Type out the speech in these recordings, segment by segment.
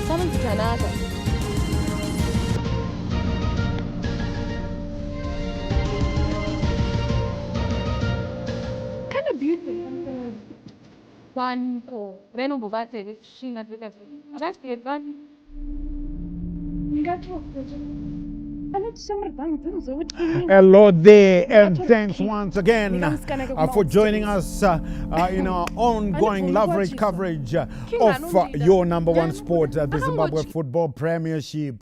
Someone's Canada. Kind of beautiful. One or Reno Bovate, she not with everything. That's the advantage. You got to. Hello there, and thanks once again for joining us in our ongoing coverage of your number one sport, the Zimbabwe Football Premiership.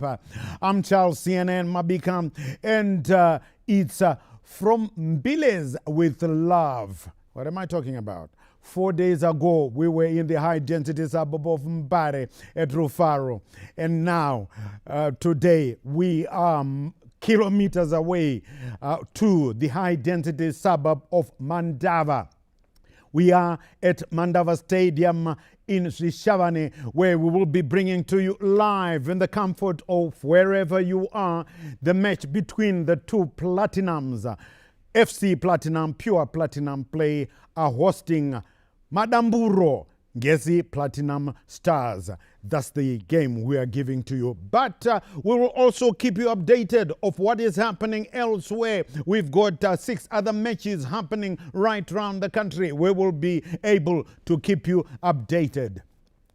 I'm Charles CNN Mabika, and it's From Mbiles with Love. What am I talking about? 4 days ago, we were in the high-density suburb of Mumhari at Rufaro. And now, today, we are kilometers away to the high-density suburb of Mandava. We are at Mandava Stadium in Srishavane, where we will be bringing to you live in the comfort of wherever you are, the match between the two Platinums. FC Platinum, Pure Platinum Play are hosting Madamburo, Ngezi Platinum Stars. That's the game we are giving to you. But we will also keep you updated of what is happening elsewhere. We've got 6 other matches happening right around the country. We will be able to keep you updated.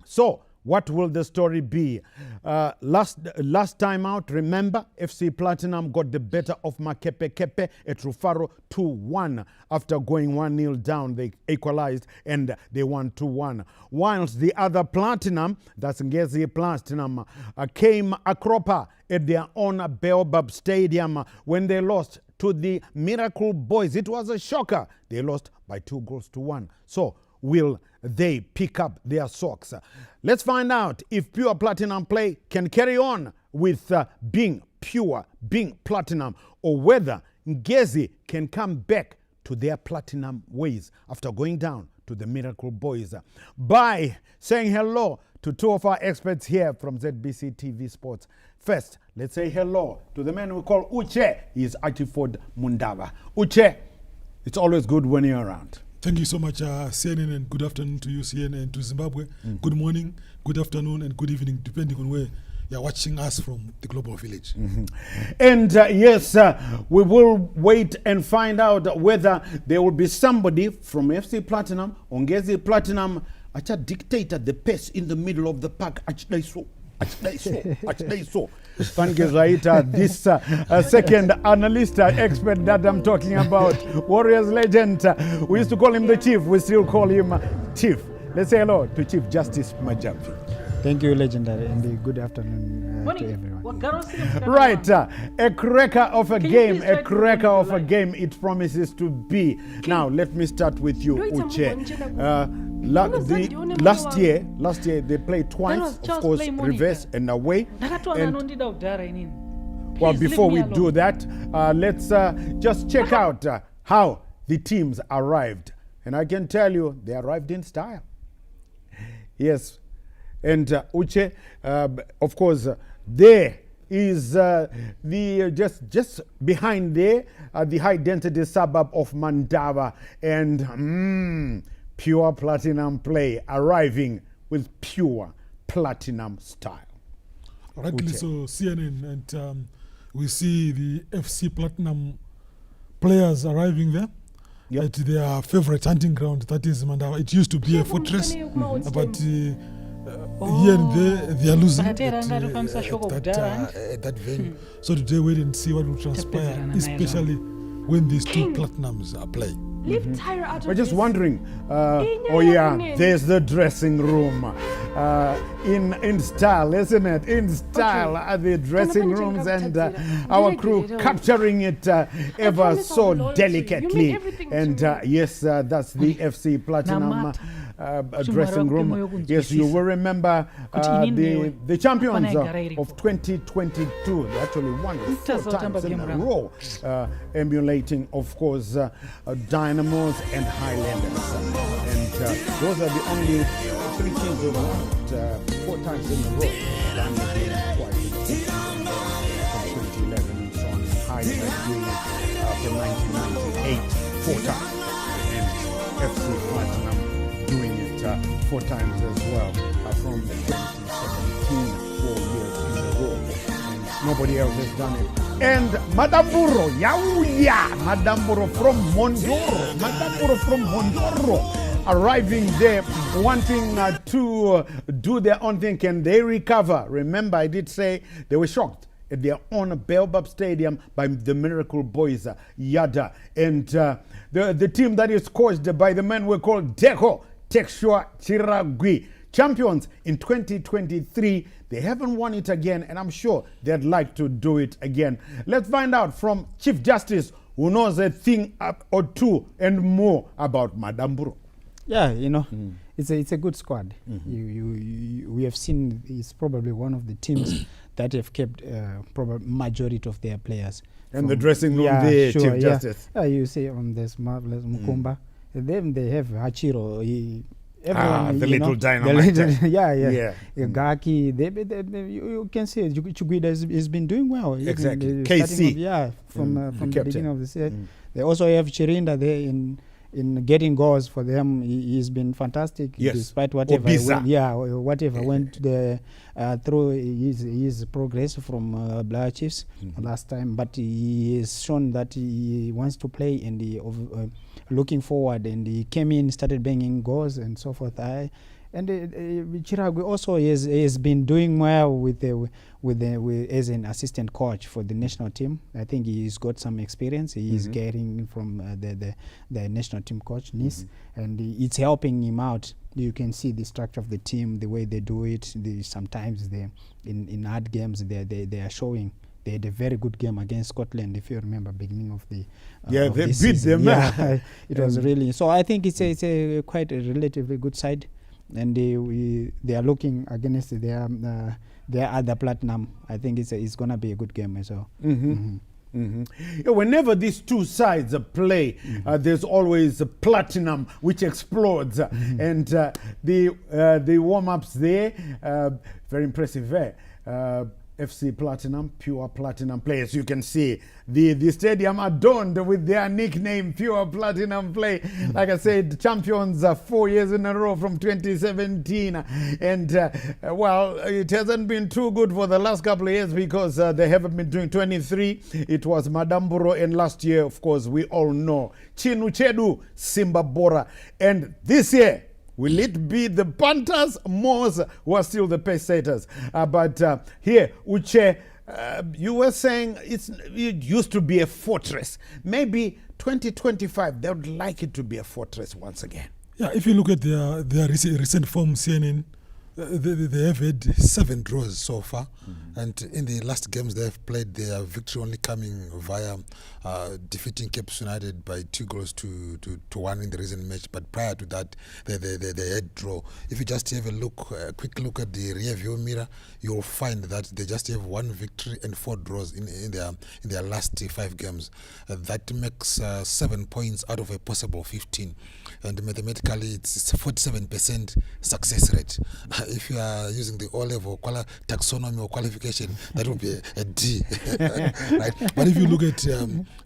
So, what will the story be? Last time out, remember, FC Platinum got the better of Makepe Kepe at Rufaro 2-1. After going 1-0 down, they equalized and they won 2-1. Whilst the other Platinum, that's Ngezi Platinum, came a cropper at their own Baobab Stadium when they lost to the Miracle Boys. It was a shocker. They lost by 2-1. So, will they pick up their socks? Let's find out if Pure Platinum Play can carry on with being pure, being platinum, or whether Ngezi can come back to their platinum ways after going down to the Miracle Boys. By saying hello to 2 of our experts here from ZBC TV Sports. First, let's say hello to the man we call Uche. He's Archiford Mundava. Uche, it's always good when you're around. Thank you so much, CNN, and good afternoon to you, CNN, and to Zimbabwe. Good morning, good afternoon, and good evening, depending on where you're watching us from the global village. And yes, we will wait and find out whether there will be somebody from FC Platinum or Ngezi Platinum that dictated the pace in the middle of the park. This second analyst expert that I'm talking about, Warriors legend. We used to call him the Chief. We still call him Chief. Let's say hello to Chief Justice Majavi. Thank you, legendary, and good afternoon to everyone. Right, a cracker of a game, it promises to be. Now, let me start with you, Uche. Last year they played twice, of course, reverse and away. Well, before we do that, let's just check out how the teams arrived. And I can tell you, they arrived in style. Yes. And Uche, of course, there is just behind there, the high-density suburb of Mandava, and Pure Platinum Play arriving with pure platinum style. Rightly so, CNN, and we see the FC Platinum players arriving there. Yep. At their favorite hunting ground, that is Mandava. It used to be a fortress, but here and there, they are losing at that venue. So today, wait and see what will transpire, especially when these two Platinums are playing. We're just wondering, oh yeah, there's the dressing room. In style, isn't it? In style, the dressing rooms, and our crew capturing it ever so delicately. And yes, that's the FC Platinum dressing room. Yes, you will remember the champions of 2022. They actually won 4 times in a row, emulating, of course, Dynamos and Highlanders. And those are the only 3 teams who won 4 times in a row. Twice from 2011 and so on. Highlanders doing it from 1998 4 times. And FC Platinum doing it 4 times as well from 2017. Nobody else has done it. And Madamburo, Yauya, Madamburo from Mondoro, Madamburo from Mondoro, arriving there, wanting to do their own thing. Can they recover? Remember, I did say they were shocked at their own Baobab Stadium by the Miracle Boys, Yada. And the team that is coached by the men were called Deko Tekshua Chiragwi. Champions in 2023, they haven't won it again, and I'm sure they'd like to do it again. Let's find out from Chief Justice, who knows a thing or two and more about Madamburo. Yeah, you know, it's a good squad. We have seen it's probably one of the teams that have kept probably majority of their players. And the dressing room there, sure, Chief Justice. You see on this marvelous Mukumba. Then they have Hachiro. The little dynamite. Gaki, you can see Chugwida has been doing well. Exactly. KC. From the beginning of the season. They also have Chirinda there in getting goals for them. He's been fantastic, despite whatever went through his progress from Black Chiefs last time. But he has shown that he wants to play and he looking forward, and he came in, started banging goals and so forth. And Chiragwe also has been doing well as an assistant coach for the national team. I think he's got some experience. He is getting from the national team coach Nis, and it's helping him out. You can see the structure of the team, the way they do it. Sometimes in hard games they are showing. They had a very good game against Scotland, if you remember, beginning of the they beat them. It was really so. I think it's a quite a relatively good side, and they are looking against their other platinum. I think it's gonna be a good game as well. Whenever these two sides play, there's always a platinum which explodes, and the warm-ups there, very impressive there. FC Platinum, pure platinum players. You can see the stadium adorned with their nickname, pure platinum play. Like I said, champions 4 years in a row from 2017. And well, it hasn't been too good for the last couple of years because they haven't been doing 23. It was Madamburo, and last year, of course, we all know Chinuchedu, Simba Bora. And this year, will it be the Panthers, Moors, who are still the pace setters? But here, Uche, you were saying it used to be a fortress. Maybe 2025, they would like it to be a fortress once again. Yeah, if you look at their recent form, CNN, they have had 7 draws so far, and in the last games they have played, their victory only coming via defeating Cape United by 2-1 in the recent match. But prior to that, they had draw. If you just have a quick look at the rear view mirror, you'll find that they just have 1 victory and 4 draws in their last 5 games. That makes 7 points out of a possible 15, and mathematically it's 47% success rate. If you are using the O-level taxonomy or qualification, that would be a D. Right? But if you look at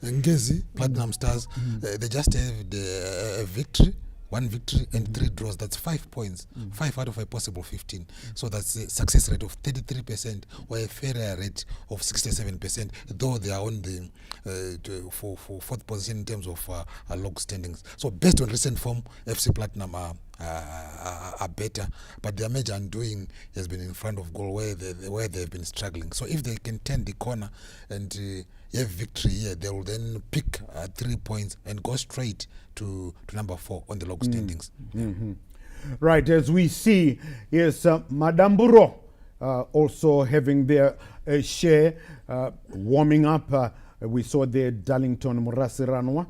Ngezi, Platinum Stars, they just have a victory, 1 victory and 3 draws. That's 5 points, 5 out of a possible 15. So that's a success rate of 33% or a failure rate of 67%, though they are on the for 4th position in terms of log standings. So based on recent form, FC Platinum are better, but their major undoing has been in front of goal where they've been struggling. So if they can turn the corner and have victory here, they will then pick 3 points and go straight to number 4 on the log standings. Right, as we see, yes, Madamburo also having their share, warming up. We saw there Darlington Murasiranwa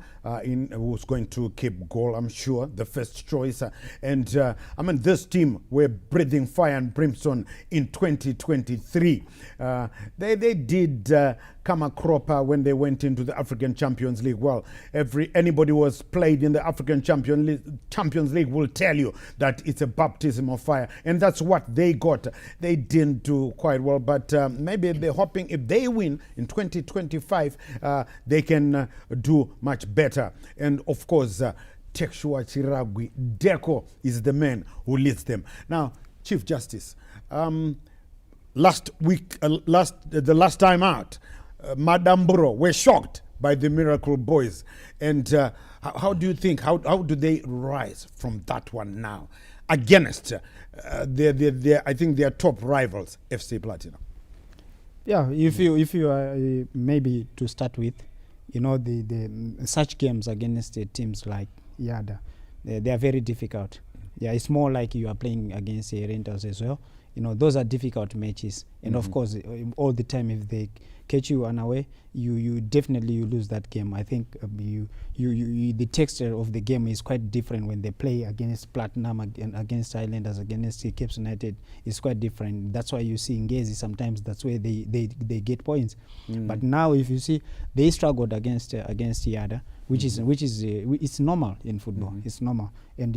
who's going to keep goal, I'm sure, the first choice. And I mean, this team were breathing fire and brimstone in 2023. They did come a cropper when they went into the African Champions League. Well, anybody who has played in the African Champions League will tell you that it's a baptism of fire, and that's what they got. They didn't do quite well, but maybe they're hoping if they win in 2025, they can do much better. And of course, Tekshua last week, the last time out, Madamburo were shocked by the Miracle Boys. And how do you think, how do they rise from that one now against I think their top rivals, FC Platinum? Yeah, if you are maybe to start with, you know, the such games against teams like Yada, they are very difficult. Yeah, it's more like you are playing against Rentals as well. You know, those are difficult matches, and of course, all the time if they catch you unaware, you definitely lose that game. I think the texture of the game is quite different when they play against Platinum, against Islanders, against Cape United. It's quite different. That's why you see Ngezi sometimes. That's where they get points. But now, if you see, they struggled against Yada, which is it's normal in football. It's normal, and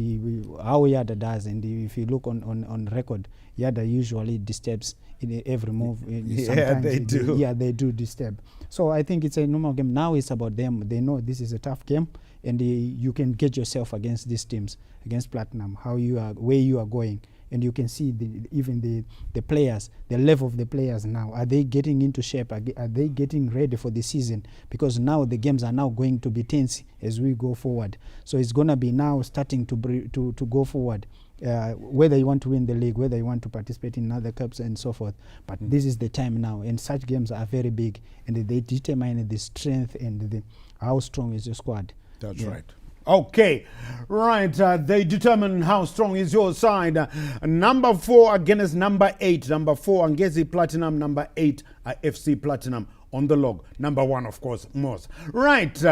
how Yada does, and if you look on record, Yada usually disturbs in every move. Yeah, they do. They do disturb. So I think it's a normal game. Now it's about them. They know this is a tough game, and you can get yourself against these teams, against Platinum, where you are going. And you can see even the players, the level of the players now. Are they getting into shape? Are they getting ready for the season? Because now the games are now going to be tense as we go forward. So it's going to be now starting to go forward. Whether you want to win the league, whether you want to participate in other cups and so forth. But this is the time now. And such games are very big. And they determine the strength and how strong is your squad. That's right. Okay, right. They determine how strong is your side. Number 4 against number 8. Number 4, Ngezi Platinum. Number 8, FC Platinum on the log. Number 1, of course, Moss. Right.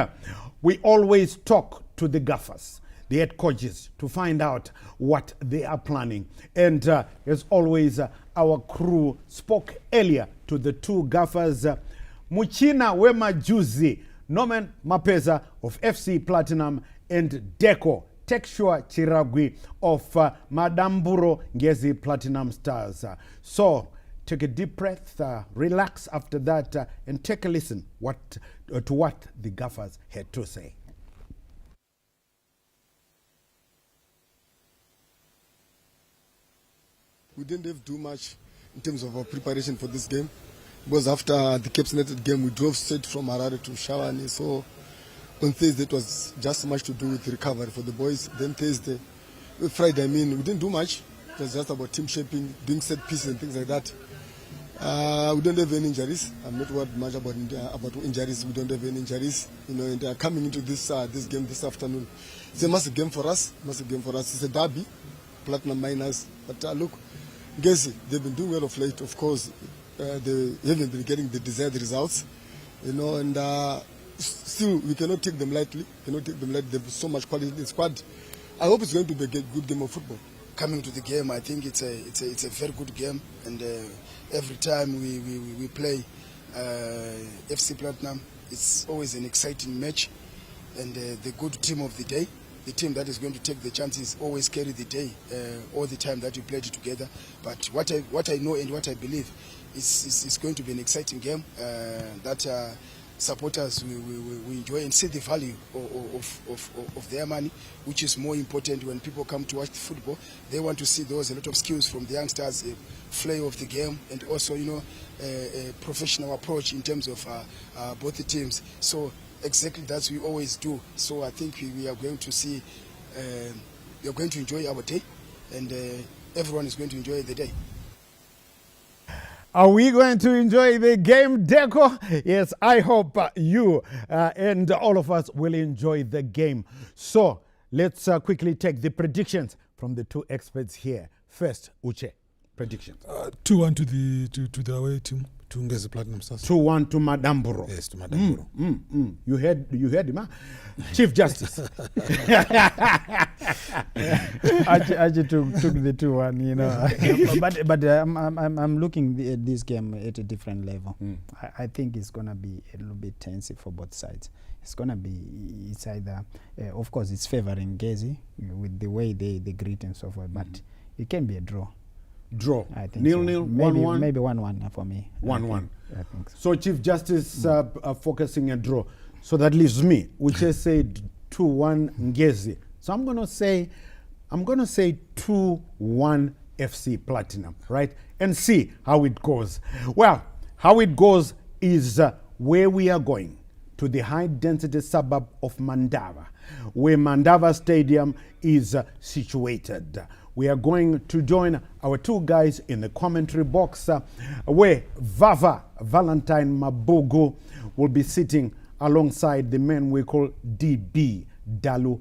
We always talk to the gaffers, the head coaches, to find out what they are planning. And as always, our crew spoke earlier to the two gaffers, Muchina Wemajuzi, Norman Mapeza of FC Platinum, and Deco Texture Chiragwi of Madamburo Ngezi Platinum Stars. So take a deep breath, relax after that, and take a listen to what the gaffers had to say. We didn't have to do much in terms of our preparation for this game, because after the Cape United game, we drove straight from Harare to Shawani. So on Thursday, it was just much to do with recovery for the boys. Then Friday, we didn't do much. It was just about team shaping, doing set pieces and things like that. We don't have any injuries. I'm not worried much about injuries. We don't have any injuries. You know, and coming into this game this afternoon, it's a massive game for us. It's a derby, Platinum minus. But look, Ngezi, they've been doing well of late. Of course, they haven't been getting the desired results. You know, and still, we cannot take them lightly. There's so much quality in the squad. I hope it's going to be a good game of football. Coming to the game, I think it's a very good game, and every time we play FC Platinum, it's always an exciting match, and the good team of the day, the team that is going to take the chances, always carry the day all the time that we played together. But what I know and what I believe is going to be an exciting game that supporters we enjoy and see the value of their money, which is more important when people come to watch the football. They want to see a lot of skills from the youngsters, a flair of the game, and also, you know, a professional approach in terms of both the teams. So exactly that's what we always do. So I think we are going to see, we are going to enjoy our day, and everyone is going to enjoy the day. Are we going to enjoy the game, Deco? Yes, I hope you and all of us will enjoy the game. So let's quickly take the predictions from the two experts here. First, Uche, predictions. 2-1 to the away team, to Ngezi Platinum Stars. 2-1 to Madamburo. Yes, to Madamburo. You heard him, huh? Chief Justice. Aji took the 2-1, you know. but I'm looking at this game at a different level. I think it's gonna be a little bit tense for both sides. It's either, of course, it's favoring Ngezi with the way they greet and so forth, but it can be a draw. I think 0-0, 1-1? Maybe 1-1 for me. 1-1. I think so. So Chief Justice focusing a draw. So that leaves me, which has said 2-1 Ngezi. So I'm gonna say 2-1 FC Platinum, right? And see how it goes. Well, how it goes is where we are going, to the high-density suburb of Mandava, where Mandava Stadium is situated. We are going to join our two guys in the commentary box, where Vava Valentine Mabugu will be sitting alongside the man we call DB Dalu.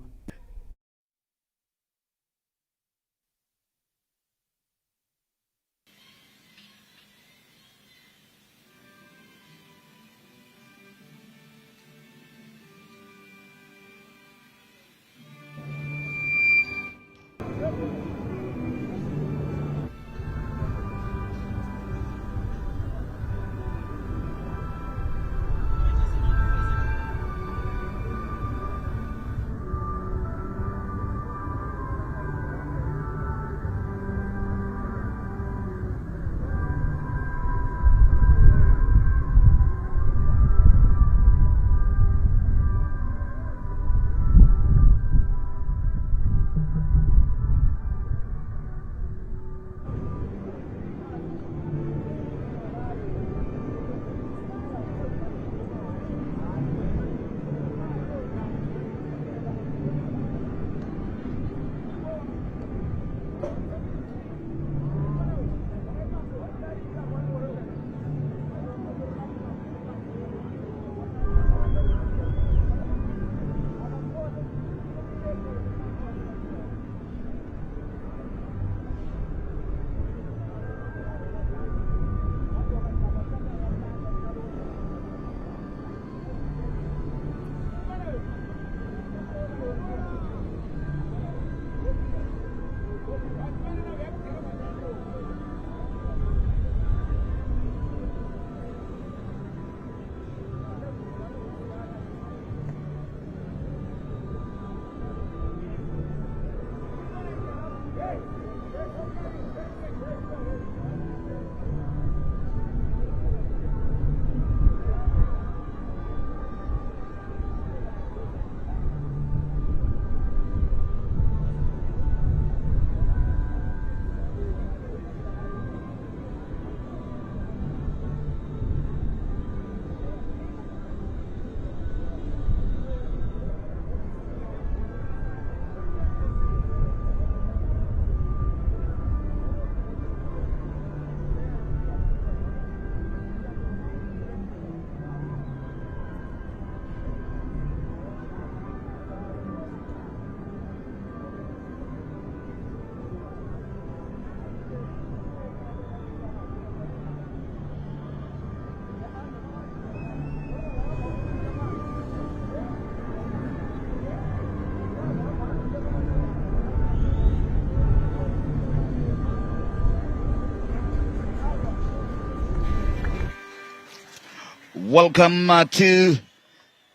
Welcome to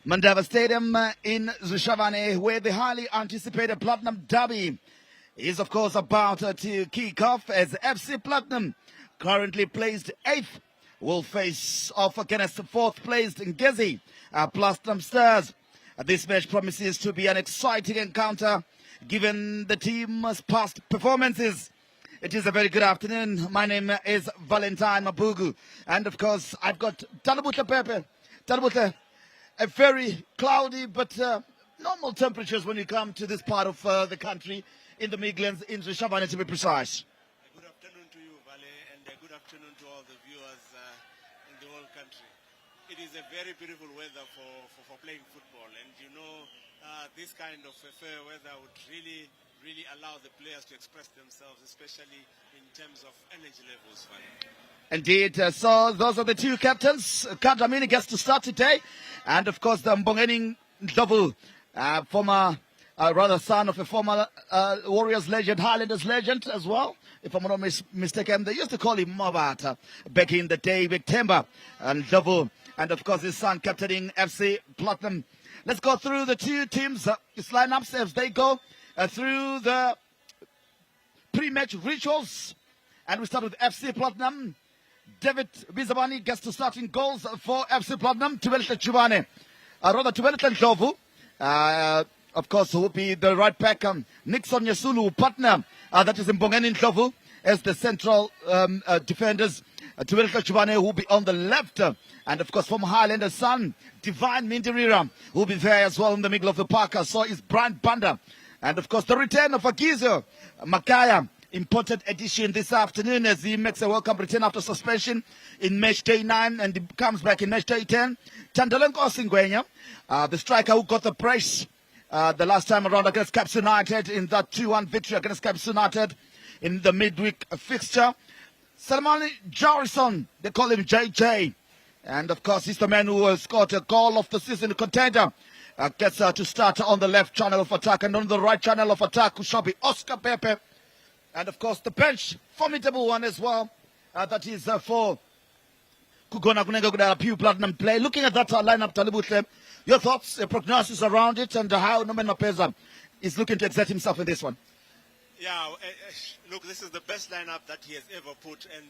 Mandava Stadium in Zushavane, where the highly anticipated Platinum Derby is, of course, about to kick off, as FC Platinum, currently placed 8th, will face off against 4th placed Ngezi, Platinum Stars. This match promises to be an exciting encounter, given the team's past performances. It is a very good afternoon. My name is Valentine Mabugu. And of course, I've got Talabutla Pepe. Talabutla, a very cloudy but normal temperatures when you come to this part of the country, in the Midlands, in Zushavane to be precise. Good afternoon to you, Vale, and good afternoon to all the viewers in the whole country. It is a very beautiful weather for playing football. And you know, this kind of fair weather would really allow the players to express themselves, especially in terms of energy levels. Indeed. So those are the two captains. Kadamini gets to start today. And of course, the Mbongening double, former, rather son of a former Warriors legend, Highlanders legend as well. If I'm not mistaken, they used to call him Mabata back in the day, Big Timber and double. And of course, his son captaining FC Platinum. Let's go through the two teams' lineups as they go through the pre-match rituals. And we start with FC Platinum. David Bizabani gets to start in goals for FC Platinum. Tubelita Chubane. Rather, Tubelita Ndlovu. Of course, who will be the right back. Nixon Yasulu partner. That is Mbongeni Ndlovu. as the central defenders. Chibane who will be on the left. And of course, from Highlander's son, Divine Mindirira will be there as well in the middle of the park. So is Brian Banda. And of course, the return of Agizo Makaya, important addition this afternoon as he makes a welcome return after suspension in match day 9 and he comes back in match day 10. Chandalenko Singwenya, the striker who got the brace the last time around against Caps United in that 2-1 victory against Caps United in the midweek fixture. Salmani Jarrison, they call him JJ. And of course, he's the man who has scored a goal of the season contender. Gets to start on the left channel of attack, and on the right channel of attack, who shall be Oscar Pepe. And of course, the bench, formidable one as well. That is for Kugona Kunenga Gudala Pew Platinum play. Looking at that lineup, Talibutle, your thoughts, a prognosis around it, and how Nomen Mapeza is looking to exert himself in this one? Yeah, look, this is the best lineup that he has ever put, and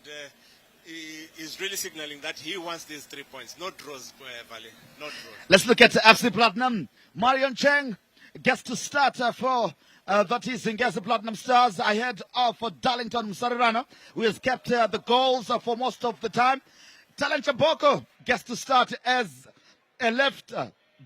he is really signaling that he wants these 3 points. Not draws, Valley, not draws. Let's look at FC Platinum. Marion Cheng gets to start for that is Ngezi Platinum Stars ahead of Darlington Musarirana, who has kept the goals for most of the time. Talent Chaboko gets to start as a left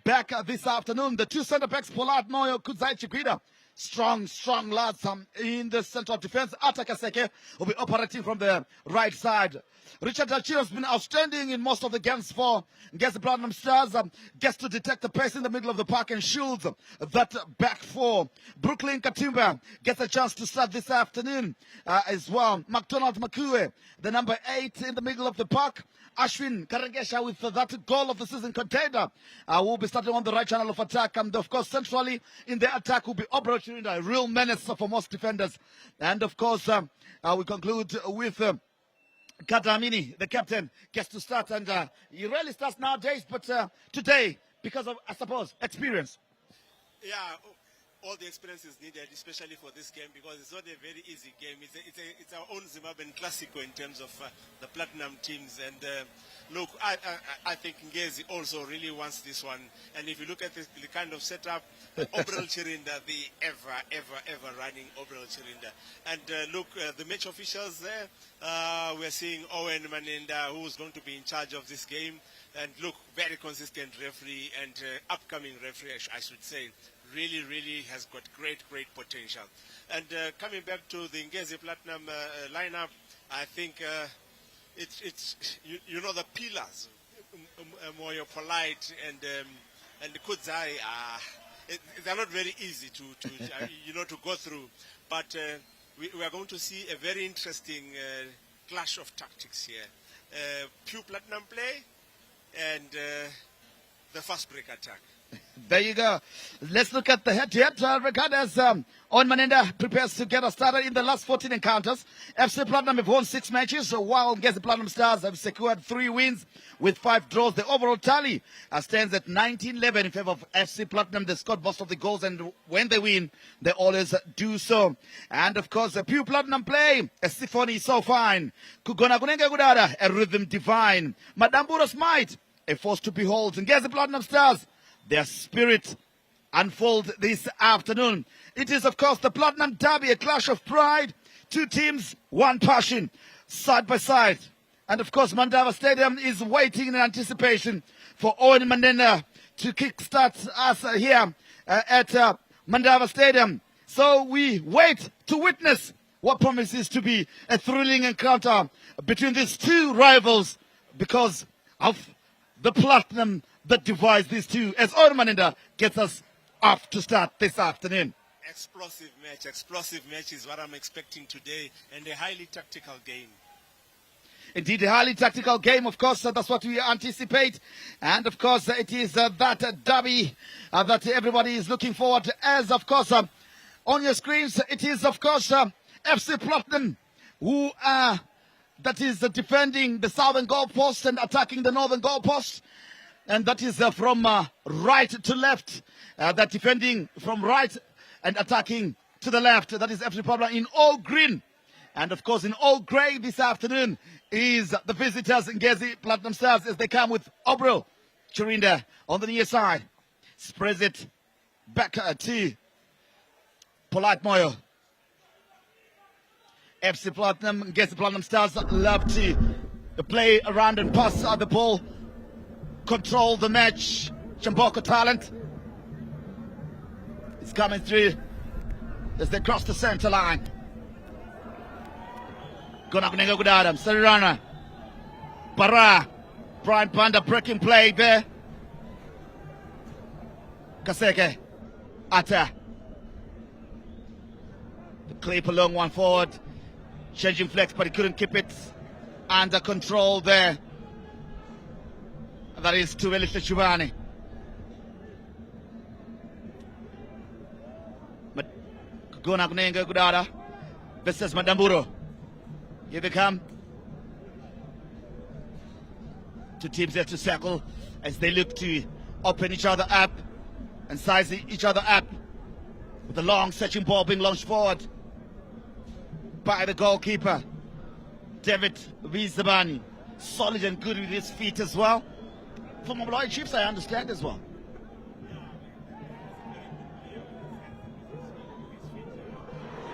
back this afternoon. The two centre backs, Pollard Moyo, Kudzai Chikwida. Strong lads in the center of defense. Atakaseke will be operating from the right side. Richard Achiro has been outstanding in most of the games for Ngezi Platinum Stars. Gets to detect the pace in the middle of the park and shields that back four. Brooklyn Katimba gets a chance to start this afternoon as well. McDonald Makue, the number 8 in the middle of the park. Ashwin Karangesha with that goal of the season contender will be starting on the right channel of attack. And of course, centrally in the attack will be Obro Chirinda, a real menace for most defenders. And of course, we conclude with Kadamini, the captain, gets to start. And he rarely starts nowadays, but today, because of, I suppose, experience. Yeah. All the experience is needed, especially for this game, because it's not a very easy game. It's our own Zimbabwean Classico in terms of the platinum teams. And look, I think Ngezi also really wants this one. And if you look at the kind of setup, Obrel Chirinda, the ever running Obrel Chirinda. And look, the match officials there, we're seeing Owen Manenda, who's going to be in charge of this game. And look, very consistent referee and upcoming referee, I should say. Really has got great potential. And coming back to the Ngezi Platinum lineup, I think it's you know, the pillars, more polite and Kudzai, they're not very easy to to go through. But we are going to see a very interesting clash of tactics here. Pure Platinum play and the fast break attack. There you go. Let's look at the head-to-head record as On Manenda prepares to get us started in the last 14 encounters. FC Platinum have won 6 matches, while Ngezi Platinum Stars have secured 3 wins with 5 draws. The overall tally stands at 19-11 in favor of FC Platinum. They scored most of the goals, and when they win, they always do so. And of course, the Pure Platinum play, a symphony so fine. Kugona Kunenga Gudada, a rhythm divine. Madamburo's might, a force to behold. Ngezi Platinum Stars, their spirit unfold this afternoon. It is, of course, the Platinum Derby, a clash of pride. 2 teams, 1 passion, side by side. And, of course, Mandava Stadium is waiting in anticipation for Owen Mandenda to kickstart us here at Mandava Stadium. So we wait to witness what promises to be a thrilling encounter between these 2 rivals because of the Platinum that divides these 2 as Ormanenda gets us off to start this afternoon. Explosive match is what I'm expecting today, and a highly tactical game. Indeed, a highly tactical game, of course, that's what we anticipate. And of course, it is that derby that everybody is looking forward to. As, of course, on your screens, it is, of course, FC Platinum who that is defending the southern goalpost and attacking the northern goalpost. And that is from right to left. That defending from right and attacking to the left. That is FC Platinum in all green. And of course, in all grey this afternoon is the visitors Ngezi Platinum Stars as they come with Obrel Chirinda on the near side. Spreads it back to Polite Moyo. FC Platinum, Ngezi Platinum Stars love to play around and pass the ball, control the match. Chamboko talent is coming through as they cross the center line. Gonna go good Adam, Sarirana, Bara, Brian Panda breaking play there. Kaseke, Ata. The clip along one forward, changing flex, but he couldn't keep it under control there. And that is to Elisha Chubani. Guna Gunenga Gudada versus Madamburo. Here they come. Two teams there to circle as they look to open each other up and size each other up. With the long searching ball being launched forward by the goalkeeper, David Wizabani. Solid and good with his feet as well. For Mumhari Chiefs, I understand as well.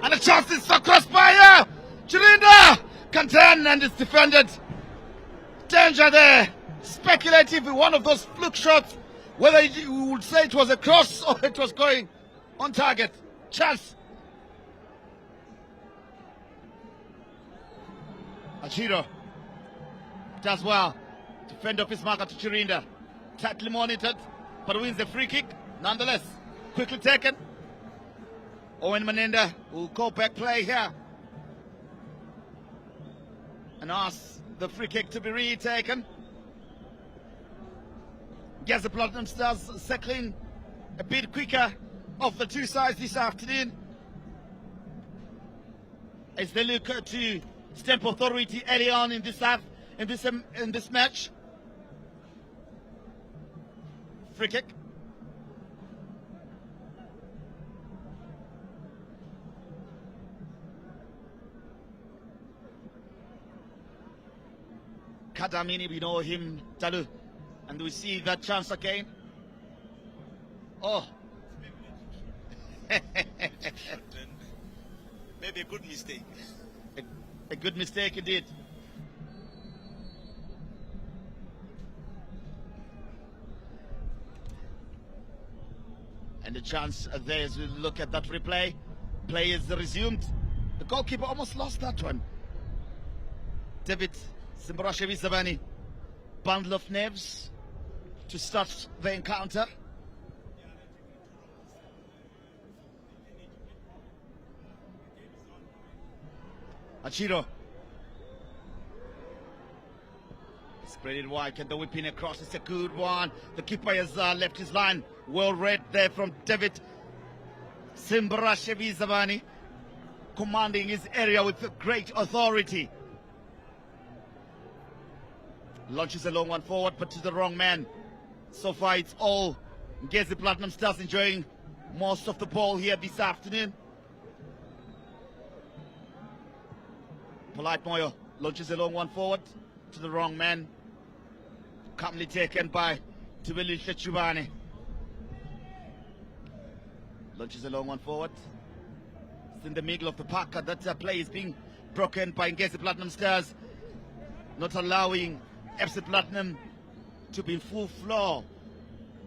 And a chance is across by Chirinda. Contend and it's defended. Danger there. Speculative, one of those fluke shots. Whether you would say it was a cross or it was going on target. Chance. Achiro does well to fend off his marker to Chirinda. Tightly monitored, but wins the free kick. Nonetheless, quickly taken. Owen Manenda will go back play here and ask the free kick to be retaken. Ngezi Platinum Stars circling a bit quicker of the two sides this afternoon as they look to stamp authority early on in this half, in this match. Free kick. Kadamini, we know him, Talu, and we see that chance again. Oh. Maybe a good mistake. A good mistake indeed. And the chance there as we look at that replay. Play is resumed. The goalkeeper almost lost that one. David Simbarashevi Zabani, bundle of nerves to start the encounter. Achiro. Spread it wide, can the whipping across, it's a good one. The keeper has left his line. Well read there from David Simbarashevi Zabani, commanding his area with great authority. Launches a long one forward, but to the wrong man. So far, it's all Ngezi Platinum Stars enjoying most of the ball here this afternoon. Polite Moyo launches a long one forward to the wrong man. Calmly taken by Tubelisha Chubani. Launches a long one forward. It's in the middle of the park. That play is being broken by Ngezi Platinum Stars, not allowing FC Platinum to be in full flow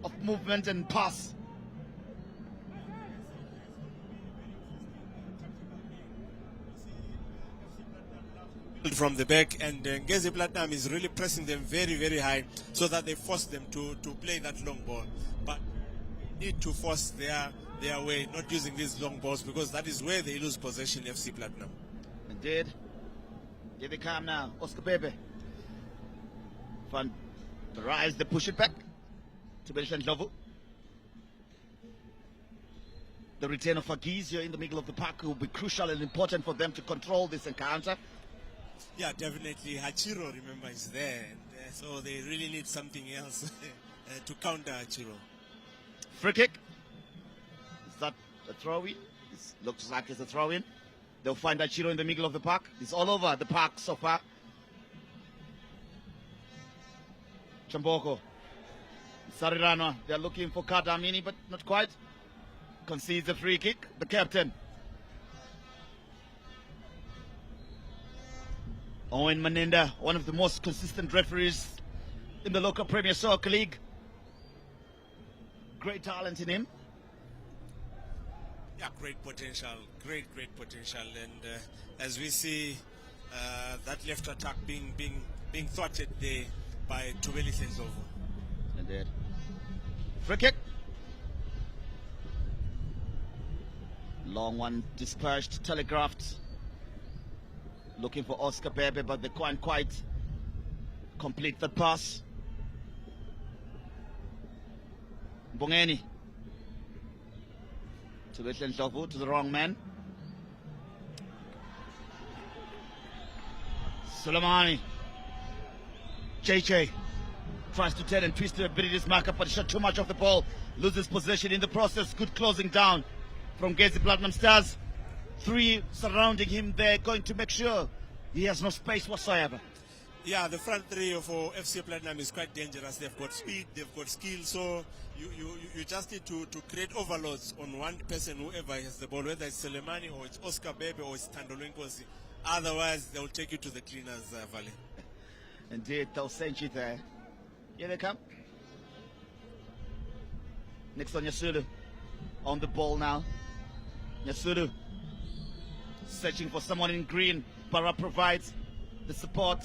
of movement and pass. From the back, and Ngezi Platinum is really pressing them very, very high so that they force them to play that long ball. But need to force their way, not using these long balls, because that is where they lose possession, FC Platinum. Indeed. Here they come now. Oscar Bebe. Van arrives, they push it back to Belishan Ndlovu. The return of Agizio in the middle of the park will be crucial and important for them to control this encounter. Yeah, definitely. Hachiro, remember, is there. And, so they really need something else to counter Hachiro. Free kick. Is that a throw-in? It looks like it's a throw-in. They'll find Hachiro in the middle of the park. It's all over the park so far. Chamboko. Sarirano. They're looking for Kadamini, but not quite. Concedes the free kick. The captain. Owen Maninda, one of the most consistent referees in the local Premier Soccer League. Great talent in him. Yeah, great potential, great potential, and as we see that left attack being thwarted there by Tubeli Senzovo. Indeed. Free kick. Long one, dispersed, telegraphed. Looking for Oscar Bebe, but they can't quite complete the pass. Bongeni. To the wrong man. Sulemani. JJ tries to turn and twist to beat his marker, but shot too much of the ball. Loses possession in the process. Good closing down from Ngezi Platinum Stars. 3 surrounding him there, going to make sure he has no space whatsoever. Yeah, the front 3 for FC Platinum is quite dangerous. They've got speed, they've got skill, so you just need to create overloads on one person, whoever has the ball, whether it's Sulemani or it's Oscar Bebe or it's Tandolo Nkosi. Otherwise, they'll take you to the cleaners, Valley. Indeed, they'll send you there. Here they come. Next on Nyasulu. On the ball now. Nyasulu searching for someone in green. Para provides the support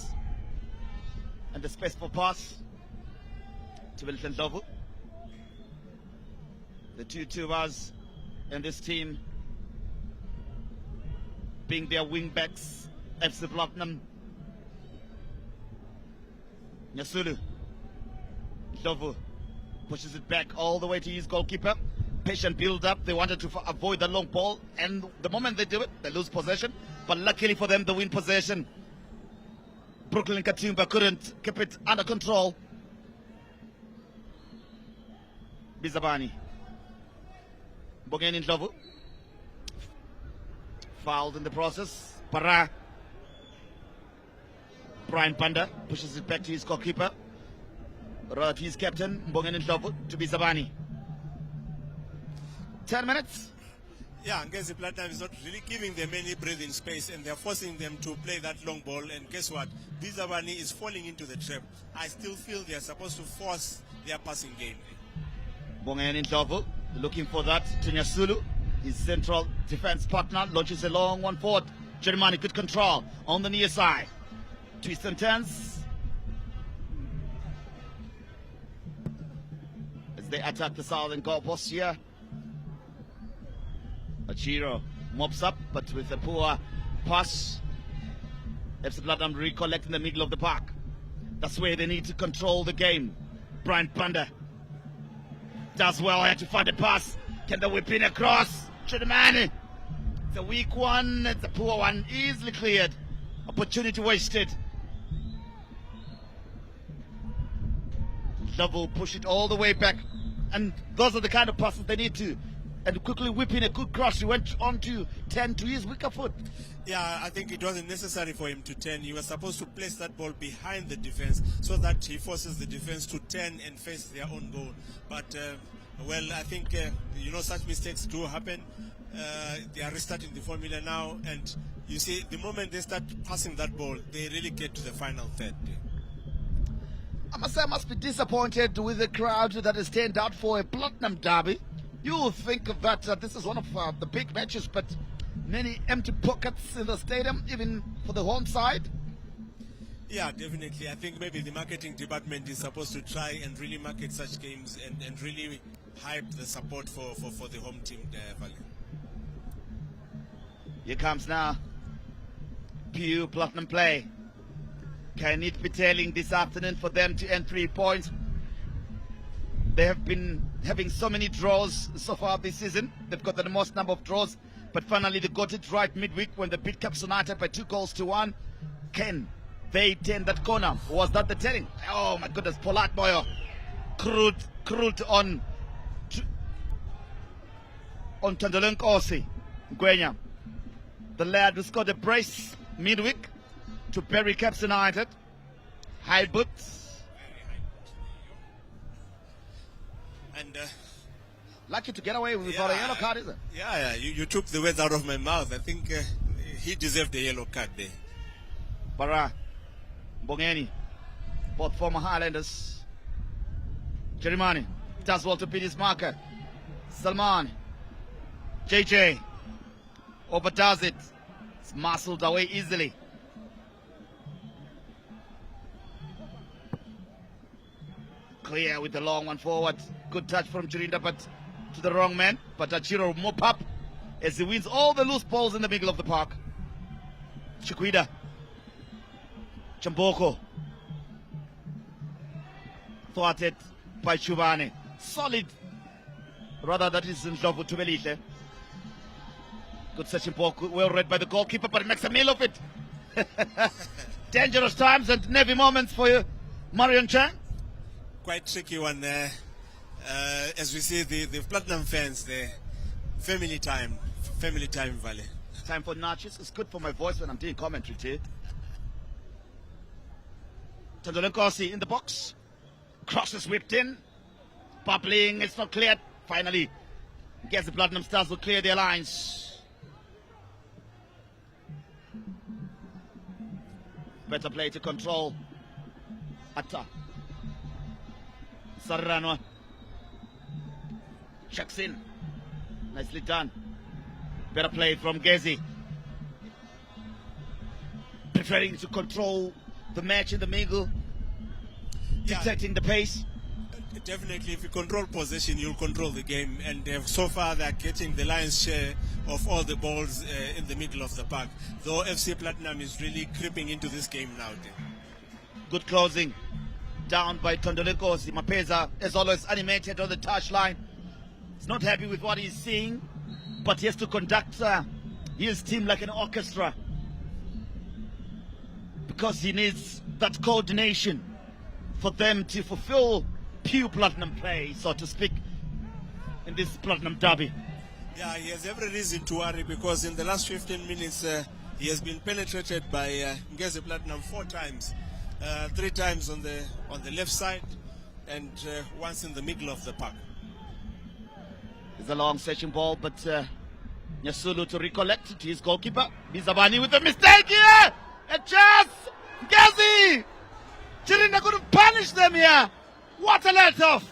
and the space for pass to Wilton Lovu. The 2-2-ers in this team being their wing backs, FC Platinum. Nyasulu. Lovu pushes it back all the way to his goalkeeper. Patient build up. They wanted to avoid the long ball, and the moment they do it, they lose possession. But luckily for them, they win possession. Brooklyn Katumba couldn't keep it under control. Bizabani. Bongeni Ndlovu. Fouled in the process. Para. Brian Panda pushes it back to his goalkeeper. Rather to his captain, Bongeni Ndlovu, to Bizabani. 10 minutes. Yeah, Ngezi Platinum is not really giving them any breathing space, and they're forcing them to play that long ball. And guess what? Bizabani is falling into the trap. I still feel they're supposed to force their passing game. Bongeni Ndlovu looking for that to Nyasulu. His central defense partner launches a long one forward. Jeremiah, good control on the near side. Twist and turns as they attack the southern goal post here. Achiro mops up, but with a poor pass. FC Platinum recollect in the middle of the park. That's where they need to control the game. Brian Panda does well. I had to find a pass. Can they whip in across? Chidimani. It's a weak one. It's a poor one. Easily cleared. Opportunity wasted. Double push it all the way back. And those are the kind of passes they need to. And quickly whipping a good cross. He went on to turn to his weaker foot. Yeah, I think it wasn't necessary for him to turn. He was supposed to place that ball behind the defense so that he forces the defense to turn and face their own goal. But, well, I think, such mistakes do happen. They are restarting the formula now. And you see, the moment they start passing that ball, they really get to the final third. I must say, I must be disappointed with the crowd that has turned out for a Platinum derby. You think that this is one of the big matches, but many empty pockets in the stadium, even for the home side. Yeah, definitely. I think maybe the marketing department is supposed to try and really market such games and really hype the support for the home team there, Valley. Here comes now PU Platinum play. Can it be telling this afternoon for them to earn 3 points? They have been having so many draws so far this season. They've got the most number of draws, but finally they got it right midweek when they beat Caps United by 2-1. Can they turn that corner? Was that the telling? Oh my goodness, Polat Moyo crude on Tandolo Nkosi Gwenya. The lad who scored a brace midweek to bury Caps United. High boots. And lucky to get away without a yellow card, is it? Yeah, you took the words out of my mouth. I think he deserved a yellow card there. Bara Bongeni, both former Highlanders. Jeremani does well to beat his marker. Salman, JJ, overdoes it. It's muscled away easily. Clear with the long one forward. Good touch from Chirinda, but to the wrong man. But Achiro mop up as he wins all the loose balls in the middle of the park. Chikwida, Chamboko, thwarted by Chubane. Solid. Rather, that is Ndlovu Tubelihle. Good searching ball, well read by the goalkeeper, but he makes a meal of it. Dangerous times and nervy moments for you, Marion Chang. Quite tricky one there. As we see the Platinum fans there. Family time, Valley. Time for notches. It's good for my voice when I'm doing commentary too. Tandole in the box. Cross is whipped in. Bubbling, it's not cleared. Finally, guess the Platinum Stars will clear their lines. Better play to control. Atta. Sarrano. Checks in. Nicely done. Better play from Ngezi. Preferring to control the match in the middle. Dictating the pace. Definitely, if you control possession, you'll control the game. And so far, they're getting the lion's share of all the balls in the middle of the park. Though FC Platinum is really creeping into this game now. Good closing. Down by Tandole Nkosi. Mapeza, as always, animated on the touchline. He's not happy with what he's seeing, but he has to conduct his team like an orchestra. Because he needs that coordination for them to fulfill pure Platinum play, so to speak, in this Platinum derby. Yeah, he has every reason to worry, because in the last 15 minutes, he has been penetrated by Ngezi Platinum 4 times. 3 times on the left side, and once in the middle of the park. It's a long searching ball, but Nyasulu to recollect to his goalkeeper. Bizabani with a mistake here! A chance! Ngezi! Chirinda couldn't punish them here! What a let-off!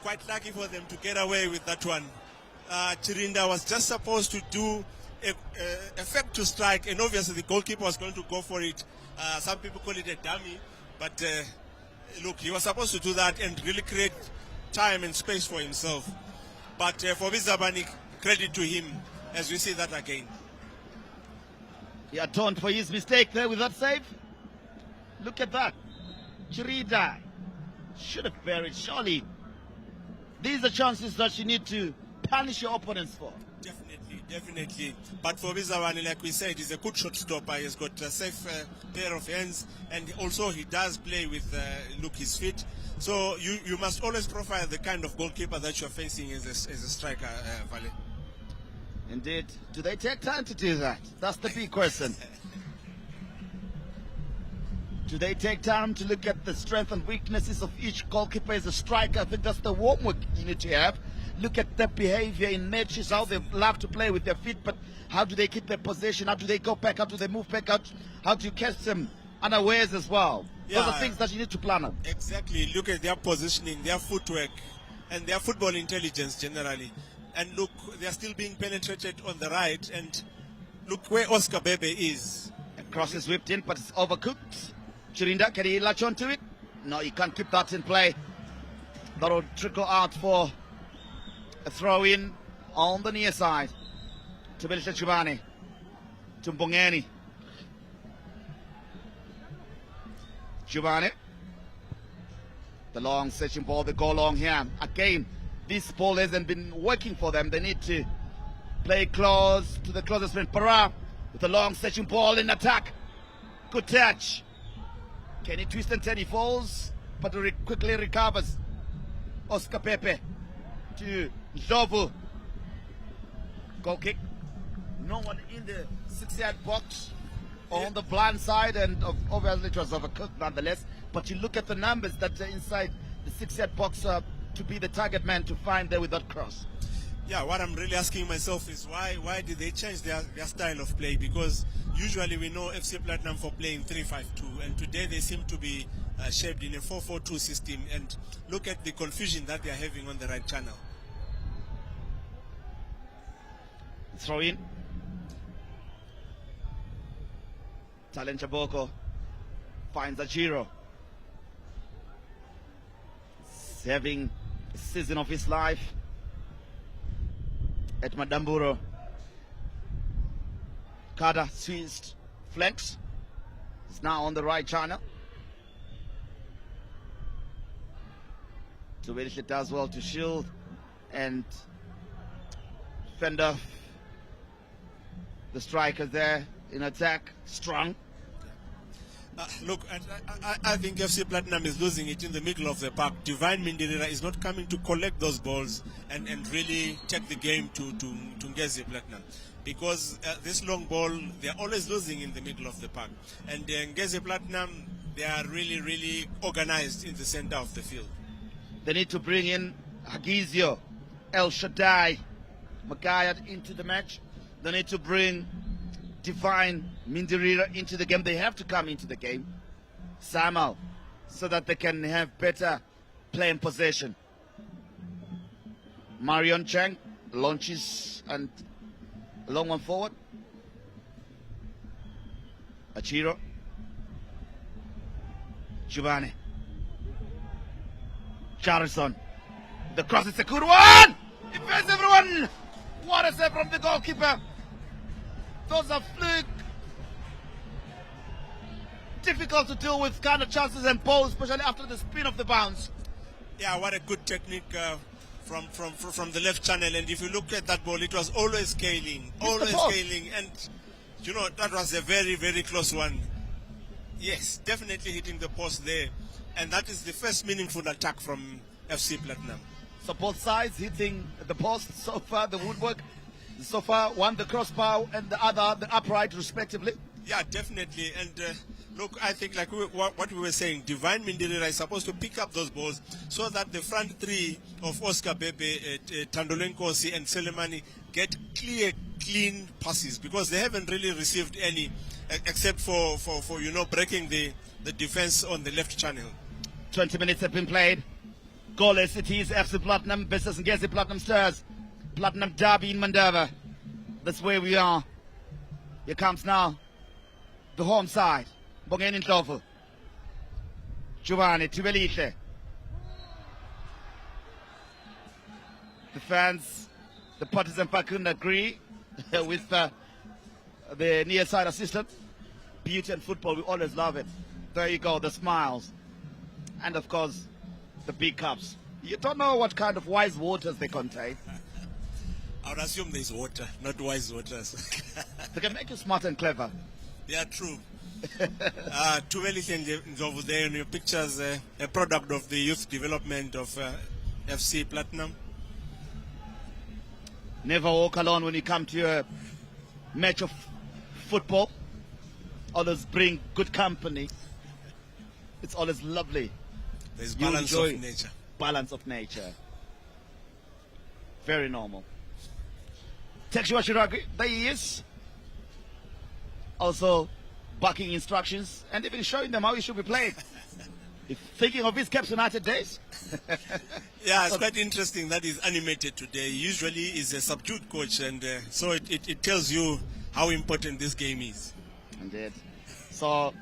Quite lucky for them to get away with that one. Chirinda was just supposed to do a fake to strike, and obviously the goalkeeper was going to go for it. Some people call it a dummy, but look, he was supposed to do that and really create time and space for himself. But for Bizabani, credit to him, as we see that again. He atoned for his mistake there with that save. Look at that. Chirinda should have buried, surely. These are chances that you need to punish your opponents for. Definitely. But for Bizabani, like we said, he's a good shot stopper. He's got a safe pair of hands, and also he does play with his feet. So you must always profile the kind of goalkeeper that you're facing as a striker, Vale. Indeed. Do they take time to do that? That's the big question. Do they take time to look at the strengths and weaknesses of each goalkeeper as a striker? I think that's the homework you need to have. Look at their behavior in matches, how they love to play with their feet, but how do they keep their possession? How do they go back? How do they move back out? How do you catch them unawares as well? Yeah, those are things that you need to plan on. Exactly. Look at their positioning, their footwork, and their football intelligence generally. And look, they are still being penetrated on the right, and look where Oscar Bebe is. A cross is whipped in, but it's overcooked. Chirinda, can he latch onto it? No, he can't keep that in play. That will trickle out for a throw in on the near side. To Belisha Chubane. To Mbongeni. Chubane. The long searching ball, they go long here. Again, this ball hasn't been working for them. They need to play close to the closest man. Para with the long searching ball in attack. Good touch. Can he twist and turn? He falls, but quickly recovers. Oscar Pepe to Ndlovu. Goal kick. No one in the 6-yard box on the blind side, and obviously it was overcooked nonetheless. But you look at the numbers that are inside the 6-yard box to be the target man to find there with that cross. Yeah, what I'm really asking myself is why did they change their style of play? Because usually we know FC Platinum for playing 3-5-2, and today they seem to be shaped in a 4-4-2 system, and look at the confusion that they are having on the right channel. Throw in. Talent Chaboko finds Ajiro. He's having a season of his life at Madamburo. Kada switched flanks. He's now on the right channel. Tubelishe does well to shield and fend off the striker there in attack. Strong. Look, I think FC Platinum is losing it in the middle of the park. Divine Mindirira is not coming to collect those balls and really take the game to Ngezi Platinum. Because this long ball, they're always losing in the middle of the park. And Ngezi Platinum, they are really organized in the center of the field. They need to bring in Hagizio, El Shaddai, Makayat into the match. They need to bring Divine Mindirira into the game. They have to come into the game somehow so that they can have better play and possession. Marion Chang launches and a long one forward. Achiro. Giovanni. Charlson. The cross is a good one! Defends everyone! What a save from the goalkeeper! Those are fluke. Difficult to deal with kind of chances and balls, especially after the spin of the bounce. Yeah, what a good technique from the left channel. And if you look at that ball, it was always scaling, and you know that was a very close one. Yes, definitely hitting the post there, and that is the first meaningful attack from FC Platinum. So both sides hitting the post so far, the woodwork. So far, one the crossbar and the other the upright, respectively. Yeah, definitely. And look, I think like what we were saying, Divine Mindirira is supposed to pick up those balls so that the front three of Oscar Bebe, Tandolenkosi and Selemani get clean passes, because they haven't really received any, except for you know, breaking the defense on the left channel. 20 minutes have been played. Goalless it is. FC Platinum versus Ngezi Platinum Stars. Platinum Derby in Mandava. That's where we are. Here comes now the home side. Bongeni Ndlovu. Giovanni Tubelishe. The fans, the partisan couldn't agree with the near side assistant. Beauty and football, we always love it. There you go, the smiles. And of course, the big cups. You don't know what kind of wise waters they contain. I would assume there's water, not wise waters. They can make you smart and clever. They are true. Tubelishe Ndlovu there in your pictures, a product of the youth development of FC Platinum. Never walk alone when you come to a match of football. Always bring good company. It's always lovely. There's balance of nature. Balance of nature. Very normal. Tekshua Shiraghi, there he is. Also backing instructions and even showing them how he should be played. If thinking of his Caps United days. Yeah, it's quite interesting that he's animated today. Usually he's a subdued coach, and so it tells you how important this game is. Indeed. So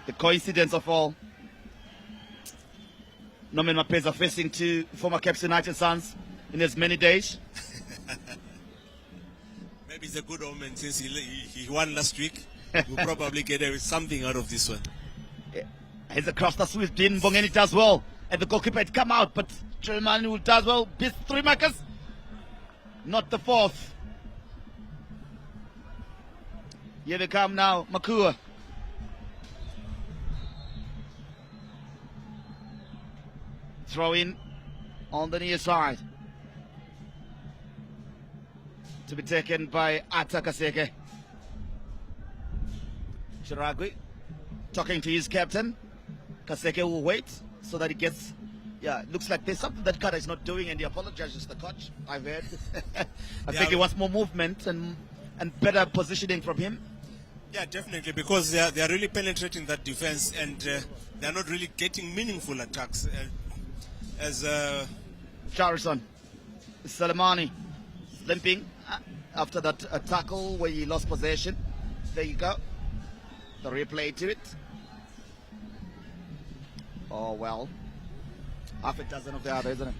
the coincidence of all, Norman Mapeza facing two former Caps United sons in as many days. Maybe it's a good omen since he won last week. We'll probably get something out of this one. Yeah. He's across the sweep. Din Bongeni does well. And the goalkeeper had come out, but Germany does well. Beats three markers. Not the fourth. Here they come now. Makua. Throw in on the near side. To be taken by Ata Kaseke. Shiraghi talking to his captain. Kaseke will wait so that he gets Yeah, it looks like there's something that Kara is not doing, and he apologizes to the coach, I've heard. I think he wants more movement and better positioning from him. Yeah, definitely, because they are really penetrating that defense, and they're not really getting meaningful attacks. As Charlson, Salamani limping after that tackle where he lost possession. There you go. The replay to it. Oh well. Half a dozen of the other, isn't it?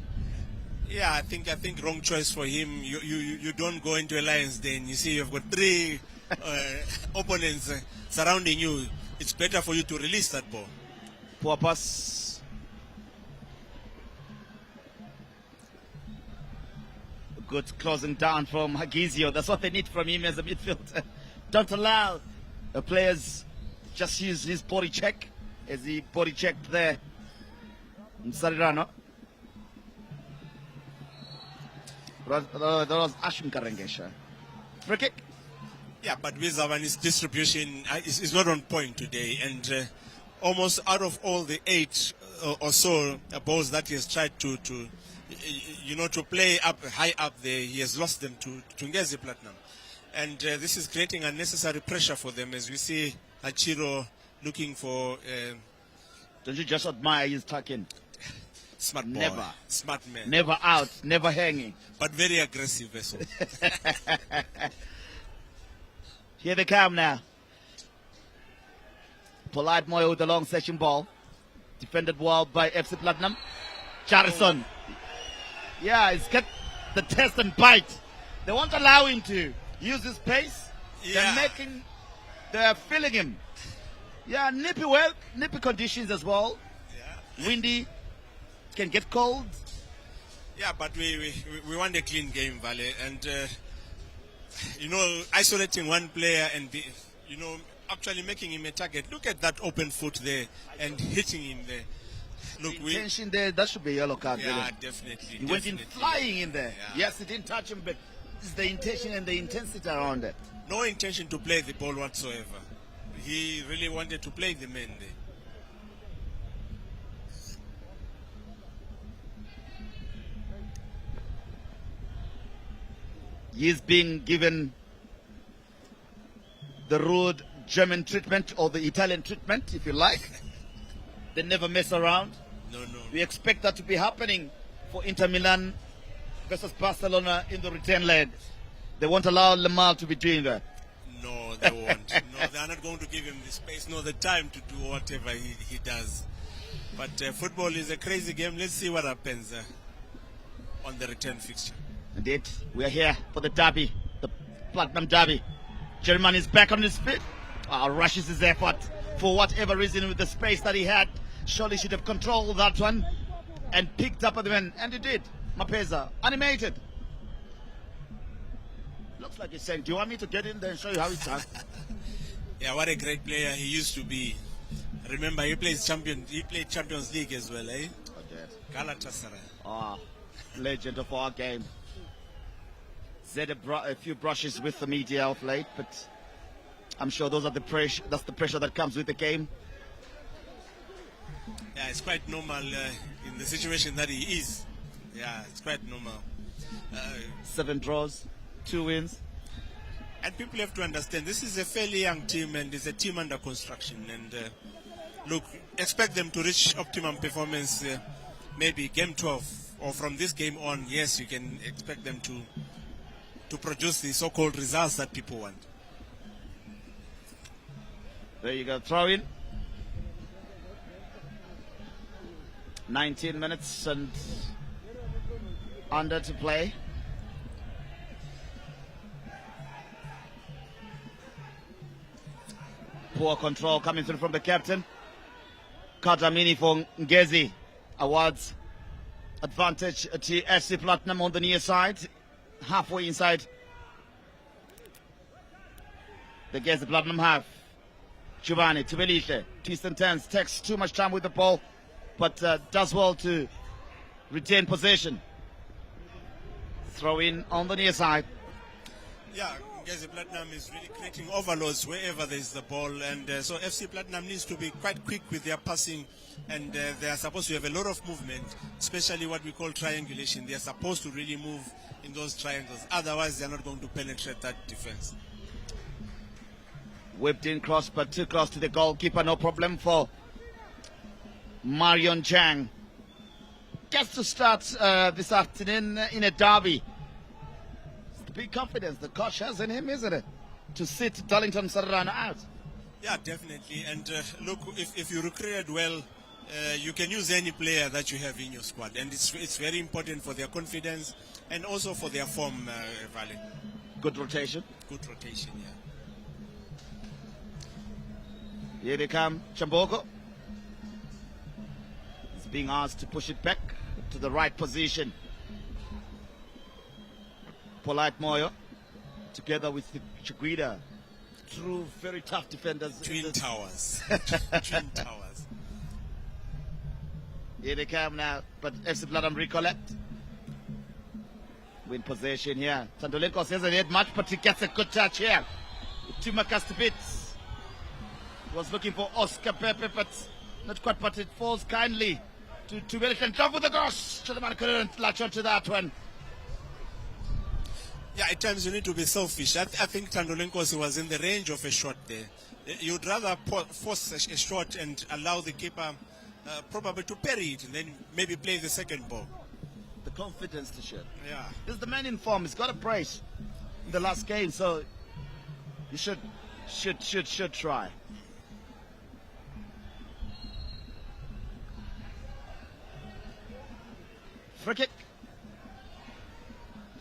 Yeah, I think wrong choice for him. You don't go into a Lions den. You see, you've got 3 opponents surrounding you. It's better for you to release that ball. Poor pass. Good closing down from Hagizio. That's what they need from him as a midfielder. Don't allow the players just use his body check as he body checked there. Msarirano. That was Ashim Karengesha. Free kick. Yeah, but Wizavani's distribution is not on point today, and almost out of all the 8 or so balls that he has tried to play up high up there, he has lost them to Ngezi Platinum, and this is creating unnecessary pressure for them as we see Achiro looking for. Don't you just admire his tucking? Smart boy. Never. Smart man. Never out, never hanging. But very aggressive vessel. Here they come now. Polite Moyo with the long session ball. Defended well by FC Platinum. Charlson. Yeah, he's got the test and bite. They won't allow him to use his pace. Yeah. They're filling him. Yeah, nippy conditions as well. Yeah. Windy. Can get cold. Yeah, but we want a clean game, Vale, and isolating one player and actually making him a target. Look at that open foot there and hitting him there. Look, the intention there, that should be a yellow card. Yeah, really. definitely. He went in flying in there. Yeah. Yes, he didn't touch him, but it's the intention and the intensity around it. No intention to play the ball whatsoever. He really wanted to play the man there. He's being given the rude German treatment or the Italian treatment, if you like. They never mess around. No. We expect that to be happening for Inter Milan versus Barcelona in the return leg. They won't allow Lamar to be doing that. No, they won't. No, they're not going to give him the space nor the time to do whatever he does. But football is a crazy game. Let's see what happens on the return fixture. Indeed, we are here for the derby, the Platinum Derby. German is back on his feet. Rushes his effort for whatever reason with the space that he had. Surely should have controlled that one and picked up at the man, and he did. Mapeza, animated. Looks like he's saying, do you want me to get in there and show you how it's done? Yeah, what a great player he used to be. Remember, he played Champions League as well, eh? Galatasaray. Legend of our game. Said a few brushes with the media of late, but I'm sure those are the pressure. That's the pressure that comes with the game. Yeah, it's quite normal in the situation that he is. Yeah, it's quite normal. 7 draws, 2 wins. And people have to understand, this is a fairly young team and it's a team under construction. And look, expect them to reach optimum performance maybe game 12. Or from this game on, yes, you can expect them to produce the so-called results that people want. There you go, throw in. 19 minutes and under to play. Poor control coming through from the captain. Kadamini for Ngezi. Awards advantage to SC Platinum on the near side. Halfway inside. The Ngezi Platinum half. Giovanni to Beliche. Twist and turns. Takes too much time with the ball. But does well to retain possession. Throw in on the near side. Yeah, Ngezi Platinum is really creating overloads wherever there is the ball, and so FC Platinum needs to be quite quick with their passing, and they are supposed to have a lot of movement, especially what we call triangulation. They are supposed to really move in those triangles, otherwise they are not going to penetrate that defense. Whipped in cross, but too close to the goalkeeper. No problem for Marion Chang. Just to start this afternoon in a derby. It's the big confidence the coach has in him, isn't it? To sit Darlington Sarana out. Yeah, definitely. And look, if you recruited well, you can use any player that you have in your squad. And it's very important for their confidence and also for their form, Vale. Good rotation. Good rotation, yeah. Here they come, Chamboko. He's being asked to push it back to the right position. Polite Moyo, together with Chiguida. True, very tough defenders. Twin Towers. Twin Towers. Here they come now, but FC Platinum recollect. Win possession here. Tandolenko hasn't had much, but he gets a good touch here. Tuma Castebits was looking for Oscar Pepe, but not quite, but it falls kindly to Wellington. Jump with the cross. Chalaman couldn't latch onto that one. Yeah, at times you need to be selfish. I think Tandolenko was in the range of a shot there. You'd rather force a shot and allow the keeper probably to parry it and then maybe play the second ball. The confidence to shoot. Yeah. He's the man in form. He's got a brace in the last game, so you should try. Free kick.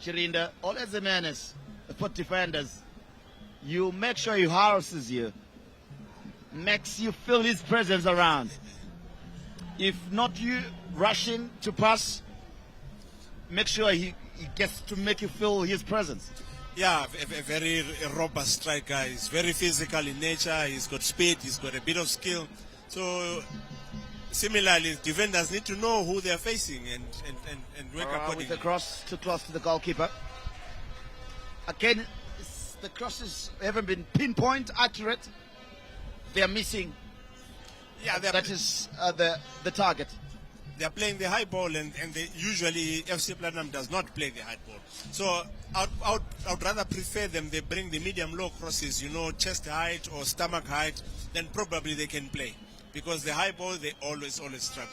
Chirinda, always a menace for defenders. You make sure he harasses you, makes you feel his presence around. If not you rushing to pass, make sure he gets to make you feel his presence. Yeah, a very robust striker. He's very physical in nature. He's got speed. He's got a bit of skill. So similarly, defenders need to know who they're facing and work accordingly. With the cross too close to the goalkeeper. Again, the crosses haven't been pinpoint accurate. They're missing. Yeah, that is the target. They're playing the high ball, and usually FC Platinum does not play the high ball. So I would rather prefer them. They bring the medium-low crosses, chest height or stomach height, then probably they can play. Because the high ball, they always struggle.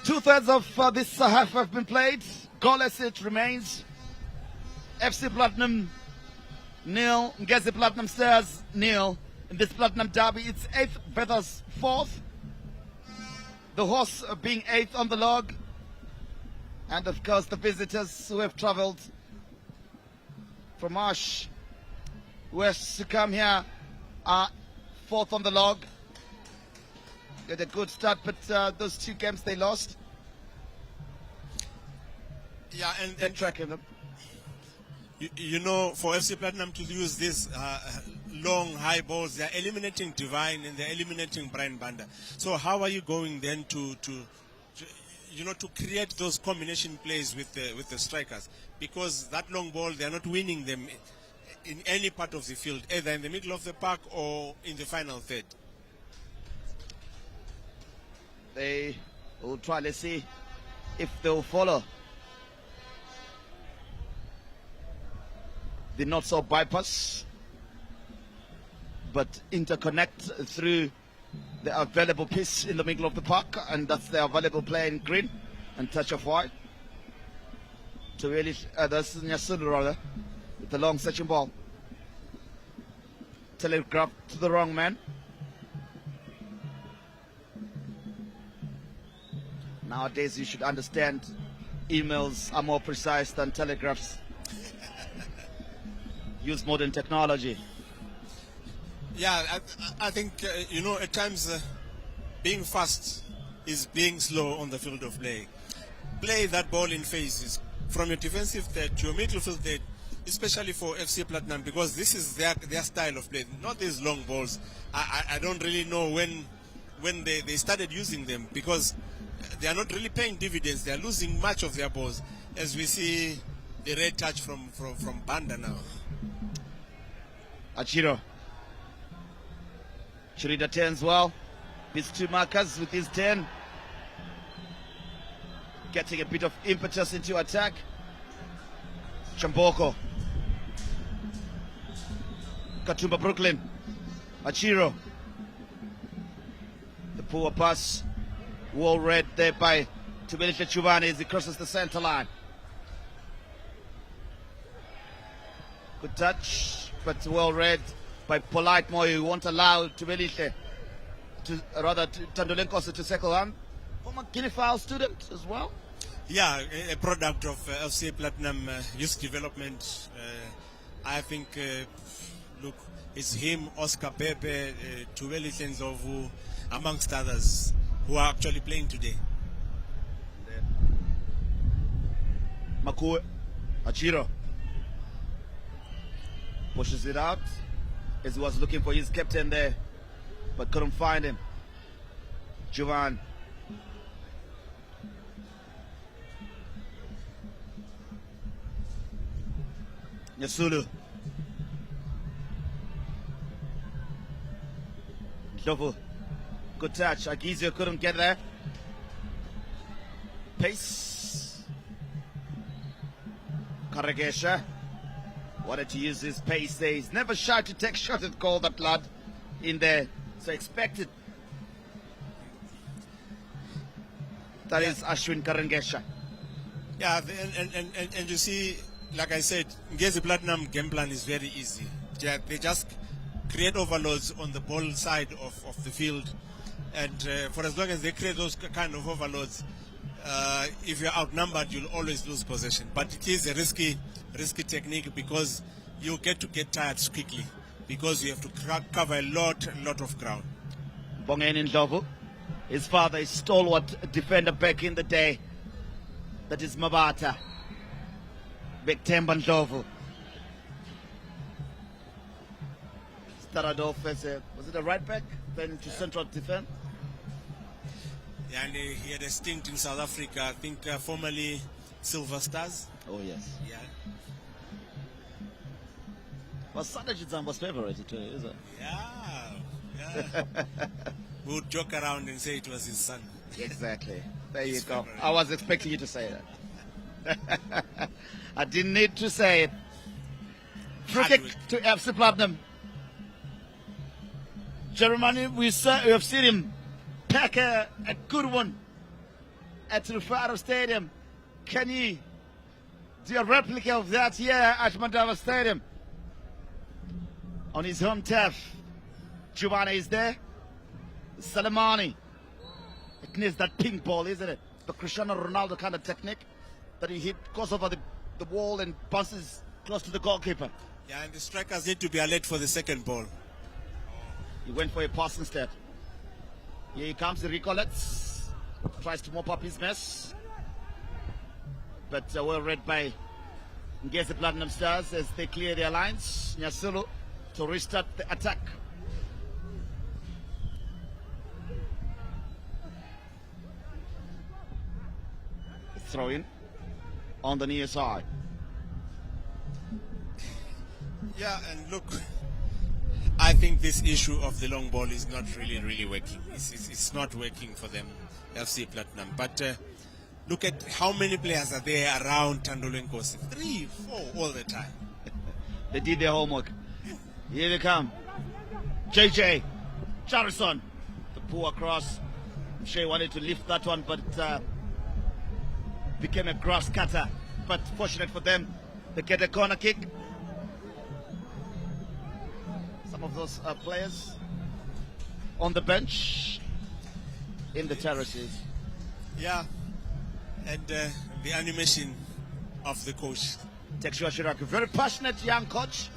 2/3 of this half have been played. Goalless it remains. FC Platinum 0, Ngezi Platinum Stars 0. In this Platinum Derby, it's 8th, Feathers 4th. The Horse being 8th on the log. And of course the visitors who have travelled from Marsh West to come here are 4th on the log. Got a good start, but those 2 games they lost. Yeah, and tracking them. For FC Platinum to use these long high balls, they're eliminating Divine and they're eliminating Brian Banda. So how are you going then to create those combination plays with the strikers? Because that long ball, they're not winning them in any part of the field, either in the middle of the park or in the final third. They will try. Let's see if they'll follow the not so bypass, but interconnect through the available piece in the middle of the park, and that's the available play in green and touch of white. To really, that's Nyasulu rather, with the long searching ball. Telegraph to the wrong man. Nowadays, you should understand, emails are more precise than telegraphs. Use modern technology. Yeah, I think, at times being fast is being slow on the field of play. Play that ball in phases, from your defensive third to your midfield third, especially for FC Platinum, because this is their style of play, not these long balls. I don't really know when they started using them, because they are not really paying dividends. They are losing much of their balls, as we see the red touch from Banda now. Achiro. Chirida turns well. These 2 markers with his 10. Getting a bit of impetus into attack. Chamboko. Katumba Brooklyn. Achiro. The poor pass. Well read there by Tubelite Chubane as he crosses the center line. Good touch, but well read by Polite Moyo, who won't allow Tubelite Tandolenkosi to circle on. Former Guinea Fowl student as well. Yeah, a product of LCA Platinum youth development. I think, look, it's him, Oscar Pepe, Tubelite Nzovu, amongst others, who are actually playing today. Makue, Achiro pushes it out as he was looking for his captain there, but couldn't find him. Jovan. Nyasulu. Ndlovu. Good touch. Agizio couldn't get there. Pace. Karagesha wanted to use his pace there. He's never shy to take shot at goal, that lad in there. So expected. That is Ashwin Karangesha. Yeah, and you see, like I said, Ngezi Platinum game plan is very easy. They just create overloads on the ball side of the field, and for as long as they create those kind of overloads, if you're outnumbered, you'll always lose possession. But it is a risky technique because you get tired quickly because you have to cover a lot of ground. Bongeni Ndlovu, his father is stalwart defender back in the day. That is Mabata. Bektemba Ndlovu. Started off as was it a right back? Then into central defense. Yeah, and he had a stint in South Africa, I think formerly Silver Stars. Oh yes. Yeah. Was Sunday Chidzambo's favorite, is it? Yeah. We would joke around and say it was his son. Exactly. There you go. I was expecting you to say that. I didn't need to say it. Free kick to FC Platinum. Germany, we have seen him pack a good one at Rufaro Stadium. Can he do a replica of that here at Mandava Stadium? On his home turf, Giovanni is there. Salamani. It needs that ping ball, isn't it? The Cristiano Ronaldo kind of technique that he hit, goes over the wall and bounces close to the goalkeeper. Yeah, and the strikers need to be alert for the second ball. He went for a pass instead. Here he comes, he recollects. Tries to mop up his mess. But well read by Ngezi Platinum Stars as they clear their lines. Nyasulu to restart the attack. Throw in on the near side. Yeah, and look, I think this issue of the long ball is not really working. It's not working for them, FC Platinum. But look at how many players are there around Tandolenkosi. 3, 4 all the time. They did their homework. Here they come. JJ, Charlison, the pull across. Shea wanted to lift that one, but became a grass cutter. But fortunate for them, they get a corner kick. Some of those players on the bench in the terraces. Yeah, and the animation of the coach. Texua Shiraki, very passionate young coach.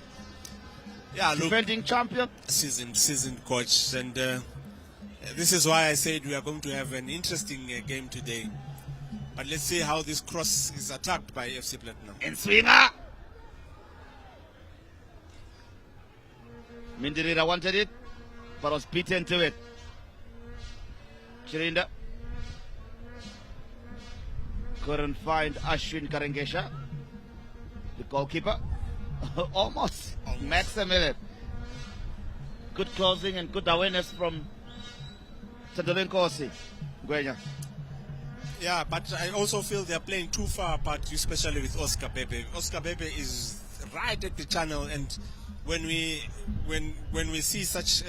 Yeah, look, defending champion. Seasoned coach. And this is why I said we are going to have an interesting game today. But let's see how this cross is attacked by FC Platinum. And swinger. Mindirira wanted it, but was beaten to it. Chirinda couldn't find Ashwin Karangesha, the goalkeeper. Almost. Maximilian. Good closing and good awareness from Nkosi. Gwenya. Yeah, but I also feel they're playing too far apart, especially with Oscar Bebe. Oscar Bebe is right at the channel, and when we see such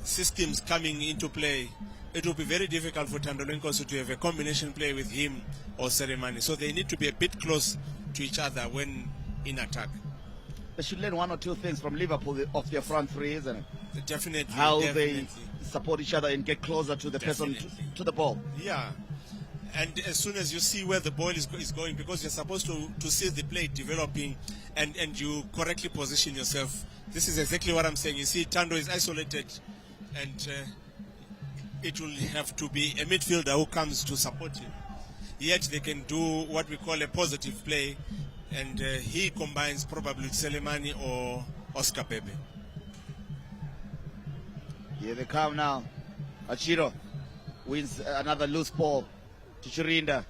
systems coming into play, it will be very difficult for Nkosi to have a combination play with him or Seremane. So they need to be a bit close to each other when in attack. They should learn one or two things from Liverpool off their front three, isn't it? Definitely. How definitely. they support each other and get closer to the person, to the ball. Yeah. And as soon as you see where the ball is going, because you're supposed to see the play developing and you correctly position yourself. This is exactly what I'm saying. You see, Tando is isolated, and it will have to be a midfielder who comes to support him. Yet they can do what we call a positive play, and he combines probably with Selemani or Oscar Bebe. Here they come now. Achiro wins another loose ball to Chirinda,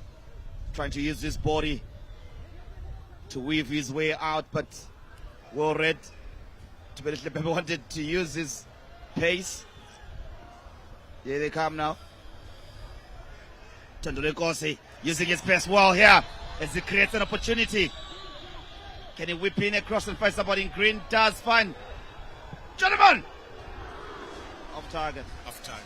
trying to use his body to weave his way out, but well read. Bebe wanted to use his pace. Here they come now. Nkosi using his pace well here as he creates an opportunity. Can he whip in across and find somebody in green? Does find Jonathan! Off target. Off target.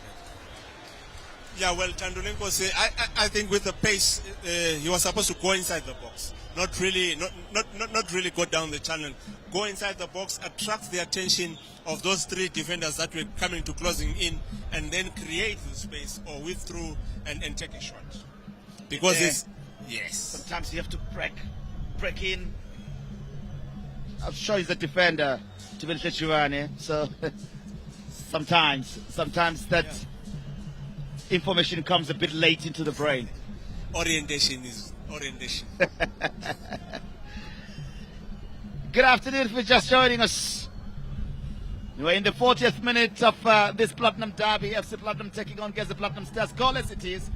Yeah, well, Nkosi, I think with the pace, he was supposed to go inside the box. Not really go down the channel. Go inside the box, attract the attention of those three defenders that were coming to closing in, and then create the space or whip through and take a shot. Because sometimes you have to break in. I'm sure he's a defender, so sometimes that information comes a bit late into the brain. Orientation is orientation. Good afternoon for just joining us. We're in the 40th minute of this Platinum Derby. FC Platinum taking on Ngezi Platinum Stars. Goalless it is.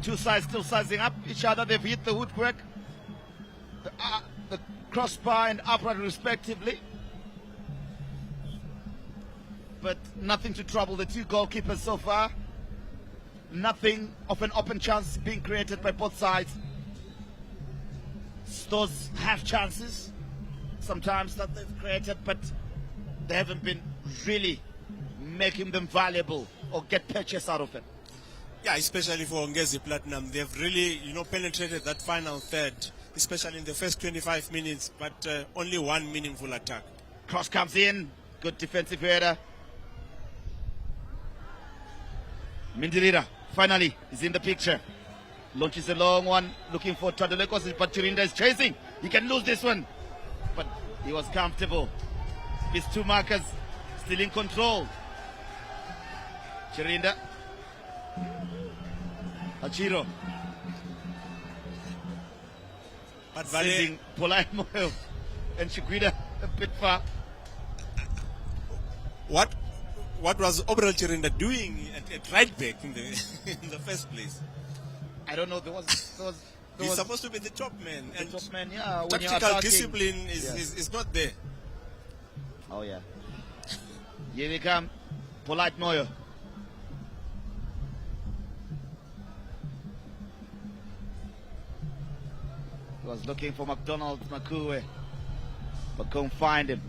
Two sides still sizing up each other. They've hit the woodwork, the crossbar and upright respectively. But nothing to trouble the two goalkeepers so far. Nothing of an open chance being created by both sides. Those half chances sometimes that they've created, but they haven't been really making them valuable or get purchase out of it. Yeah, especially for Ngezi Platinum, they've really, penetrated that final third, especially in the first 25 minutes, but only one meaningful attack. Cross comes in, good defensive header. Mindirira finally is in the picture. Launches a long one, looking for Nkosi, but Chirinda is chasing. He can lose this one, but he was comfortable. His two markers still in control. Chirinda. Achiro. But sending Polite Moyo and Chikwida a bit far. What was Obrel Chirinda doing at right back in the first place? I don't know. There was He's supposed to be the top man. The top man, yeah. Tactical discipline is not there. Oh, yeah. Here they come. Polite Moyo. He was looking for McDonald's Makue, but couldn't find him.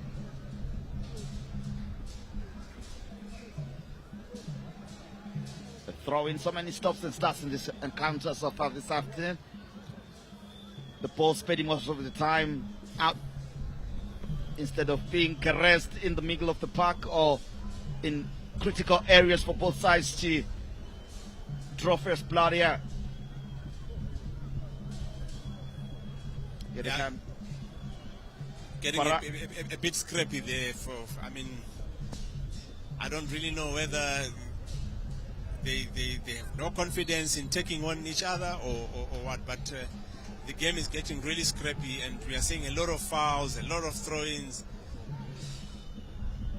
Throwing so many stops and starts in this encounter so far this afternoon. The ball spending most of the time out instead of being caressed in the middle of the park or in critical areas for both sides to draw first blood here. Yeah. Getting a bit scrappy there. I don't really know whether they have no confidence in taking on each other or what, but the game is getting really scrappy and we are seeing a lot of fouls, a lot of throw-ins.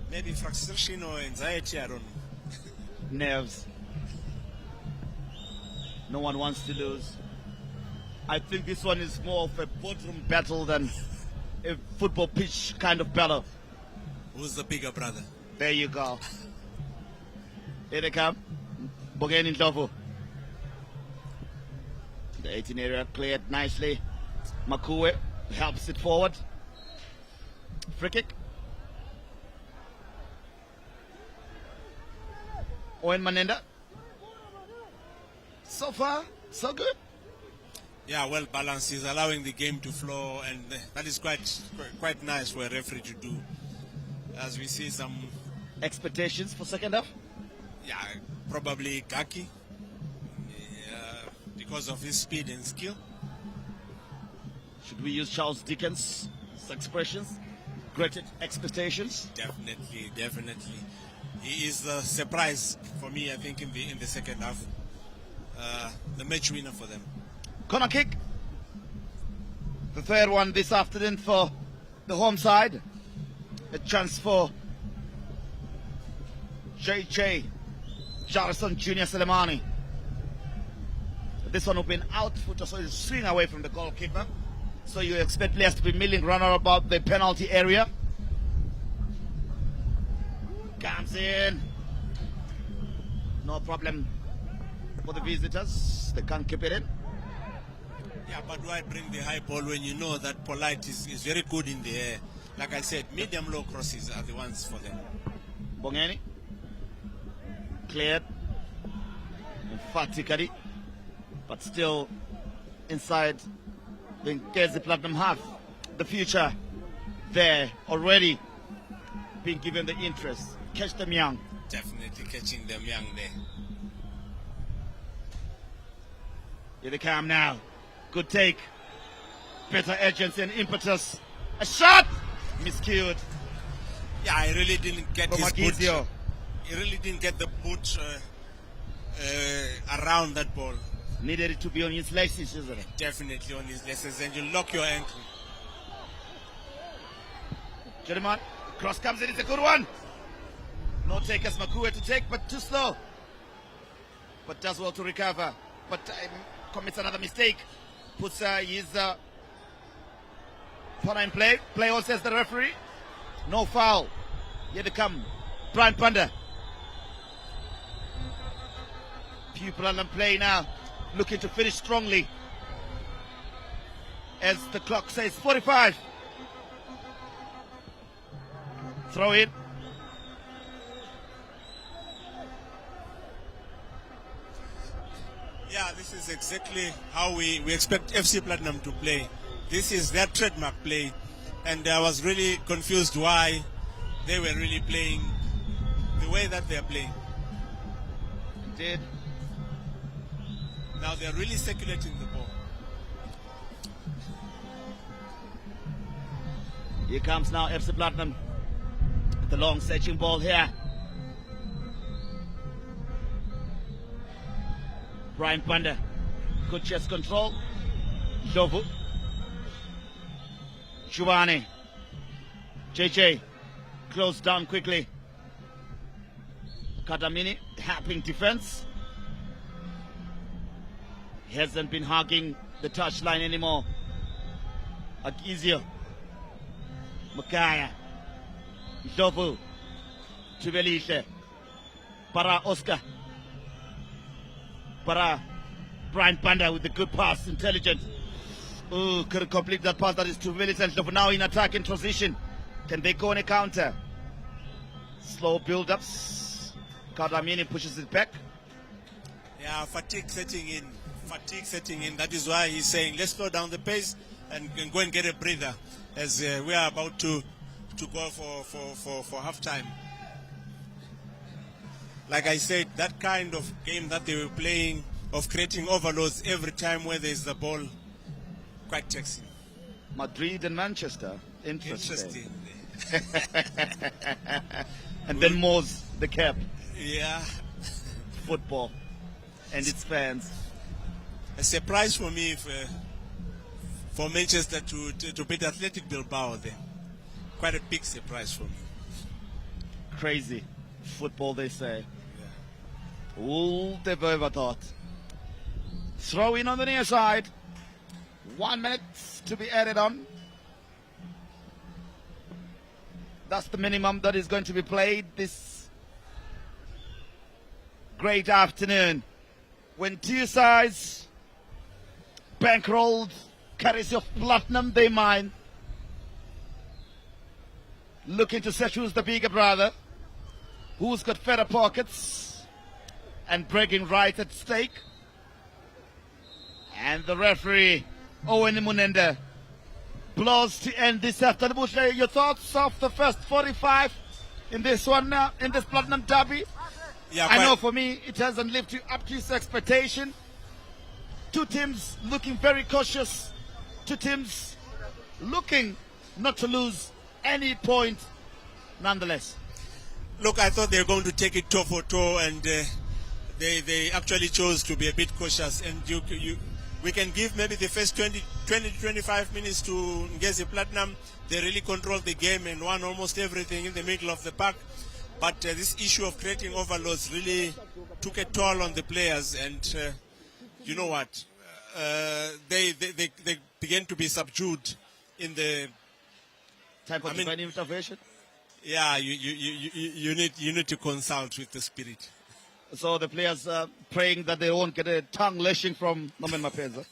Maybe frustration or anxiety, I don't know. Nerves. No one wants to lose. I think this one is more of a boardroom battle than a football pitch kind of battle. Who's the bigger brother? There you go. Here they come. Bogeni Ndlovu. The 18 area cleared nicely. Makue helps it forward. Free kick. Owen Manenda. So far, so good. Yeah, well balanced. He's allowing the game to flow, and that is quite nice for a referee to do. As we see some expectations for second half. Yeah, probably Gaki, because of his speed and skill. Should we use Charles Dickens' expressions? Great expectations. Definitely. He is a surprise for me, I think, in the second half. The match winner for them. Corner kick. The third one this afternoon for the home side. A chance for JJ Jarrison Junior Selemani. This one will be an outfooter, so it's swing away from the goalkeeper. So you expect players to be milling around about the penalty area. Comes in. No problem for the visitors. They can't keep it in. Yeah, but why bring the high ball when you know that Polite is very good in the air? Like I said, medium-low crosses are the ones for them. Bongeni. Cleared emphatically, but still inside the Ngezi Platinum half. The future there already being given the interest. Catch them young. Definitely catching them young there. Here they come now. Good take. Better urgency and impetus. A shot! Miscued. Yeah, I really didn't get his boot. He really didn't get the boot around that ball. Needed it to be on his laces, isn't it? Definitely on his laces, and you lock your ankle. Gentlemen, cross comes in, it's a good one. No takers, Makue to take, but too slow. But does well to recover. But commits another mistake. Puts his corner in play. Play on, says the referee. No foul. Here they come. Brian Panda. People on play now. Looking to finish strongly. As the clock says 45. Throw in. Yeah, this is exactly how we expect FC Platinum to play. This is their trademark play. And I was really confused why they were really playing the way that they are playing. Indeed. Now they're really circulating the ball. Here comes now FC Platinum. The long searching ball here. Brian Panda. Good chest control. Ndlovu. Chubane. JJ. Closed down quickly. Kadamini. Helping defense. He hasn't been hugging the touchline anymore. Akizio. Makaya. Ndlovu. Tubelihle. Para Oscar. Para Brian Panda with the good pass, intelligent. Oh, couldn't complete that pass. That is too very sensitive. Now in attack in transition. Can they go on a counter? Slow build-ups. Kadamini pushes it back. Yeah, fatigue setting in. Fatigue setting in. That is why he's saying, let's slow down the pace and go and get a breather as we are about to go for half-time. Like I said, that kind of game that they were playing, of creating overloads every time where there's the ball, quite taxing. Madrid and Manchester. Interesting. And Good. then Mo's the cap. Yeah. Football and its fans. A surprise for me for Manchester to beat Athletic Bilbao there. Quite a big surprise for me. Crazy football, they say. Yeah. All they've ever thought. Throw in on the near side. 1 minute to be added on. That's the minimum that is going to be played this great afternoon. When two sides bankrolled currency of platinum, they mine. Looking to search who's the bigger brother, who's got fatter pockets, and bragging right at stake. And the referee, Owen Munenda, blows to end this afternoon. Your thoughts of the first 45 in this one now, in this Platinum Derby? Yeah, I know for me, it hasn't lived up to its expectation. Two teams looking very cautious. Two teams looking not to lose any point nonetheless. Look, I thought they were going to take it toe for toe, and they actually chose to be a bit cautious. And we can give maybe the first 20 to 25 minutes to Ngezi Platinum. They really controlled the game and won almost everything in the middle of the park. But this issue of creating overloads really took a toll on the players. And you know what? They began to be subdued in the time for divine intervention. Yeah, you need to consult with the spirit. So the players are praying that they won't get a tongue lashing from Norman Mapeza.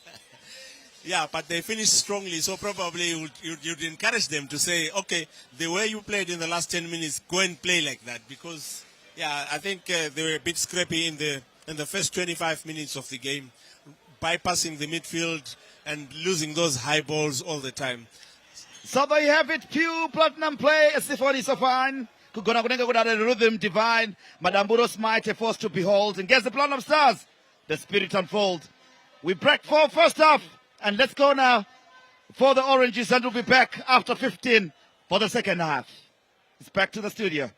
Yeah, but they finished strongly, so probably you'd encourage them to say, okay, the way you played in the last 10 minutes, go and play like that. Because, yeah, I think they were a bit scrappy in the first 25 minutes of the game, bypassing the midfield and losing those high balls all the time. So there you have it, pure platinum play, Sifoni Sofine. Kugona kunenge kudada rhythm divine. Madamburo's might a force to behold. And guess the platinum stars, the spirit unfold. We break for first half. And let's go now for the oranges, and we'll be back after 15 for the second half. It's back to the studio.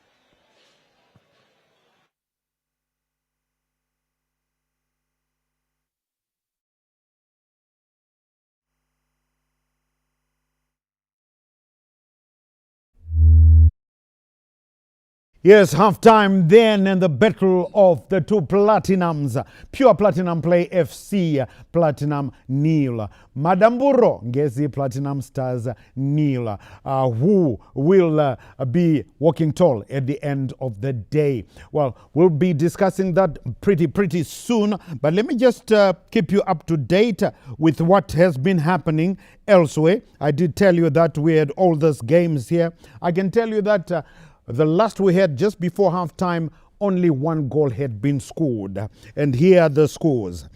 Yes, halftime then, and the battle of the two platinums. Pure Platinum Play FC, Platinum nil. Madamburo, Ngezi Platinum Stars nil. Who will be walking tall at the end of the day? Well, we'll be discussing that pretty soon. But let me just keep you up to date with what has been happening elsewhere. I did tell you that we had all those games here. I can tell you that the last we had just before halftime, only one goal had been scored. And here are the scores.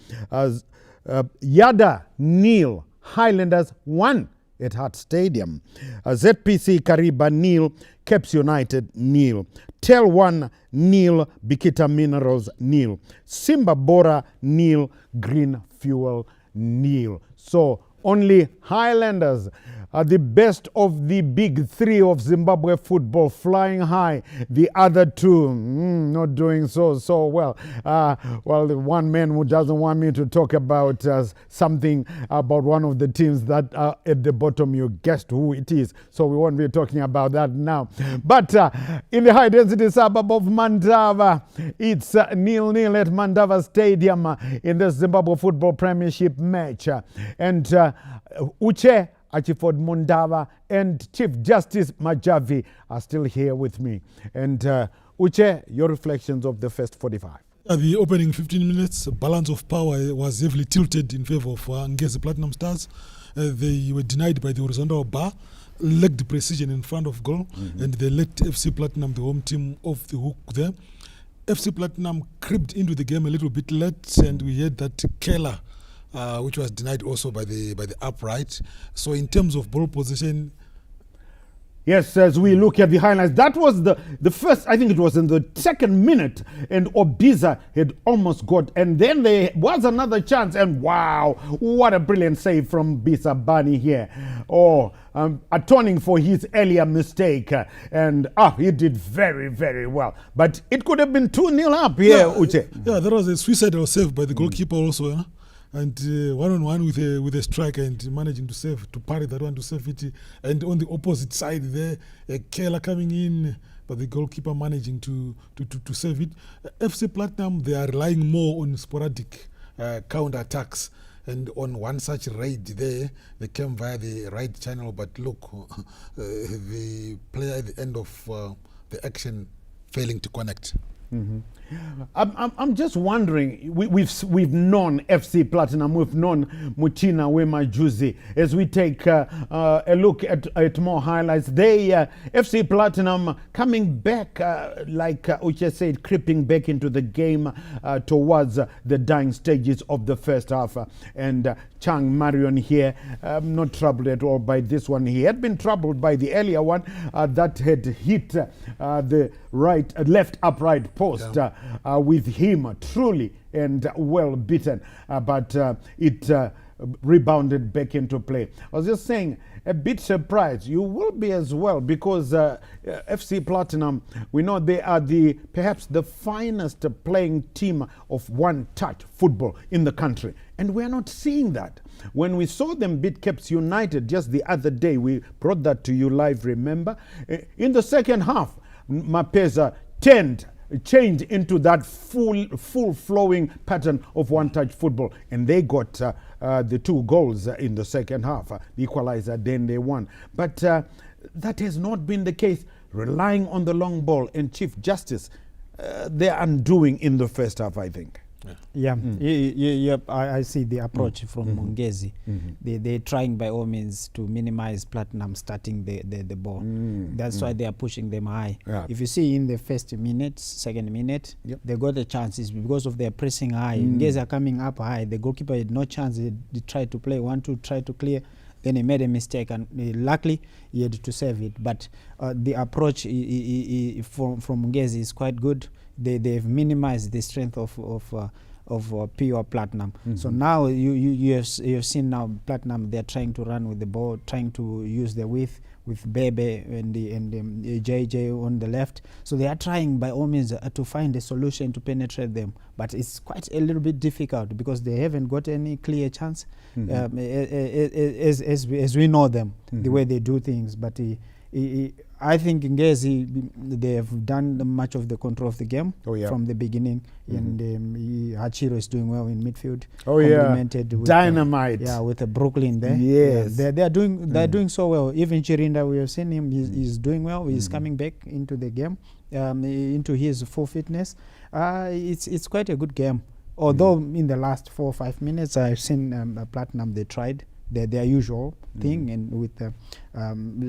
Yada nil, Highlanders 1 at Hart Stadium. ZPC Kariba nil, Caps United nil. Tel 1 nil, Bikita Minerals nil. Simba Bora nil, Green Fuel nil. So only Highlanders are the best of the big three of Zimbabwe football, flying high. The other two not doing so well. Well, the one man who doesn't want me to talk about something about one of the teams that are at the bottom, you guessed who it is. So we won't be talking about that now. But in the high-density suburb of Mandava, it's 0-0 at Mandava Stadium in the Zimbabwe Football Premiership match. And Uche Achiford Mundava and Chief Justice Majavi are still here with me. And Uche, your reflections of the first 45. The opening 15 minutes, balance of power was heavily tilted in favor of Ngezi Platinum Stars. They were denied by the horizontal bar, lacked precision in front of goal, and they let FC Platinum, the home team, off the hook there. FC Platinum crept into the game a little bit late, and we had that Keller, which was denied also by the upright. So in terms of ball position, yes, as we look at the highlights, that was the first, I think it was in the second minute, and Obiza had almost got, and then there was another chance, and wow, what a brilliant save from Bisa Bani here. Atoning for his earlier mistake, and he did very well. But it could have been 2-0 up here, Uche. Yeah, there was a suicidal save by the goalkeeper also, and one-on-one with a striker, and managing to save, to parry that one, to save it. And on the opposite side there, a Keller coming in, but the goalkeeper managing to save it. FC Platinum, they are relying more on sporadic counter-attacks. And on one such raid there, they came via the right channel, but look, the player at the end of the action failing to connect. I'm just wondering, we've known FC Platinum, we've known Muchina Wema Juzi. As we take a look at more highlights, FC Platinum coming back, like Uche said, creeping back into the game towards the dying stages of the first half. And Chang Marion here, not troubled at all by this one. He had been troubled by the earlier one that had hit the left upright post. With him truly and well beaten, but it rebounded back into play. I was just saying, a bit surprised. You will be as well, because FC Platinum, we know they are perhaps the finest playing team of one-touch football in the country, and we are not seeing that. When we saw them beat Caps United just the other day, we brought that to you live, remember? In the second half, Mapeza changed into that full flowing pattern of one-touch football, and they got the 2 goals in the second half, the equalizer, then they won. But that has not been the case, relying on the long ball, and Chief Justice, they're undoing in the first half, I think. I see the approach from Ngezi. They're trying by all means to minimize Platinum starting the ball. That's why they are pushing them high. If you see in the first minute, second minute, they got the chances because of their pressing high. Ngezi are coming up high. The goalkeeper had no chance. They tried to play 1-2, tried to clear. Then he made a mistake, and luckily he had to save it. But the approach from Ngezi is quite good. They've minimized the strength of pure Platinum. So now you've seen now Platinum, they're trying to run with the ball, trying to use the width with Bebe and JJ on the left. So they are trying by all means to find a solution to penetrate them. But it's quite a little bit difficult because they haven't got any clear chance as we know them, the way they do things. But I think Ngezi, they have done much of the control of the game from the beginning, and Hachiro is doing well in midfield. With dynamite. With Brooklyn there. Yes, they're doing so well. Even Chirinda, we have seen him. He's doing well. He's coming back into the game, into his full fitness. It's quite a good game. Although in the last 4 or 5 minutes, I've seen Platinum. They tried their usual thing, and with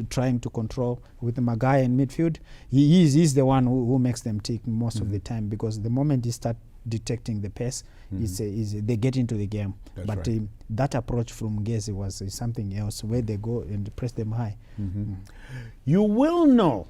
trying to control with the Magai in midfield, he's the one who makes them tick most of the time, because the moment he start detecting the pace, they get into the game. But that approach from Ngezi was something else, where they go and press them high. You will know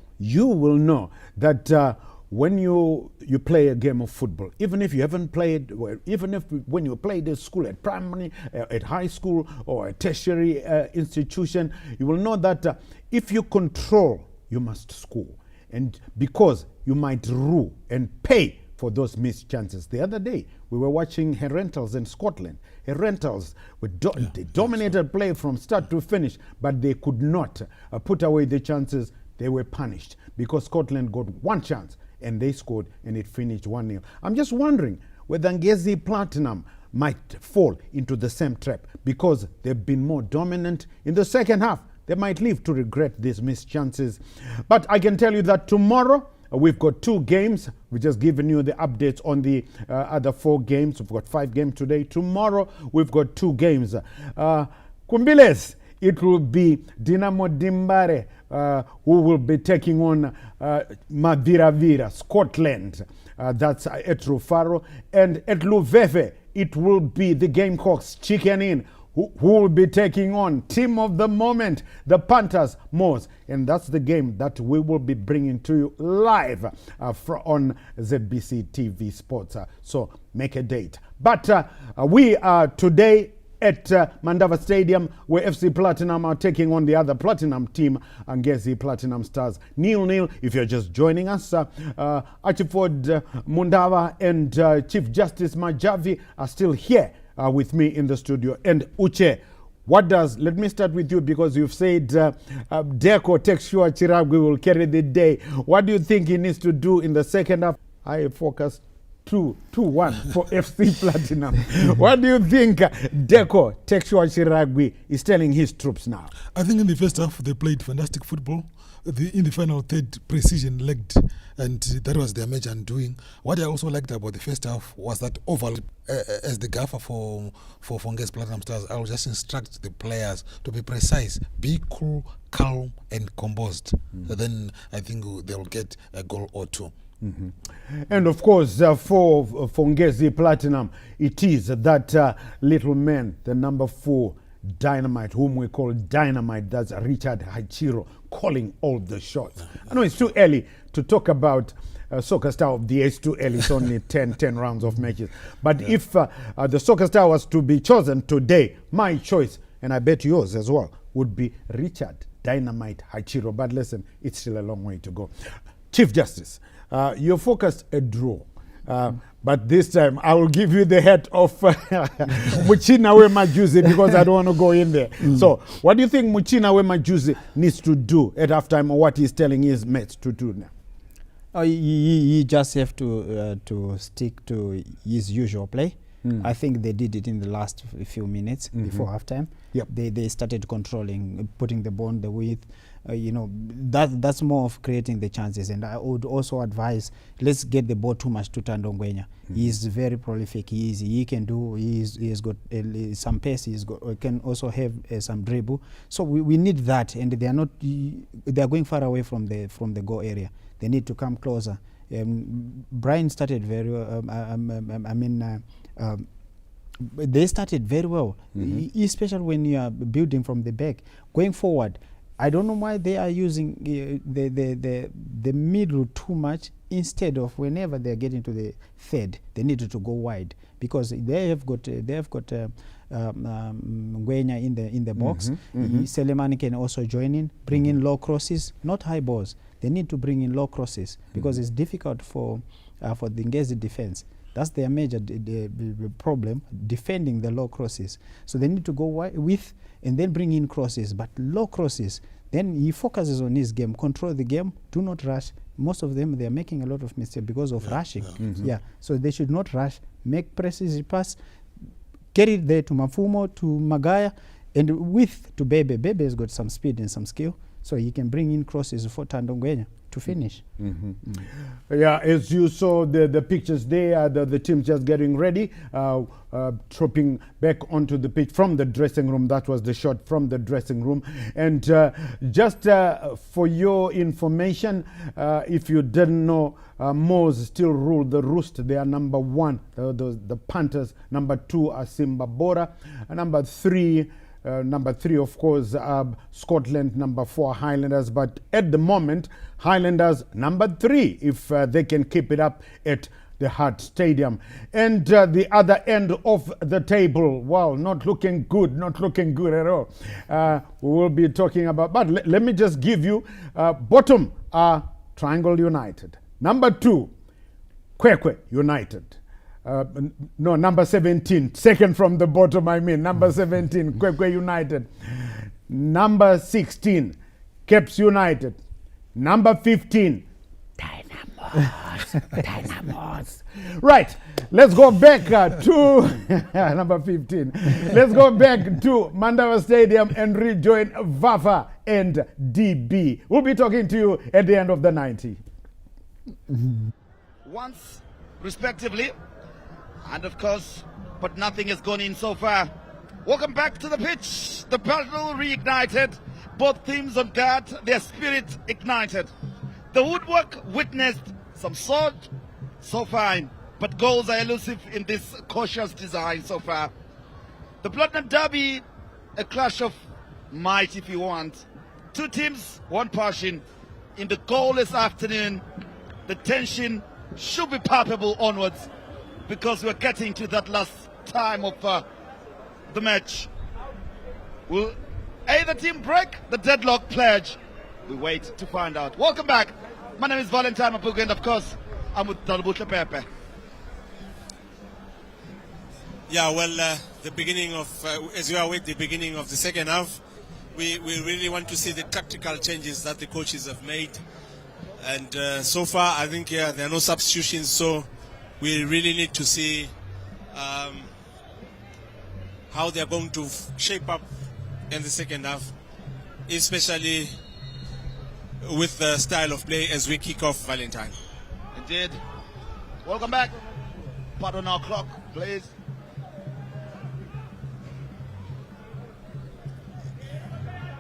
that when you play a game of football, even if you haven't played, even if when you played at school, at primary, at high school, or a tertiary institution, you will know that if you control, you must score. And because you might rue and pay for those missed chances. The other day, we were watching Herentals in Scotland. Herentals, they dominated play from start to finish, but they could not put away the chances. They were punished because Scotland got one chance, and they scored, and it finished 1-0. I'm just wondering whether Ngezi Platinum might fall into the same trap, because they've been more dominant in the second half. They might live to regret these missed chances. But I can tell you that tomorrow we've got 2 games. We've just given you the updates on the other 4 games. We've got 5 games today. Tomorrow we've got 2 games. Kumbiles, it will be Dinamo Dimbare who will be taking on Madiravira, Scotland. That's at Rufaro. And at Luveve, it will be the Gamecocks Chicken Inn who will be taking on team of the moment, the Panthers Moors. And that's the game that we will be bringing to you live on ZBC TV Sports. So make a date. But we are today at Mandava Stadium, where FC Platinum are taking on the other Platinum team, Ngezi Platinum Stars. 0-0. If you're just joining us, Archiford Mundava and Chief Justice Majavi are still here with me in the studio. And Uche, let me start with you, because you've said Deco takes sure Chiragwi will carry the day. What do you think he needs to do in the second half? I focus. 2-1 for FC Platinum. What do you think Deco Texua Chiragui is telling his troops now? I think in the first half they played fantastic football. In the final third, precision lagged, and that was their major undoing. What I also liked about the first half was that overall, as the gaffer for Ngezi Platinum Stars, I'll just instruct the players to be precise, be cool, calm, and composed. Then I think they'll get a goal or two. And of course, for Ngezi Platinum, it is that little man, the number 4 dynamite, whom we call Dynamite, that's Richard Hachiro, calling all the shots. I know it's too early to talk about Soccer Star of the year. It's too early. It's only 10 rounds of matches. But if the Soccer Star was to be chosen today, my choice, and I bet yours as well, would be Richard Dynamite Hachiro. But listen, it's still a long way to go. Chief Justice, you focused a draw. But this time I will give you the head of Muchinawe Majuzi because I don't want to go in there. So what do you think Muchinawe Majuzi needs to do at halftime, or what he's telling his mates to do now? He just have to stick to his usual play. I think they did it in the last few minutes before halftime. Yep. They started controlling, putting the ball on the width. That's more of creating the chances. And I would also advise, let's get the ball too much to Tandongwenya. He's very prolific. He can do. He's got some pace. Can also have some dribble. So we need that. And they are not. They are going far away from the goal area. They need to come closer. Brian started very well. They started very well, especially when you are building from the back. Going forward, I don't know why they are using the middle too much instead of whenever they are getting to the third, they needed to go wide because they have got Ngwenya in the box. Selemani can also join in, bring in low crosses, not high balls. They need to bring in low crosses because it's difficult for the Ngezi defense. That's their major problem, defending the low crosses. So they need to go with and then bring in crosses, but low crosses. Then he focuses on his game, control the game, do not rush. Most of them, they are making a lot of mistakes because of rushing. So they should not rush, make precise pass, get it there to Mafumo, to Magaya, and with to Bebe. Bebe has got some speed and some skill, so he can bring in crosses for Tandongwenya to finish. Yeah, as you saw the pictures there, the team just getting ready, trooping back onto the pitch from the dressing room. That was the shot from the dressing room. And just for your information, if you didn't know, Moors still rule the roost. They are number 1, the Panthers. Number 2 are Simba Bora. Number 3, of course, Scotland. Number 4, Highlanders. But at the moment, Highlanders number 3, if they can keep it up at the Hart Stadium. And the other end of the table, well, not looking good at all. We will be talking about, but let me just give you, bottom are Triangle United. Number 2, Kwekwe United. No, number 17, second from the bottom, number 17, Kwekwe United. Number 16, Caps United. Number 15, Dynamos. Right, let's go back to number 15. Let's go back to Mandava Stadium and rejoin Vafa and DB. We'll be talking to you at the end of the 90. Once, respectively. And of course, but nothing has gone in so far. Welcome back to the pitch. The battle reignited. Both teams on guard, their spirit ignited. The woodwork witnessed some sword, so fine, but goals are elusive in this cautious design so far. The Platinum Derby, a clash of might if you want. Two teams, one passion. In the goalless afternoon, the tension should be palpable onwards, because we're getting to that last time of the match. Will either team break the deadlock pledge? We wait to find out. Welcome back. My name is Valentine Mapuga, and of course, I'm with Dalbutle Pepe. Yeah, well, the beginning of, as you are with the beginning of the second half, we really want to see the tactical changes that the coaches have made. And so far, I think there are no substitutions, so we really need to see how they are going to shape up in the second half, especially with the style of play as we kick off Valentine. Indeed. Welcome back. Pardon our clock, please.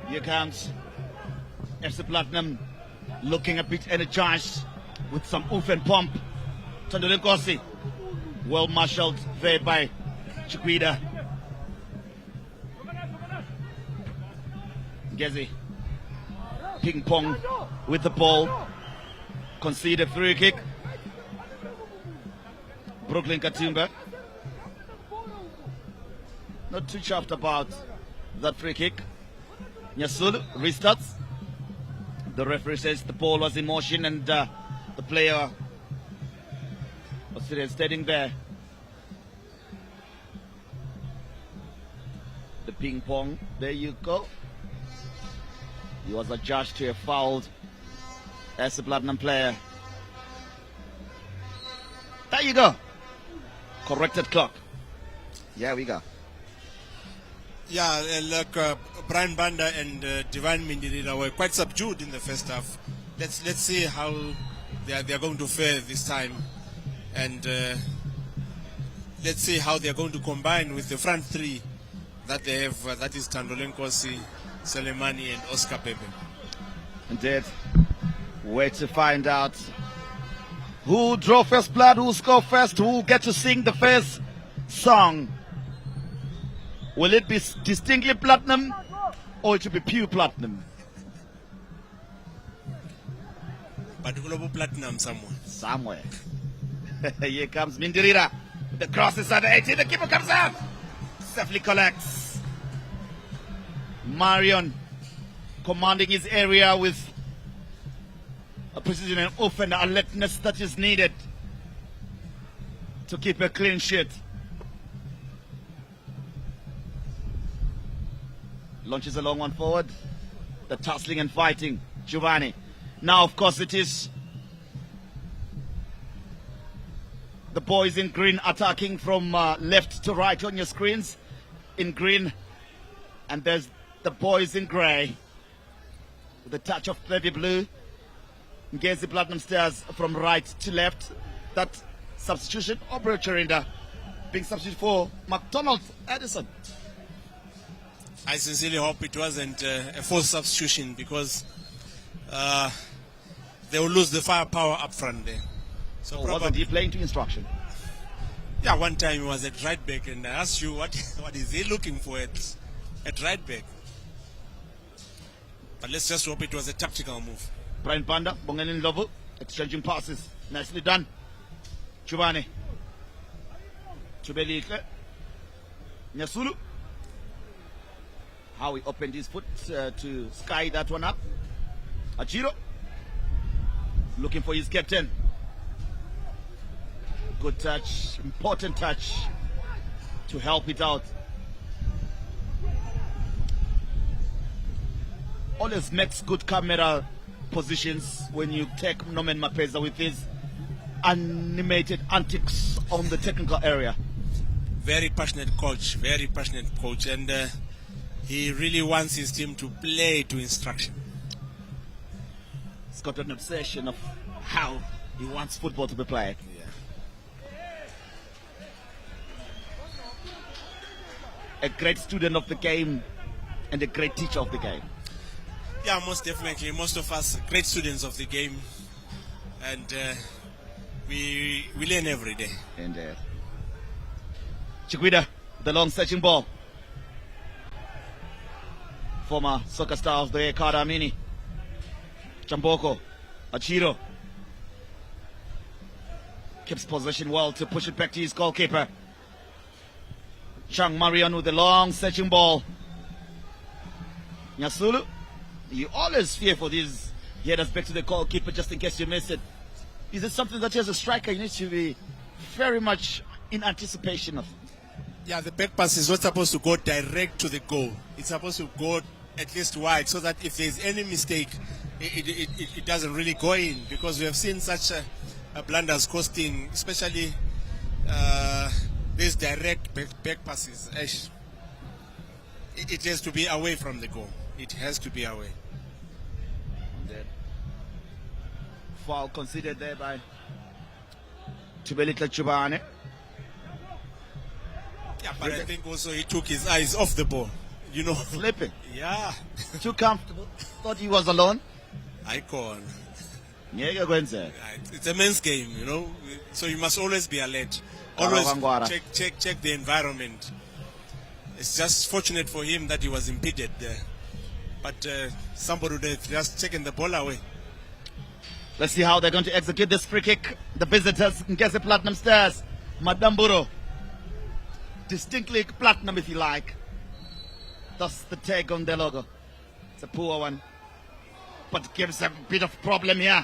Here comes FC Platinum, looking a bit energized with some oof and pump. Thandile Nkosi, well marshaled there by Chikwida. Ngezi, ping pong with the ball, conceded free kick. Brooklyn Katimba, not too chuffed about that free kick. Nyasul restarts. The referee says the ball was in motion and the player was standing there. The ping pong, there you go. He was adjudged to have fouled as a Platinum player. There you go. Corrected clock. Here we go. Yeah, look, Brian Banda and Divine Mindirira were quite subdued in the first half. Let's see how they are going to fare this time, and let's see how they are going to combine with the front three that they have. That is Thandile Nkosi, Selemani, and Oscar Pepe. Indeed. Wait to find out who draw first blood, who score first, who will get to sing the first song. Will it be distinctly Platinum or it will be pure Platinum? But global Platinum somewhere. Somewhere. Here comes Mindirira. The cross is at the 18. The keeper comes out. Safely collects. Marion commanding his area with a precision and oof and alertness that is needed to keep a clean sheet. Launches a long one forward. The tussling and fighting. Giovanni. Now, of course, it is the boys in green attacking from left to right on your screens. In green. And there's the boys in grey. With a touch of navy blue. Ngezi Platinum stairs from right to left. That substitution, Aubrey Chirinda being substituted for McDonald Edison. I sincerely hope it wasn't a forced substitution, because they will lose the firepower up front there. So wasn't he playing to instruction? Yeah, one time he was at right back, and I asked you what is he looking for at right back. But let's just hope it was a tactical move. Brian Banda, Bongeni Ndlovu, exchanging passes. Nicely done. Giovanni. Chubelike. Nyasulu. How he opened his foot to sky that one up. Achiro. Looking for his captain. Good touch. Important touch to help it out. Always makes good camera positions when you take Norman Mapeza with his animated antics on the technical area. Very passionate coach, and he really wants his team to play to instruction. He's got an obsession of how he wants football to be played. A great student of the game and a great teacher of the game. Yeah, most definitely. Most of us great students of the game, and we learn every day. Indeed. Chikwida, the long searching ball. Former soccer star of the Ekada Mini. Chamboko, Achiro. Keeps possession well to push it back to his goalkeeper. Chang Marion with the long searching ball. Nyasulu. You always fear for these headers back to the goalkeeper just in case you miss it. Is it something that as a striker you need to be very much in anticipation of? Yeah, the back pass is not supposed to go direct to the goal. It's supposed to go at least wide, so that if there's any mistake, it doesn't really go in, because we have seen such blunders costing, especially these direct back passes, it has to be away from the goal. It has to be away. Foul considered there by Tubelitla Chubane. Yeah, but I think also he took his eyes off the ball. You know, slipping. Yeah. Too comfortable. Thought he was alone. Icon. It's a men's game, you know. So you must always be alert. Always check the environment. It's just fortunate for him that he was impeded there. But somebody would have just taken the ball away. Let's see how they're going to execute this free kick. The visitors, Ngezi Platinum Stars, Madamburo. Distinctly platinum, if you like. That's the tag on the logo. It's a poor one, but gives a bit of problem here.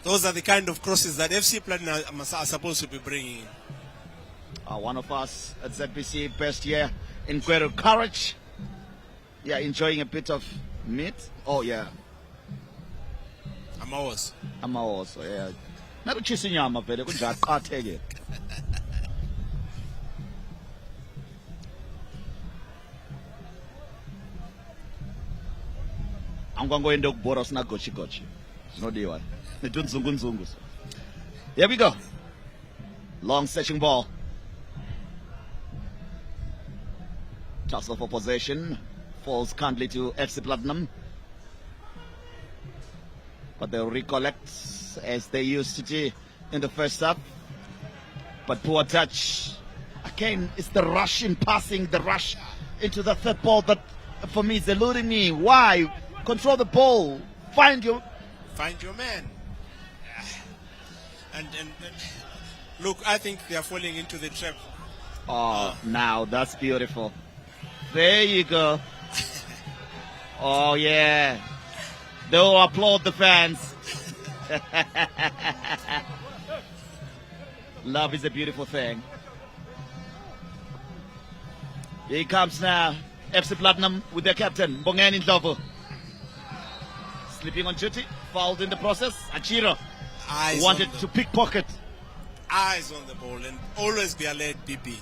Those are the kind of crosses that FC Platinum are supposed to be bringing in. One of us at ZBC best year in Gweru Courage. Yeah, enjoying a bit of meat. Oh, yeah. Amaos, yeah. Not chasing yama, but can't take it. I'm going to go to Boros na gochi. No day one. Here we go. Long stretching ball. Tussle for possession. Falls kindly to FC Platinum. But they'll recollect as they used to do in the first half. But poor touch. Again, it's the rush in passing, the rush into the third ball that for me is eluding me. Why? Control the ball. Find your man. And look, I think they are falling into the trap. Oh, now that's beautiful. There you go. Oh, yeah. They'll applaud the fans. Love is a beautiful thing. Here he comes now. FC Platinum with their captain, Bongani Ndlovu. Sleeping on duty, fouled in the process. Achiro wanted to pickpocket. Eyes on the ball and always be alert, BP.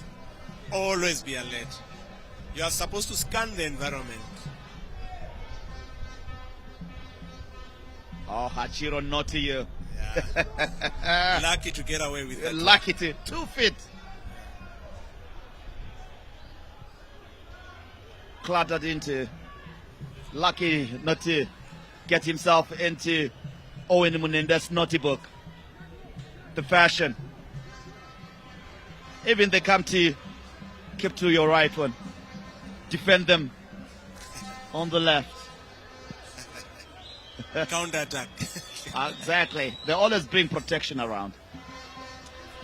Always be alert. You are supposed to scan the environment. Oh, Hachiro, naughty you. Yeah. Lucky to get away with that. Lucky to 2 feet. Clattered into. Lucky not to get himself into Owen Munenda's naughty book. The fashion. Even they come to keep to your right one. Defend them on the left. Counter attack. Exactly. They always bring protection around.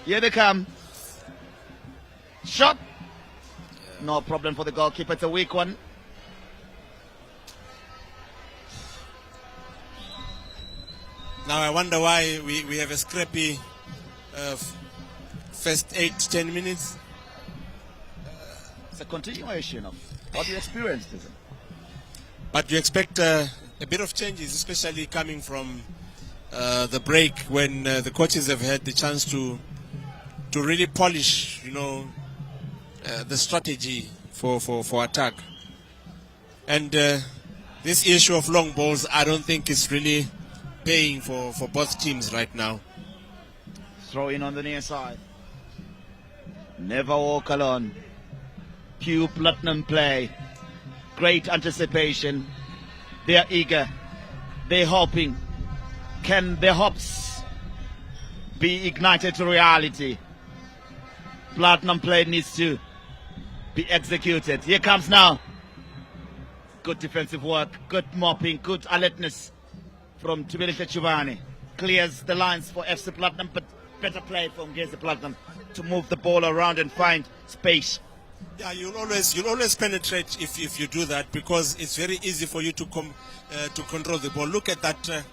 Here they come. Shot. No problem for the goalkeeper. It's a weak one. Now I wonder why we have a scrappy first 8 to 10 minutes. It's a continuation of what we experienced, isn't it? But you expect a bit of changes, especially coming from the break when the coaches have had the chance to really polish, the strategy for attack. And this issue of long balls, I don't think is really paying for both teams right now. Throw in on the near side. Never walk alone. Pure Platinum play. Great anticipation. They are eager. They're hoping. Can their hopes be ignited to reality? Platinum play needs to be executed. Here comes now. Good defensive work, good mopping, good alertness from Tubelitla Chubane. Clears the lines for FC Platinum, but better play from Ngezi Platinum to move the ball around and find space. Yeah, you'll always penetrate if you do that, because it's very easy for you to control the ball. Look at that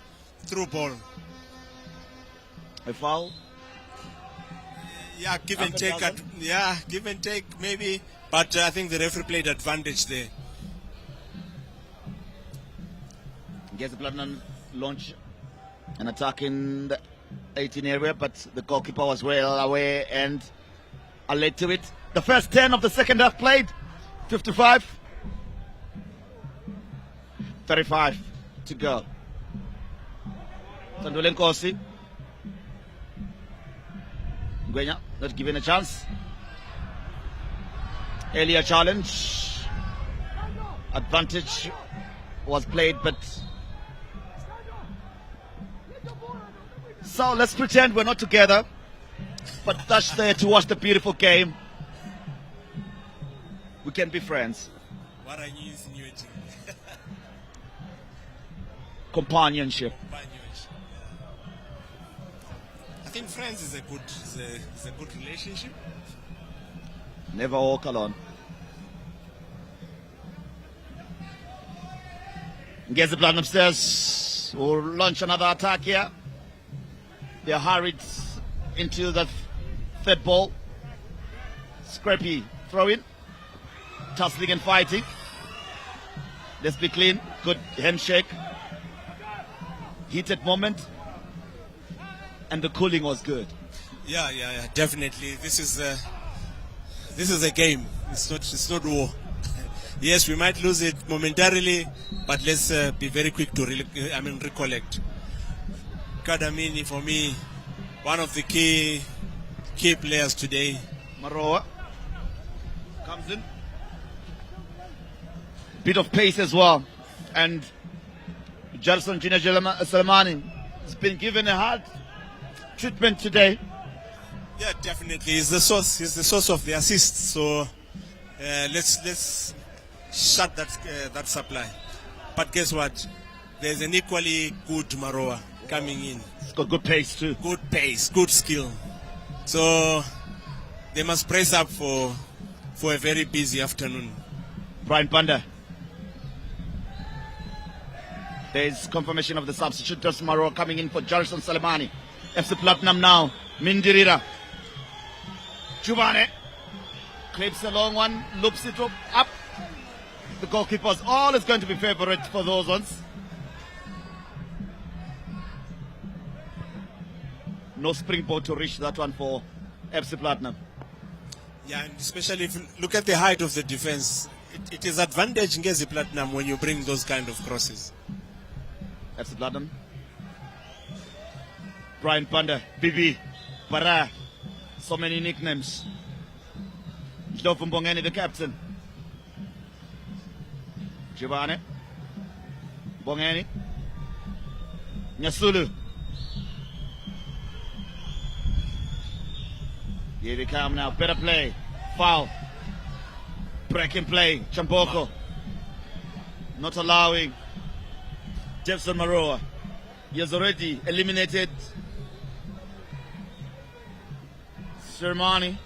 through ball. A foul? Yeah, give and take. Give and take maybe, but I think the referee played advantage there. Ngezi Platinum launch an attack in the 18 area, but the goalkeeper was well aware and alert to it. The first 10 of the second half played. 55. 35 to go. Sandule Nkosi. Ngwenya not given a chance. Earlier challenge. Advantage was played, but so let's pretend we're not together, but that's there to watch the beautiful game. We can be friends. What I need is new team. Companionship. I think friends is a good relationship. Never walk alone. Gets the plan upstairs. Will launch another attack here. They're hurried into the third ball. Scrappy throw in. Tussling and fighting. Let's be clean. Good handshake. Heated moment. And the cooling was good. Yeah, definitely. This is a game. It's not war. Yes, we might lose it momentarily, but let's be very quick to recollect. Kadamini, for me, one of the key players today. Maroa comes in. Bit of pace as well. And Jarson Jina Salamani has been given a hard treatment today. Yeah, definitely. He's the source of the assists. So let's shut that supply. But guess what? There's an equally good Maroa coming in. It's got good pace too. Good pace, good skill. So they must brace up for a very busy afternoon. Brian Panda. There's confirmation of the substitute. Just Maroa coming in for Jarson Salamani. FC Platinum now. Mindirira. Juvane. Clips a long one. Loops it up. The goalkeeper's always going to be favorite for those ones. No springboard to reach that one for FC Platinum. Yeah, and especially if you look at the height of the defense, it is advantage Ngezi Platinum when you bring those kind of crosses. FC Platinum. Brian Panda, Bibi, Bara, so many nicknames. Jdofu Mbongeni, the captain. Jivane, Mbongeni, Nyasulu. Here they come now, better play, foul, breaking play, Chamboko, not allowing Jefferson Maroa. He has already eliminated Sermani,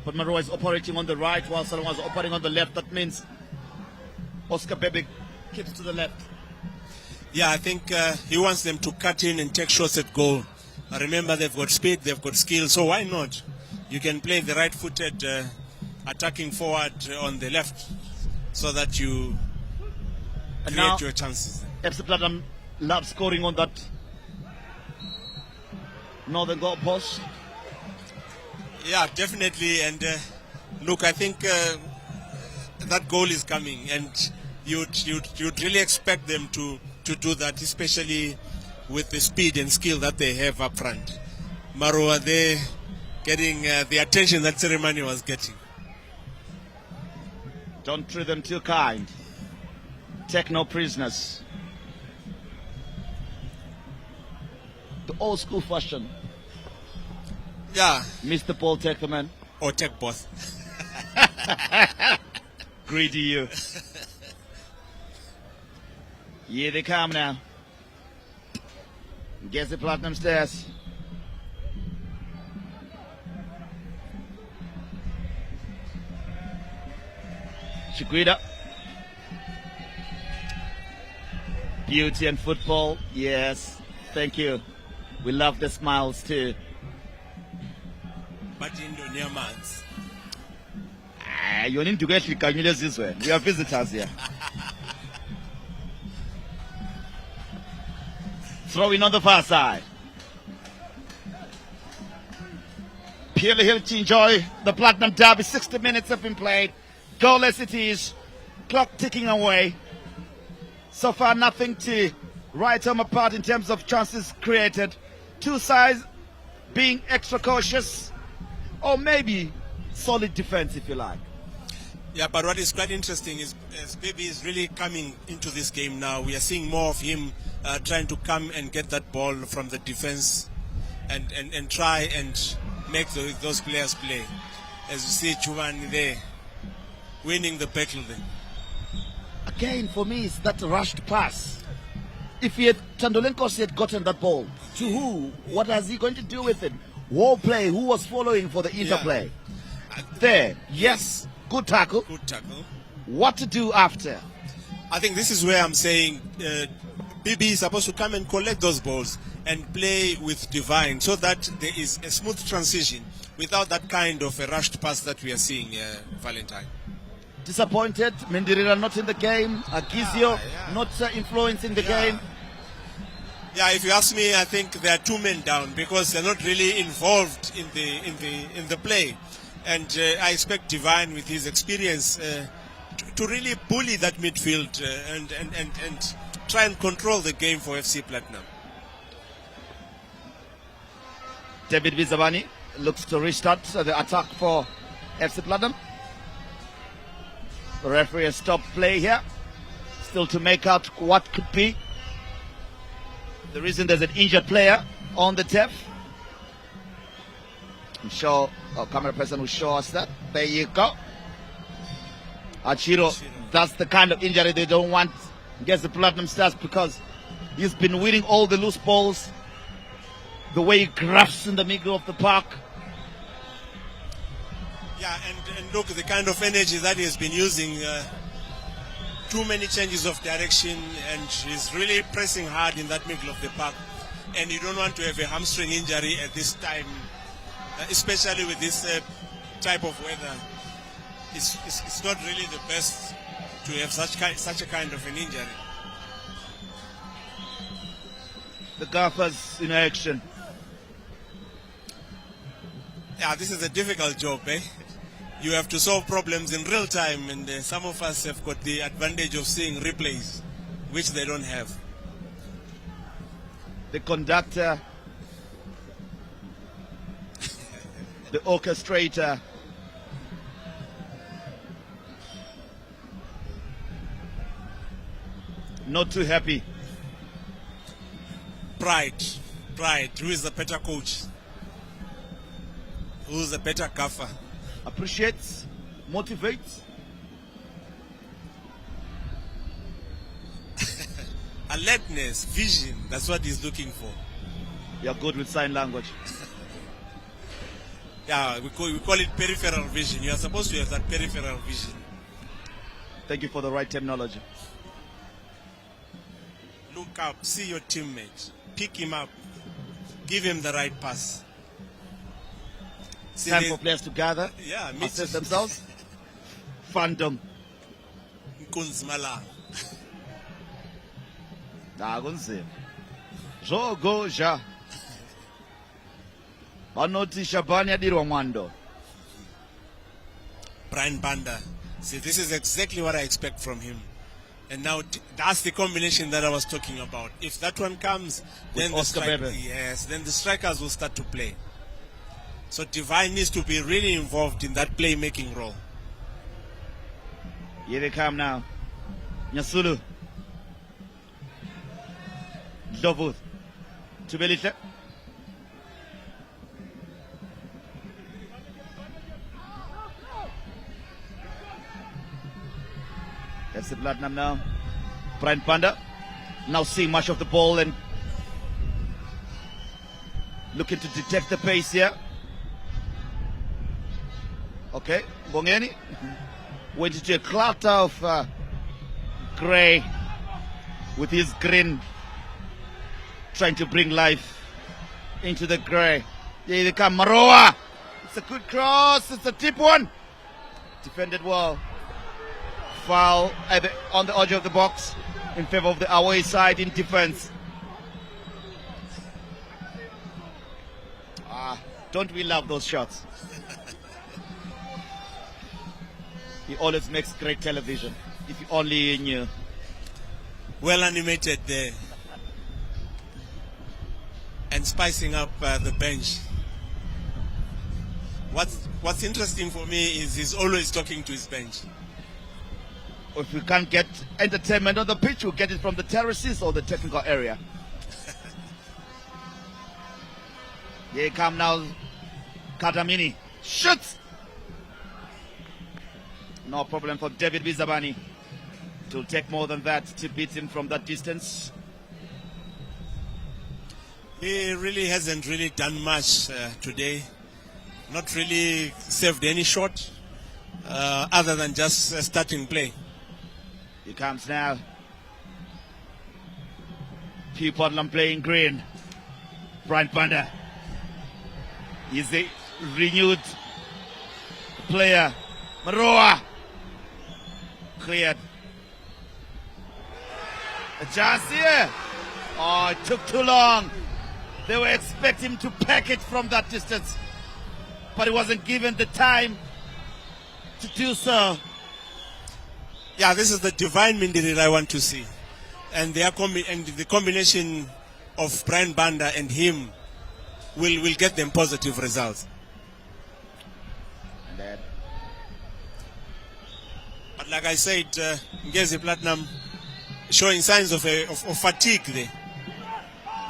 but Maroa is operating on the right while Salomon is operating on the left. That means Oscar Bebe keeps to the left. Yeah, I think he wants them to cut in and take shots at goal. Remember, they've got speed, they've got skill, so why not? You can play the right-footed attacking forward on the left so that you create your chances. FC Platinum loves scoring on that northern goal post. Yeah, definitely. And look, I think that goal is coming, and you'd really expect them to do that, especially with the speed and skill that they have up front. Maroa, they're getting the attention that Ceremony was getting. Don't treat them too kind. Take no prisoners. The old school fashion. Yeah. Mr. Paul, take the man. Or take both. Greedy you. Here they come now. Gets the Platinum stairs. Chiquita. Beauty and football. Yes. Thank you. We love the smiles too. But Indonesia man's. You need to get this way. We are visitors here. Throwing on the far side. purely here to enjoy the Platinum Derby. 60 minutes have been played. Goalless it is. Clock ticking away. So far, nothing to write home apart in terms of chances created. Two sides being extra cautious, or maybe solid defense, if you like. Yeah, but what is quite interesting is Baby is really coming into this game now. We are seeing more of him trying to come and get that ball from the defense and try and make those players play. As you see Chuvani there, winning the battle then. Again, for me, it's that rushed pass. If Tandolenkos had gotten that ball, to who? What is he going to do with it? Wall play, who was following for the interplay? Yeah. There, yes, good tackle. Good tackle. What to do after? I think this is where I'm saying BB is supposed to come and collect those balls and play with Divine so that there is a smooth transition without that kind of a rushed pass that we are seeing, Valentine. Disappointed, Mendirira not in the game, Agizio not influencing the game. Yeah, if you ask me, I think there are two men down because they're not really involved in the play, and I expect Divine with his experience to really bully that midfield and try and control the game for FC Platinum. David Vizabani looks to restart the attack for FC Platinum. The referee has stopped play here. Still to make out what could be the reason there's an injured player on the turf. I'm sure our camera person will show us that. There you go. Achiro, that's the kind of injury they don't want against the Platinum Stars because he's been winning all the loose balls. The way he grabs in the middle of the park. Yeah, and look, the kind of energy that he has been using, too many changes of direction, and he's really pressing hard in that middle of the park. And you don't want to have a hamstring injury at this time, especially with this type of weather. It's not really the best to have such a kind of an injury. The gaffers in action. Yeah, this is a difficult job, eh? You have to solve problems in real time, and some of us have got the advantage of seeing replays, which they don't have. The conductor, the orchestrator, not too happy. Pride. Who is the better coach? Who's the better gaffer? Appreciates, motivates. Alertness, vision, that's what he's looking for. You're good with sign language. Yeah, we call it peripheral vision. You are supposed to have that peripheral vision. Thank you for the right terminology. Look up, see your teammate, pick him up, give him the right pass. Time for players to gather, assess themselves. Fandom. Kunzmala. Nagunzim. Jogo ja. Banoti Shabani Adirwa Mwando. Brian Banda. See, this is exactly what I expect from him. And now that's the combination that I was talking about. If that one comes, then the strikers will start to play. So Divine needs to be really involved in that playmaking role. Here they come now. Nyasulu. Dovut. Tubelite. That's the Platinum now. Brian Panda. Now seeing much of the ball and looking to detect the pace here. Okay, Bongeni went into a cloud of grey with his grin, trying to bring life into the grey. Here they come, Maroa. It's a good cross, it's a deep one. Defended well. Foul on the edge of the box in favor of the away side in defense. Don't we love those shots? He always makes great television. If you only knew. Well animated there. And spicing up the bench. What's interesting for me is he's always talking to his bench. If we can't get entertainment on the pitch, we'll get it from the terraces or the technical area. Here come now Kadamini. Shoots! No problem for David Bizabani. It will take more than that to beat him from that distance. He really hasn't really done much today. Not really saved any shot other than just starting play. Here comes now Hugh Podlam playing green. Brian Banda. He's a renewed player. Maroa. Cleared. A chance here. Oh, it took too long. They were expecting him to pack it from that distance, but he wasn't given the time to do so. Yeah, this is the divine Mindirira I want to see. And the combination of Brian Banda and him will get them positive results. But like I said, Ngezi Platinum showing signs of fatigue there.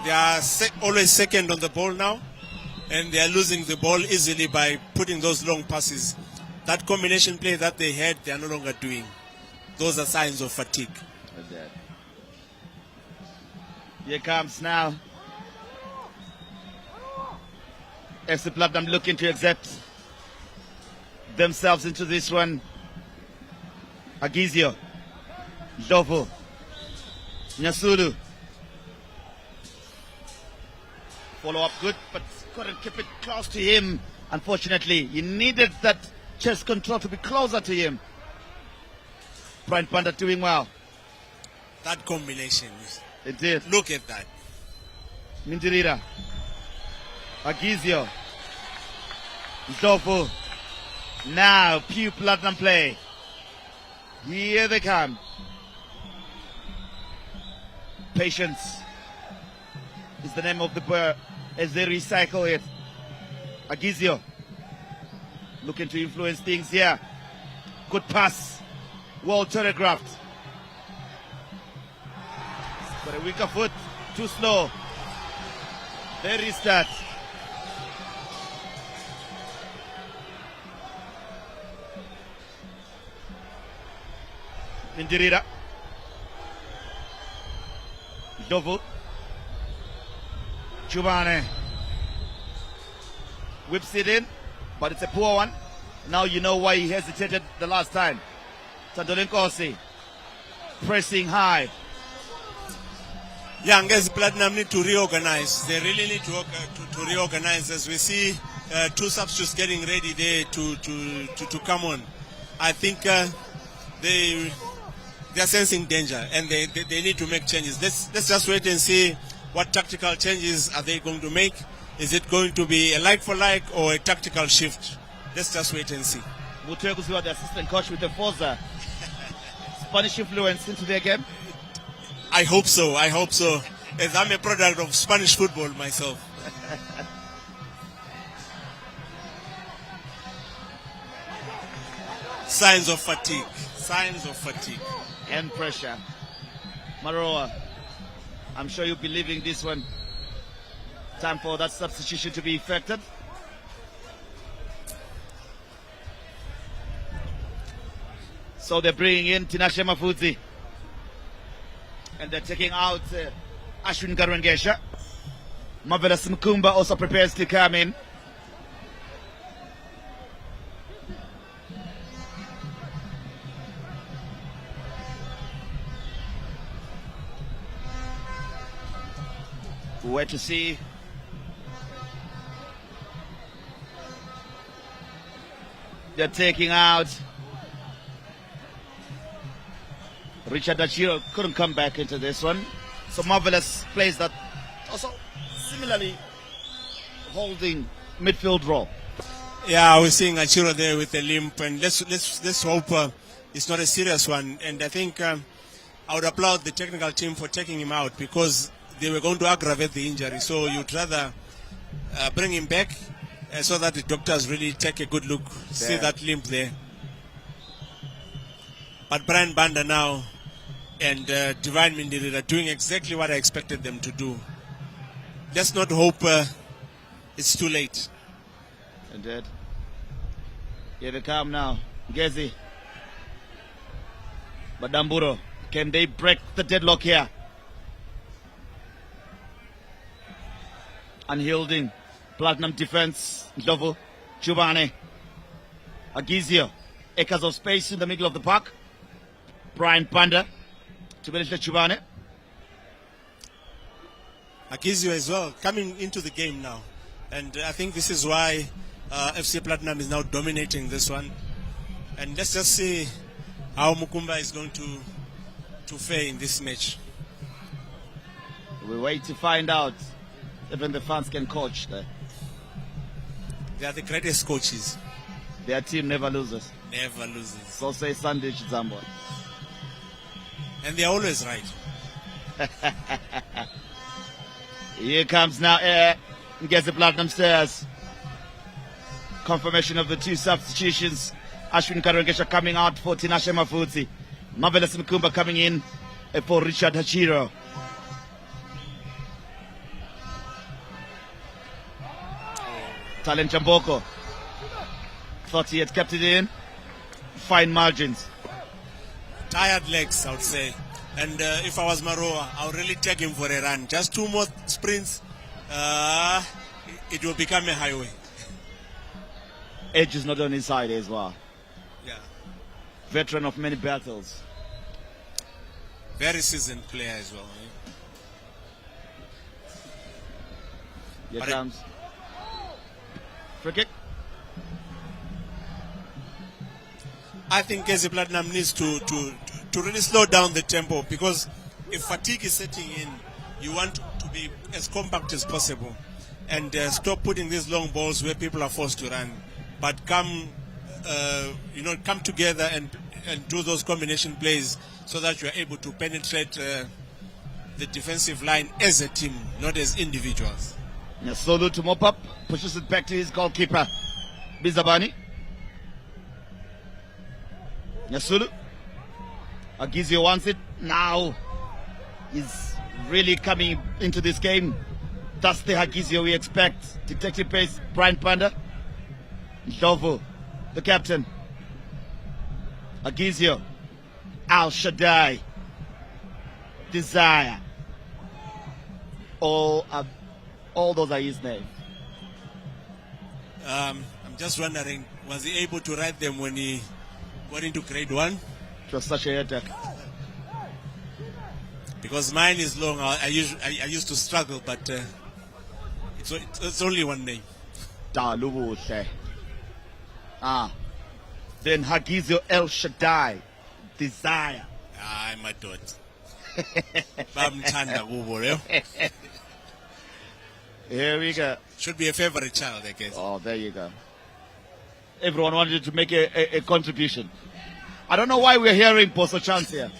They are always second on the ball now, and they are losing the ball easily by putting those long passes. That combination play that they had, they are no longer doing. Those are signs of fatigue. Here comes now FC Platinum looking to accept themselves into this one. Agizio, Dovo, Nyasulu. Follow up good, but couldn't keep it close to him. Unfortunately, he needed that chest control to be closer to him. Brian Panda doing well. That combination. It did. Look at that. Mindirira. Agizio. Dofu. Now, Pew Platinum play. Here they come. Patience is the name of the bird as they recycle it. Agizio looking to influence things here. Good pass. Well telegraphed. But a weaker foot. Too slow. They restart. Mindirira. Dovu. Chubane. Whips it in, but it's a poor one. Now you know why he hesitated the last time. Sandolenkosi pressing high. Yeah, Ngezi Platinum need to reorganize. They really need to reorganize, as we see two substitutes getting ready there to come on. I think they are sensing danger and they need to make changes. Let's just wait and see what tactical changes are they going to make. Is it going to be a like for like or a tactical shift? Let's just wait and see. Muteguziwa, the assistant coach with the Forza Spanish influence into their game. I hope so. I hope so. As I'm a product of Spanish football myself. Signs of fatigue. Signs of fatigue. And pressure. Maroa, I'm sure you'll be leaving this one. Time for that substitution to be effected. So they're bringing in Tinashe Mafudzi. And they're taking out Ashwin Garwengesha. Marvelous Mkumba also prepares to come in. Where to see they're taking out Richard Dachiro. Couldn't come back into this one. So Marvelous plays that also similarly holding midfield role. Yeah, we're seeing Achiro there with a limp, and let's hope it's not a serious one. And I think I would applaud the technical team for taking him out, because they were going to aggravate the injury. So you'd rather bring him back so that the doctors really take a good look, see that limp there. But Brian Banda now and Divine Mindili are doing exactly what I expected them to do. Let's not hope it's too late. Indeed. Here they come now. Ngezi. Badamburo. Can they break the deadlock here? Unyielding. Platinum defense. Ndlovu. Chubane. Agizio. Acres of space in the middle of the park. Brian Panda. Tubelishla Chubane. Agizio as well, coming into the game now. And I think this is why FC Platinum is now dominating this one. And let's just see how Mukumba is going to fare in this match. We wait to find out. Even the fans can coach there. They are the greatest coaches. Their team never loses. Never loses. So say Sunday Zambo. And they are always right. Here comes now Ngezi Platinum Stairs. Confirmation of the two substitutions. Ashwin Karengesha coming out for Tinashe Mafuti. Marvelous Nkumba coming in for Richard Hachiro. Talent Chamboko. Thought he had kept it in. Fine margins. Tired legs, I would say. And if I was Maroa, I would really take him for a run. Just 2 more sprints, it will become a highway. Edge is not on his side as well. Yeah. Veteran of many battles. Very seasoned player as well. Here comes. Free kick. I think Ngezi Platinum needs to really slow down the tempo, because if fatigue is setting in, you want to be as compact as possible and stop putting these long balls where people are forced to run, but come together and do those combination plays so that you are able to penetrate the defensive line as a team, not as individuals. Solo to mop up, pushes it back to his goalkeeper, Bizabani. Nyasulu. Agizio wants it now. He's really coming into this game. That's the Agizio we expect. Detective pace, Brian Panda. Ndlovu, the captain. Agizio. Al Shaddai. Desire. All those are his names. I'm just wondering, was he able to write them when he got into grade 1? It was such a attack. Because mine is long. I used to struggle, but it's only one name. Then Hagizio El Shaddai. Desire. My daughter. Here we go. Should be a favorite child, I guess. Oh, there you go. Everyone wanted to make a contribution. I don't know why we're hearing Poso Chance here.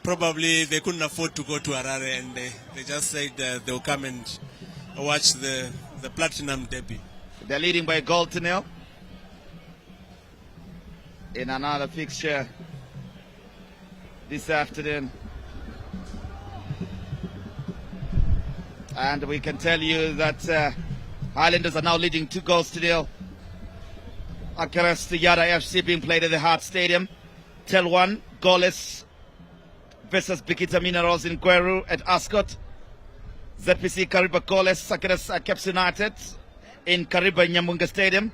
Probably they couldn't afford to go to Harare, and they just said they'll come and watch the Platinum Derby. They're leading by a goal to nil in another fixture this afternoon. And we can tell you that Highlanders are now leading 2 goals to nil. Against the Yada FC being played at the Hart Stadium. Tel 1 goalless versus Bikita Minerals in Gweru at Ascot. ZPC Kariba goalless against Caps United in Kariba Nyamunga Stadium.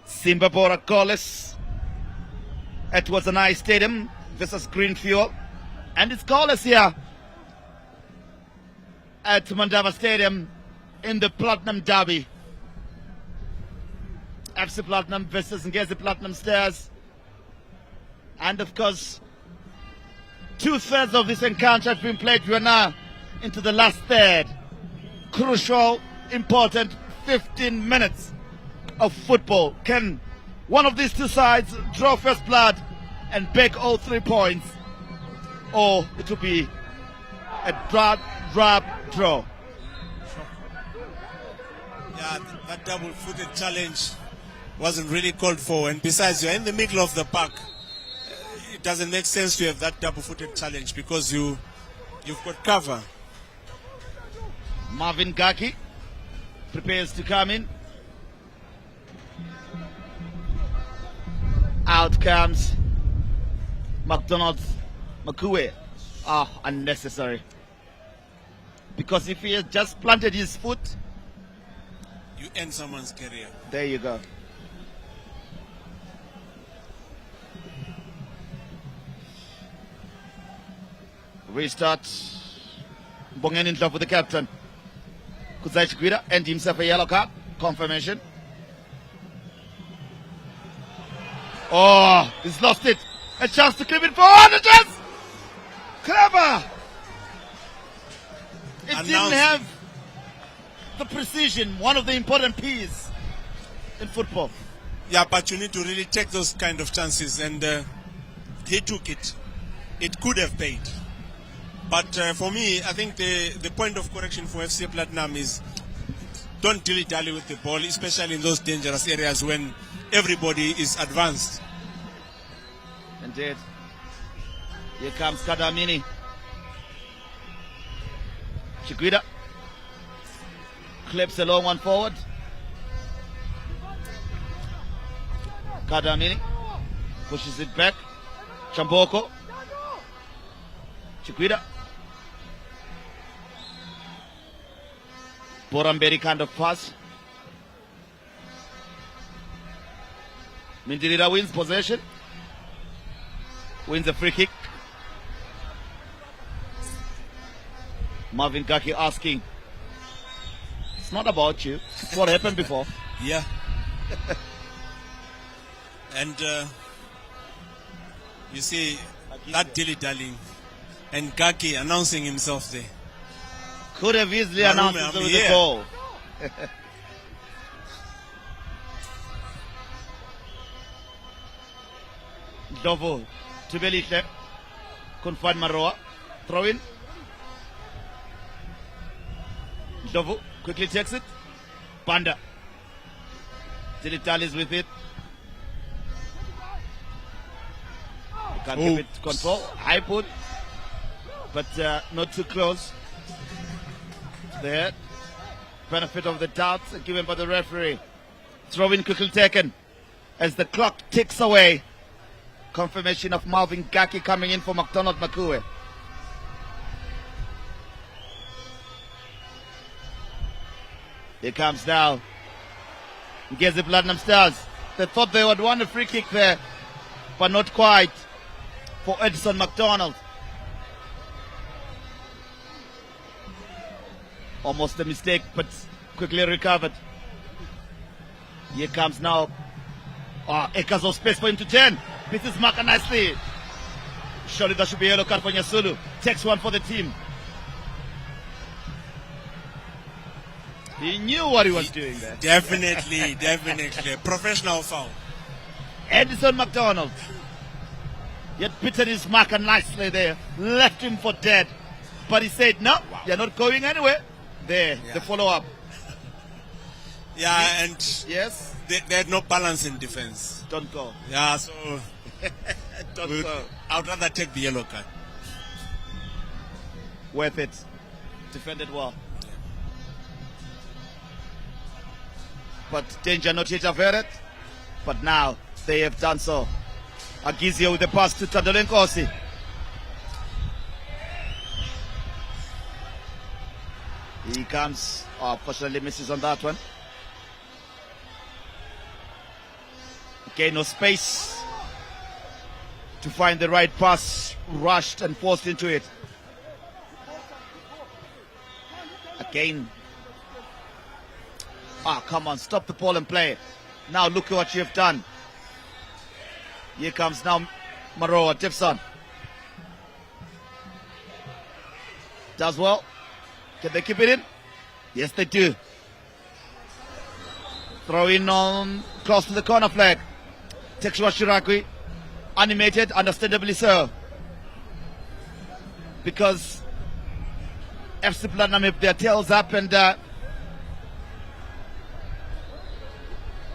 Simba Bora goalless at Wazanai Stadium versus Green Fuel. And it's goalless here at Mandava Stadium in the Platinum Derby. FC Platinum versus Ngezi Platinum Stairs. And of course, 2/3 of this encounter has been played. We are now into the last third. Crucial important 15 minutes of football. Can one of these two sides draw first blood and beg all 3 points, or it will be a drab draw? Yeah, that double-footed challenge wasn't really called for, and besides, you're in the middle of the park. It doesn't make sense to have that double-footed challenge because you've got cover. Marvin Gaki prepares to come in. Out comes McDonald's Makue. Unnecessary. Because if he had just planted his foot, you end someone's career. There you go. Restart. Mbongeni Ndlovu for the captain. Kudzai Chikwira and himself a yellow card. Confirmation. Oh, he's lost it. A chance to clip it forward. A chance. Clever. It didn't have the precision, one of the important P's in football. Yeah, but you need to really take those kind of chances, and he took it. It could have paid. But for me, I think the point of correction for FC Platinum is don't dilly-dally with the ball, especially in those dangerous areas when everybody is advanced. Indeed. Here comes Kadamini. Chikwira clips a long one forward. Kadamini pushes it back. Chamboko. Chikwira. Boramberi kind of pass. Mindirira wins possession. Wins a free kick. Marvin Gaki asking, it's not about you. It's what happened before. Yeah. And you see that dilly-dallying and Gaki announcing himself there. Could have easily announced it with the goal. Ndlovu to Belihle. Couldn't find Maroa. Throw in. Ndlovu quickly takes it. Banda. Dilly-dallies with it. Can't give it control. High put. But not too close. There. Benefit of the doubt given by the referee. Throw in quickly taken. As the clock ticks away. Confirmation of Marvin Gaki coming in for McDonald Makue. Here comes now Ngezi Platinum Stars. They thought they would want a free kick there, but not quite for Edison McDonald. Almost a mistake, but quickly recovered. Here comes now acres of space for him to turn. This is Maka nicely. Surely that should be a yellow card for Nyasulu. Takes one for the team. He knew what he was doing there. Definitely, definitely. A professional foul. Edison McDonald. He had bitten his marker nicely there. Left him for dead. But he said, no, you're not going anywhere. There, the follow-up. Yeah, and yes, they had no balance in defense. Don't go. Yeah, so don't go. I would rather take the yellow card. Worth it. Defended well. Yeah. But danger not yet averted. But now they have done so. Agizio with the pass to Tadolenkosi. He comes. Fortunately misses on that one. Okay, no space to find the right pass. Rushed and forced into it. Again. Come on, stop the ball and play. Now look at what you have done. Here comes now Maroa, Tipson. Does well. Can they keep it in? Yes, they do. Throw in on close to the corner flag. Tekshua Shirakwi, animated, understandably so. Because FC Platinum have their tails up and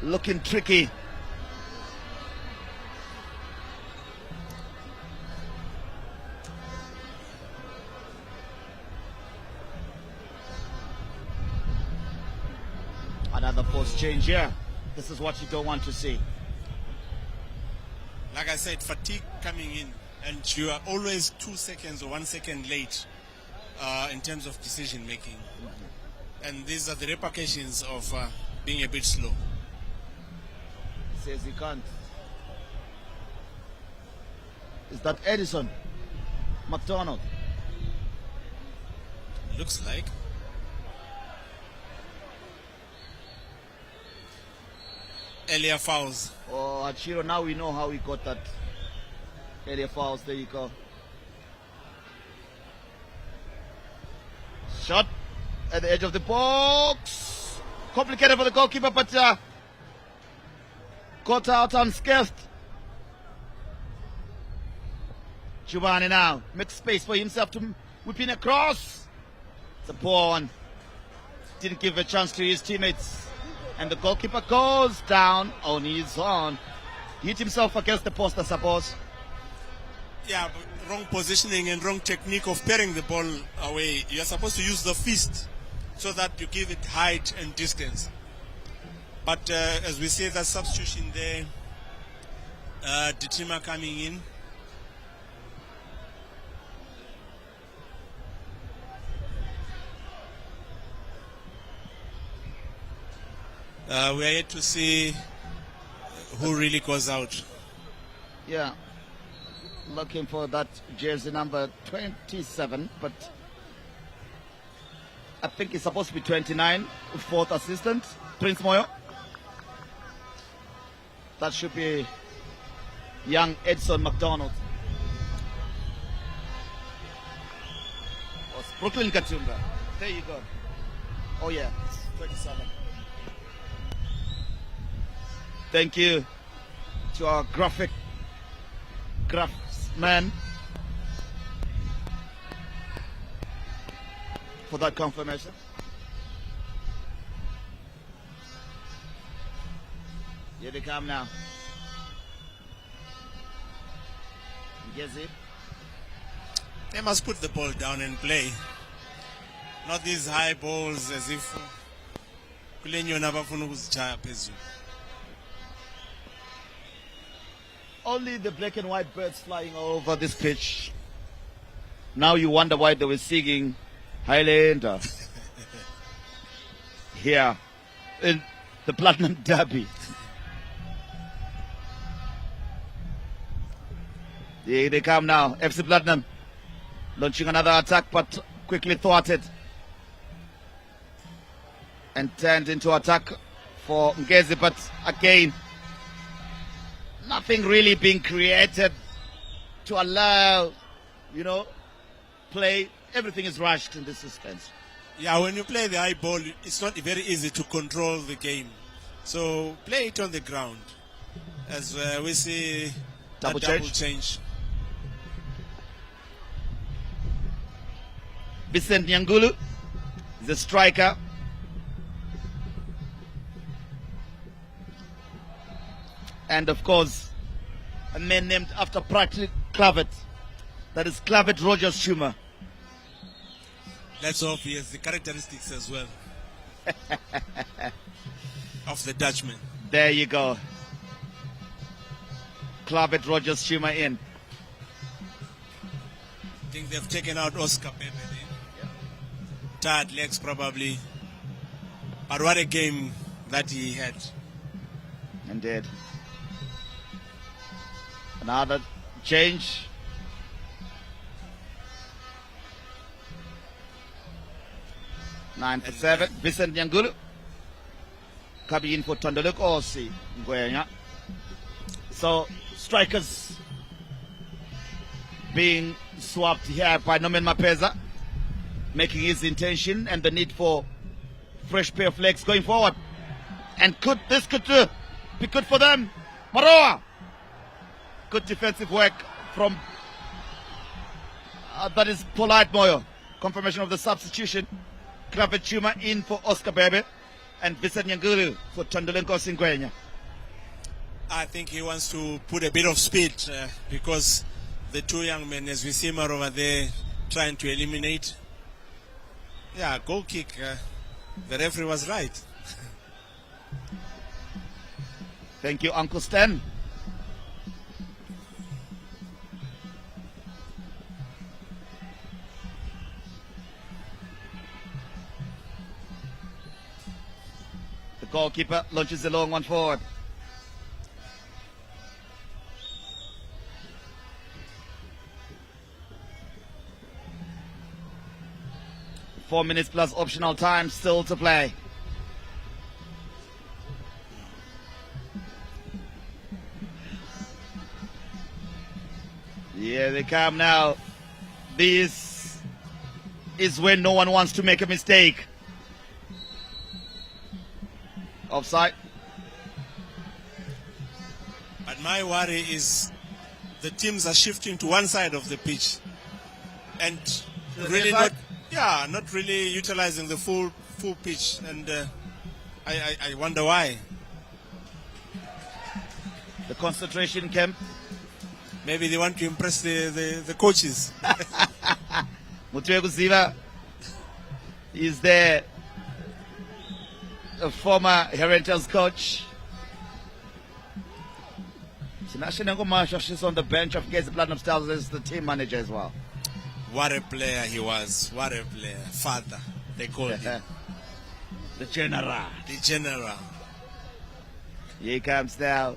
looking tricky. Another force change here. This is what you don't want to see. Like I said, fatigue coming in, and you are always 2 seconds or 1 second late in terms of decision making. And these are the repercussions of being a bit slow. Says he can't. Is that Edison McDonald? Looks like. Earlier fouls. Oh, Achiro, now we know how he got that earlier fouls. There you go. Shot at the edge of the box. Complicated for the goalkeeper, but got out unscathed. Giovanni now makes space for himself to whip in a cross. It's a poor one. Didn't give a chance to his teammates. And the goalkeeper goes down on his own. Hit himself against the post, I suppose. Yeah, but wrong positioning and wrong technique of paring the ball away. You're supposed to use the fist so that you give it height and distance. But as we see that substitution there, Ditima coming in. We are yet to see who really goes out. Yeah, looking for that jersey number 27, but I think it's supposed to be 29, fourth assistant, Prince Moyo. That should be young Edson McDonald. Oh, Brooklyn Katumba. There you go. Oh yeah, 27. Thank you to our craftsman for that confirmation. Here they come now. Ngezi. They must put the ball down and play. Not these high balls as if only the black and white birds flying over this pitch. Now you wonder why they were singing Highlander here in the Platinum Derby. Here they come now. FC Platinum launching another attack, but quickly thwarted and turned into attack for Ngezi, but again nothing really being created to allow, play. Everything is rushed in this suspense. Yeah, when you play the high ball, it's not very easy to control the game. So play it on the ground. As we see double change. Vincent Nyangulu is a striker. And of course, a man named after Patrick Clavett. That is Clavett Rogers Schumer. Let's hope he has the characteristics as well of the Dutchman. There you go. Clavett Rogers Schumer in. I think they've taken out Oscar Pepe. Yeah. Tired legs probably. But what a game that he had. Indeed. Another change. Nine for 7. Vincent Nyangulu coming in for Tandaluk Osi Ngwenya. So strikers being swapped here by Norman Mapeza, making his intention and the need for fresh pair of legs going forward. And this could be good for them. Maroa. Good defensive work from that is Polite Moyo. Confirmation of the substitution. Kravet Chuma in for Oscar Bebe and Vincent Nyangulu for Tandulenko Singwenya. I think he wants to put a bit of speed because the two young men, as we see him over there, trying to eliminate. Yeah, goal kick. The referee was right. Thank you, Uncle Stan. The goalkeeper launches the long one forward. Four minutes plus optional time still to play. Here they come now. This is when no one wants to make a mistake. Offside. But my worry is the teams are shifting to one side of the pitch and really not really utilizing the full pitch, and I wonder why. The concentration camp. Maybe they want to impress the coaches. Mutwegu Ziva is there, a former Herentals coach. Sinashinengo Marsha, she's on the bench of Ngezi Platinum Stars as the team manager as well. What a player he was. What a player. Father, they called him. The general. The general. Here he comes now.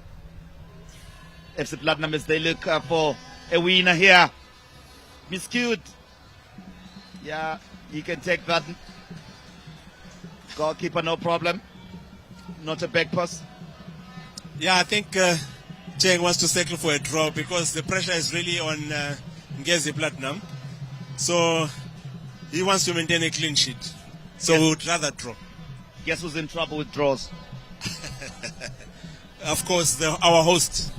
FC Platinum as they look for a winner here. Miscued. Yeah, he can take that. Goalkeeper, no problem. Not a back pass. Yeah, I think Cheng wants to settle for a draw because the pressure is really on Ngezi Platinum. So he wants to maintain a clean sheet. So we would rather draw. Guess who's in trouble with draws? Of course, our host.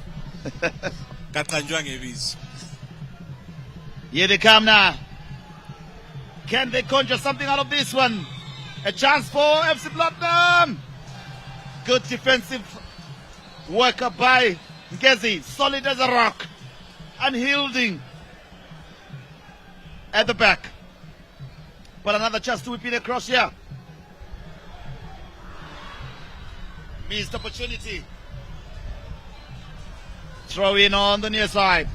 Here they come now. Can they conjure something out of this one? A chance for FC Platinum. Good defensive worker by Ngezi. Solid as a rock. Unyielding at the back. But another chance to whip it across here. Missed opportunity. Throw in on the near side.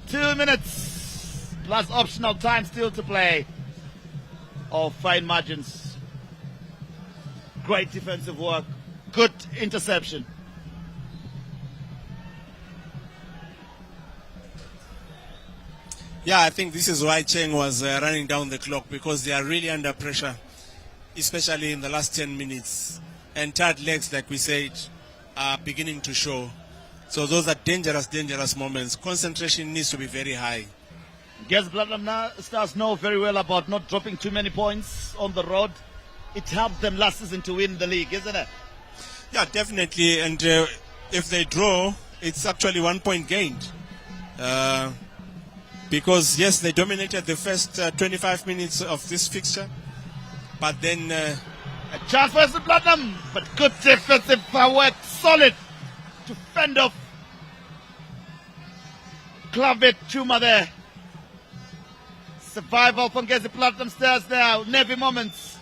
2 minutes plus optional time still to play. Oh, fine margins. Great defensive work. Good interception. Yeah, I think this is why Cheng was running down the clock, because they are really under pressure, especially in the last 10 minutes. And third legs, like we said, are beginning to show. So those are dangerous moments. Concentration needs to be very high. Ngezi Platinum Stars know very well about not dropping too many points on the road. It helped them last season to win the league, isn't it? Yeah, definitely. And if they draw, it's actually 1 point gained. Because, yes, they dominated the first 25 minutes of this fixture. But then... a chance for the Platinum, but good defensive work. Solid to fend off Klavet Chuma there. Survival from Ngezi Platinum Stars now. Navy moments.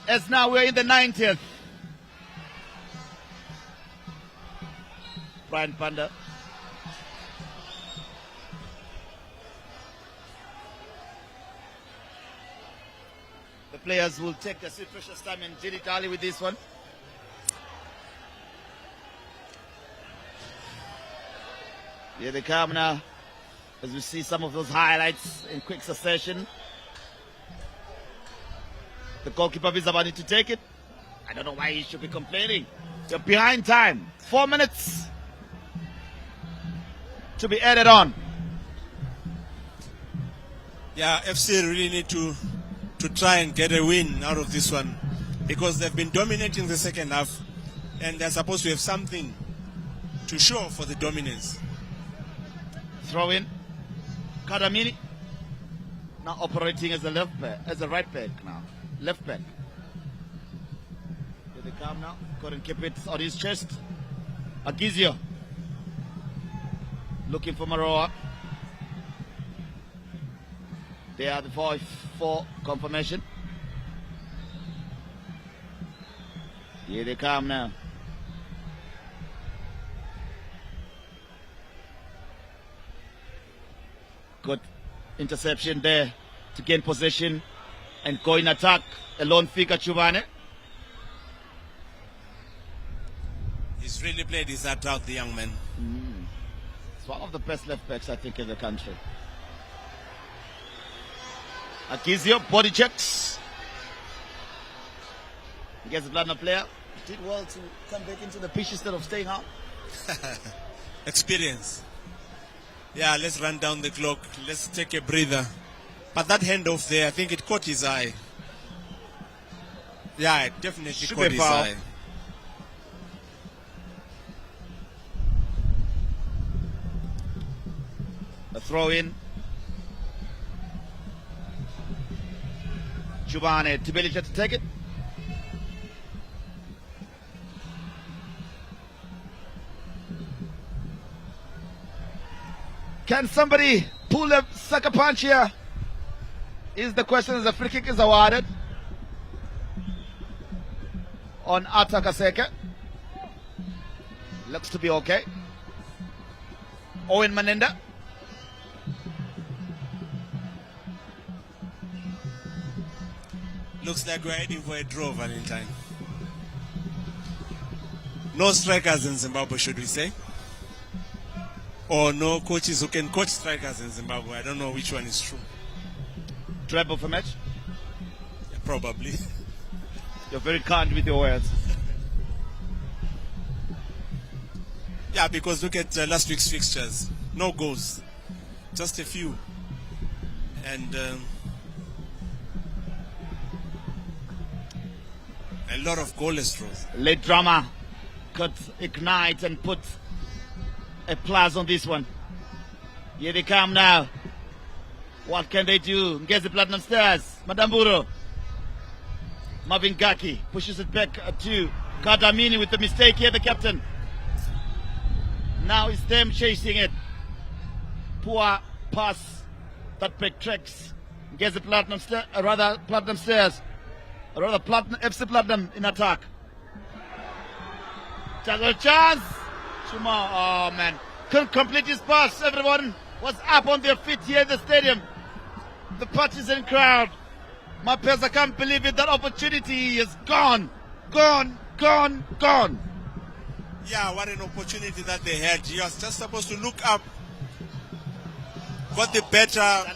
As now we're in the 90th. Brian Panda. The players will take a sweet precious time and dilly-dally with this one. Here they come now, as we see some of those highlights in quick succession. The goalkeeper Vizabani to take it. I don't know why he should be complaining. They're behind time. 4 minutes to be added on. Yeah, FC really need to try and get a win out of this one. because they've been dominating the second half, and they're supposed to have something to show for the dominance. Throw in. Kadamini now operating as a left back, as a right back now. Left back. Here they come now. Couldn't keep it on his chest. Agizio looking for Maroa. They are the 5-4 confirmation. Here they come now. Good interception there to gain possession and go in attack. A lone figure, Chubane. He's really played his heart out, the young man. It's one of the best left backs, I think, in the country. Akizio, body checks. He gets a Bladner player. Did well to come back into the pitch instead of staying out. Experience. Yeah, let's run down the clock. Let's take a breather. But that handoff there, I think it caught his eye. Yeah, it definitely caught his eye. A throw in. Chubane, Tibelica to take it. Can somebody pull a sucker punch here? Is the question as a free kick is awarded on Atakaseke. Looks to be okay. Owen Manenda. Looks like we're heading for a draw, Valentine. No strikers in Zimbabwe, should we say? Or no coaches who can coach strikers in Zimbabwe. I don't know which one is true. Treble for match? Yeah, probably. You're very kind with your words. Yeah, because look at last week's fixtures. No goals. Just a few. And a lot of goalless draws. Late drama could ignite and put a plus on this one. Here they come now. What can they do? Ngezi Platinum Stars. Madamburo. Marvin Gaki pushes it back to Kadamini with the mistake here, the captain. Now it's them chasing it. Poor pass that backtracks. Ngezi Platinum Stars, Platinum Stars. Rather Platinum, FC Platinum in attack. Chance. Chuma, oh man, couldn't complete his pass. Everyone was up on their feet here in the stadium. The partisan crowd. Mapeza can't believe it. That opportunity is gone. Gone. Yeah, what an opportunity that they had. You are just supposed to look up. Got the better.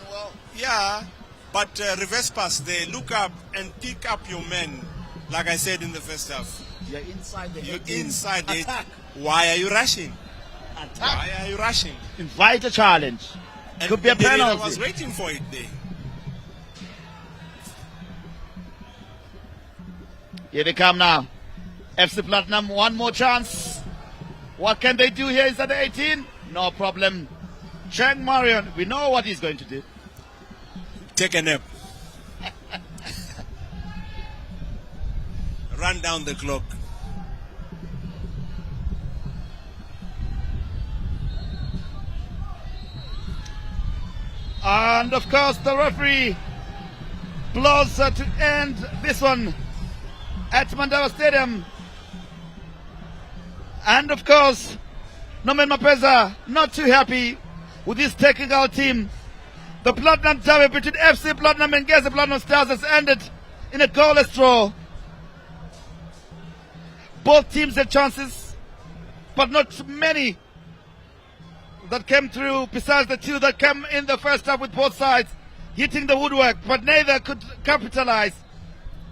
Yeah, but reverse pass there. Look up and pick up your men. Like I said in the first half. You're inside the You're inside the attack. Why are you rushing? Attack. Why are you rushing? Invite a challenge. And could be a penalty. I was waiting for it there. Here they come now. FC Platinum, one more chance. What can they do here inside the 18? No problem. Chang Marion, we know what he's going to do. Take a nap. Run down the clock. And of course the referee blows to end this one at Mandava Stadium. And of course, Norman Mapeza not too happy with his technical team. The Platinum Derby between FC Platinum and Ngezi Platinum Stars has ended in a goalless draw. Both teams had chances, but not many that came through besides the two that came in the first half, with both sides hitting the woodwork, but neither could capitalize.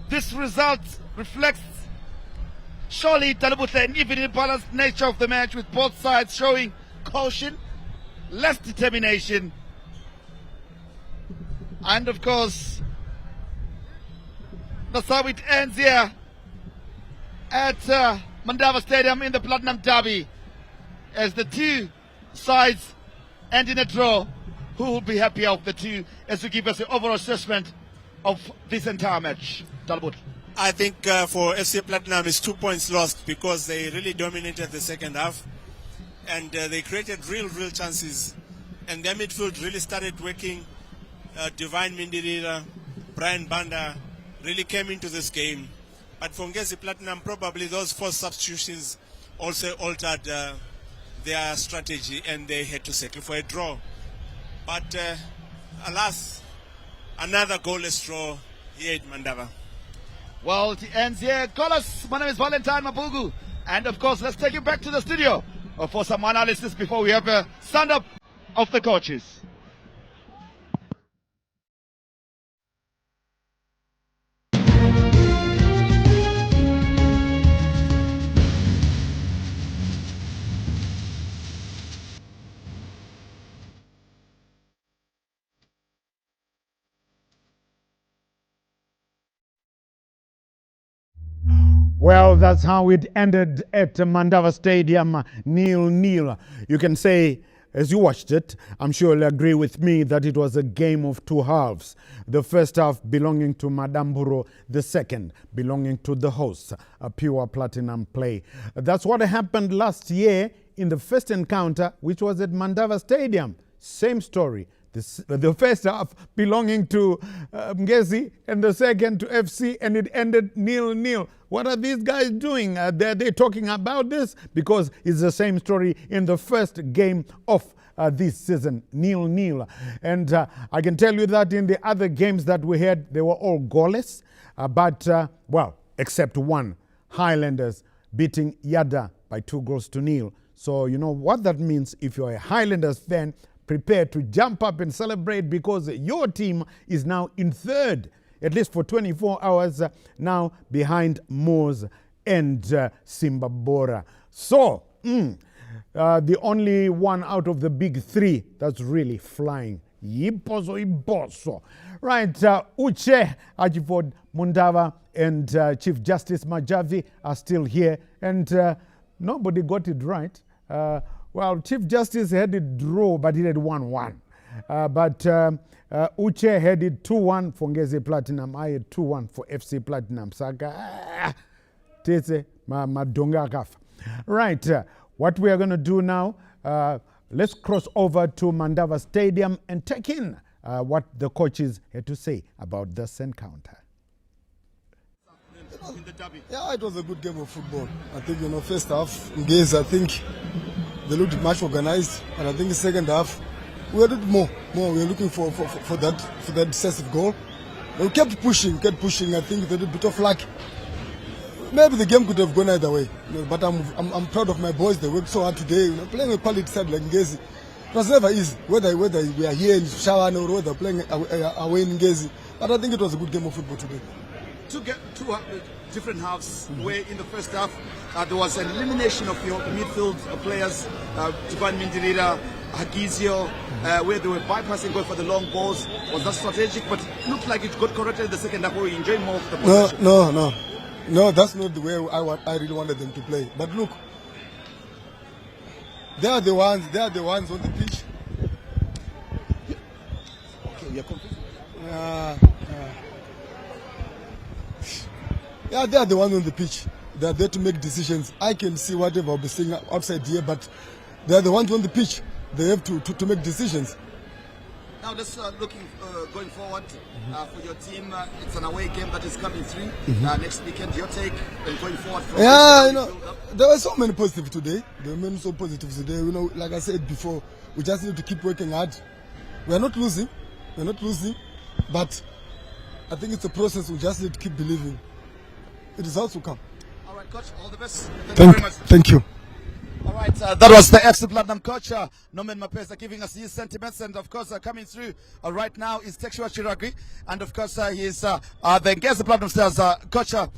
This result reflects surely Talibutla and even the balanced nature of the match, with both sides showing caution, less determination, and of course that's how it ends here at Mandava Stadium in the Platinum Derby as the two sides end in a draw. Who will be happier of the two as we give us the overall assessment of this entire match? Talbot. I think for FC Platinum it's 2 points lost because they really dominated the second half and they created real chances, and their midfield really started working. Divine Mindirira, Brian Banda really came into this game. But for Ngezi Platinum, probably those 4 substitutions also altered their strategy and they had to settle for a draw. But alas, another goalless draw here at Mandava. Well, it ends here. Call us. My name is Valentine Mabugu. And of course, let's take you back to the studio for some analysis before we have a stand-up of the coaches. Well, that's how it ended at Mandava Stadium, 0-0. You can say, as you watched it, I'm sure you'll agree with me that it was a game of 2 halves. The first half belonging to Madamburo, the second belonging to the hosts, a pure platinum play. That's what happened last year in the first encounter, which was at Mandava Stadium. Same story. The first half belonging to Ngezi and the second to FC, and it ended 0-0. What are these guys doing? They're talking about this because it's the same story in the first game of this season, 0-0. And I can tell you that in the other games that we had, they were all goalless, well, except one, Highlanders beating Yada by 2-0. So you know what that means. If you're a Highlanders fan, prepare to jump up and celebrate because your team is now in third, at least for 24 hours now, behind Moors and Simbabora. So, the only one out of the big 3 that's really flying. Yiposo. Right, Uche Ajiford Mundava and Chief Justice Majavi are still here, and nobody got it right. Well, Chief Justice had it draw, but he had 1-1. Uche had it 2-1 for Ngezi Platinum. I had 2-1 for FC Platinum. Saka, tese madonga kafa. Right, what we are going to do now, let's cross over to Mandava Stadium and take in what the coaches had to say about this encounter. Yeah, it was a good game of football. I think, first half, Ngezi, I think they looked much organized, and I think the second half we were a little more. We were looking for that decisive goal. We kept pushing. I think with a little bit of luck, maybe the game could have gone either way. But I'm proud of my boys. They worked so hard today. Playing a quality side like Ngezi, it was never easy. Whether we are here in Shawan or whether playing away in Ngezi, but I think it was a good game of football today. Two different halves, where in the first half there was an elimination of your midfield players, Divine Mindirira, Hagizio, where they were bypassing, going for the long balls. Was that strategic? But it looked like it got corrected in the second half, where we enjoyed more of the possession. No, that's not the way I really wanted them to play. But look, they are the ones on the pitch. Okay, you're confused. Yeah, they are the ones on the pitch. They are there to make decisions. I can see whatever I'll be seeing outside here, but they are the ones on the pitch. They have to make decisions. Now, just looking going forward for your team, it's an away game that is coming through next weekend. Your take and going forward. There were so many positives today. Like I said before, we just need to keep working hard. We are not losing, but I think it's a process. We just need to keep believing. The results will come. All right, Coach, all the best. Thank you very much. Thank you. All right, that was the FC Platinum coach, Norman Mapesa, giving us his sentiments. And of course, coming through right now is Tekshua Chiragwi. And of course, he's the Ngezi Platinum Stars coach. A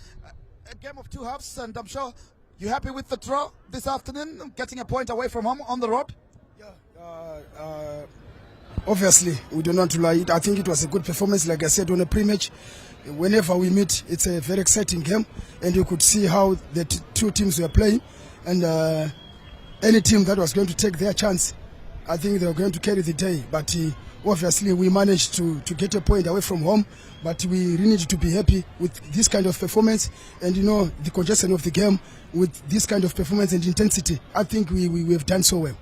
game of 2 halves, and I'm sure you're happy with the draw this afternoon, getting a point away from home on the road? Yeah, Obviously, we do not lie. I think it was a good performance, like I said, on a pre-match. Whenever we meet, it's a very exciting game, and you could see how the two teams were playing, and any team that was going to take their chance, I think they were going to carry the day. But obviously, we managed to get a point away from home, but we really need to be happy with this kind of performance, and the congestion of the game with this kind of performance and intensity. I think we have done so well.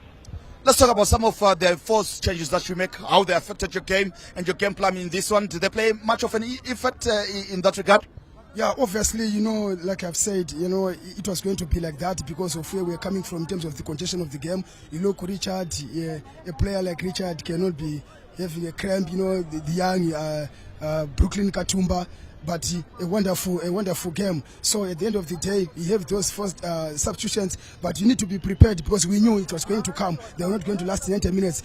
Let's talk about some of the force changes that you make, how they affected your game and your game plan in this one. Did they play much of an effort in that regard? Yeah, obviously, like I've said, it was going to be like that because of where we're coming from in terms of the congestion of the game. You look, Richard, a player like Richard cannot be having a cramp, the young Brooklyn Katumba, but a wonderful game. So at the end of the day, we have those first substitutions, but you need to be prepared because we knew it was going to come. They were not going to last 90 minutes.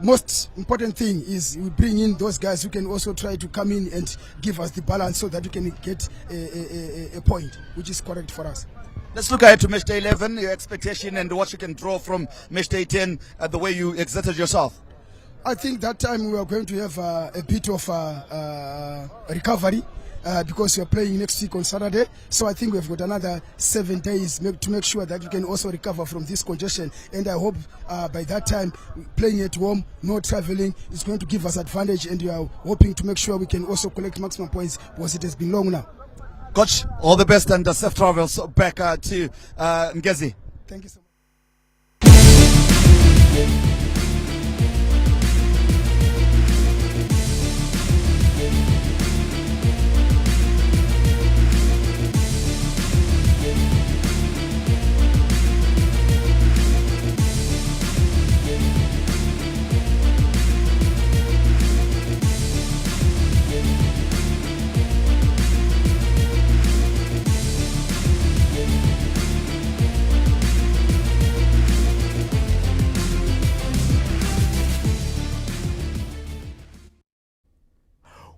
Most important thing is we bring in those guys who can also try to come in and give us the balance so that we can get a point, which is correct for us. Let's look ahead to match day 11, your expectation and what you can draw from match day 10, the way you exerted yourself. I think that time we are going to have a bit of recovery because we are playing next week on Saturday. So I think we've got another 7 days to make sure that we can also recover from this congestion. And I hope by that time, playing at home, no traveling, is going to give us advantage. And we are hoping to make sure we can also collect maximum points because it has been long now. Coach, all the best and safe travels back to Ngezi. Thank you so much.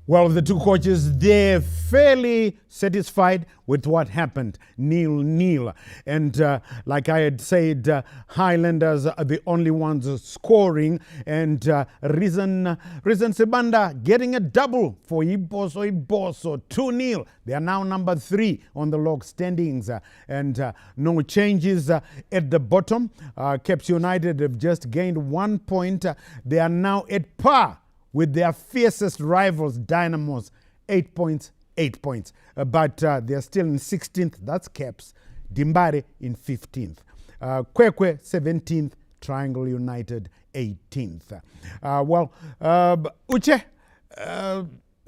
Well, the two coaches, they're fairly satisfied with what happened, 0-0. And like I had said, Highlanders are the only ones scoring. And Reason Sebanda getting a double for Iboso, 2-0. They are now number 3 on the log standings. And no changes at the bottom. Caps United have just gained 1 point. They are now at par with their fiercest rivals, Dynamos, 8 points. But they're still in 16th, that's Caps. Dimbare in 15th. Kwekwe, 17th. Triangle United, 18th. Uche,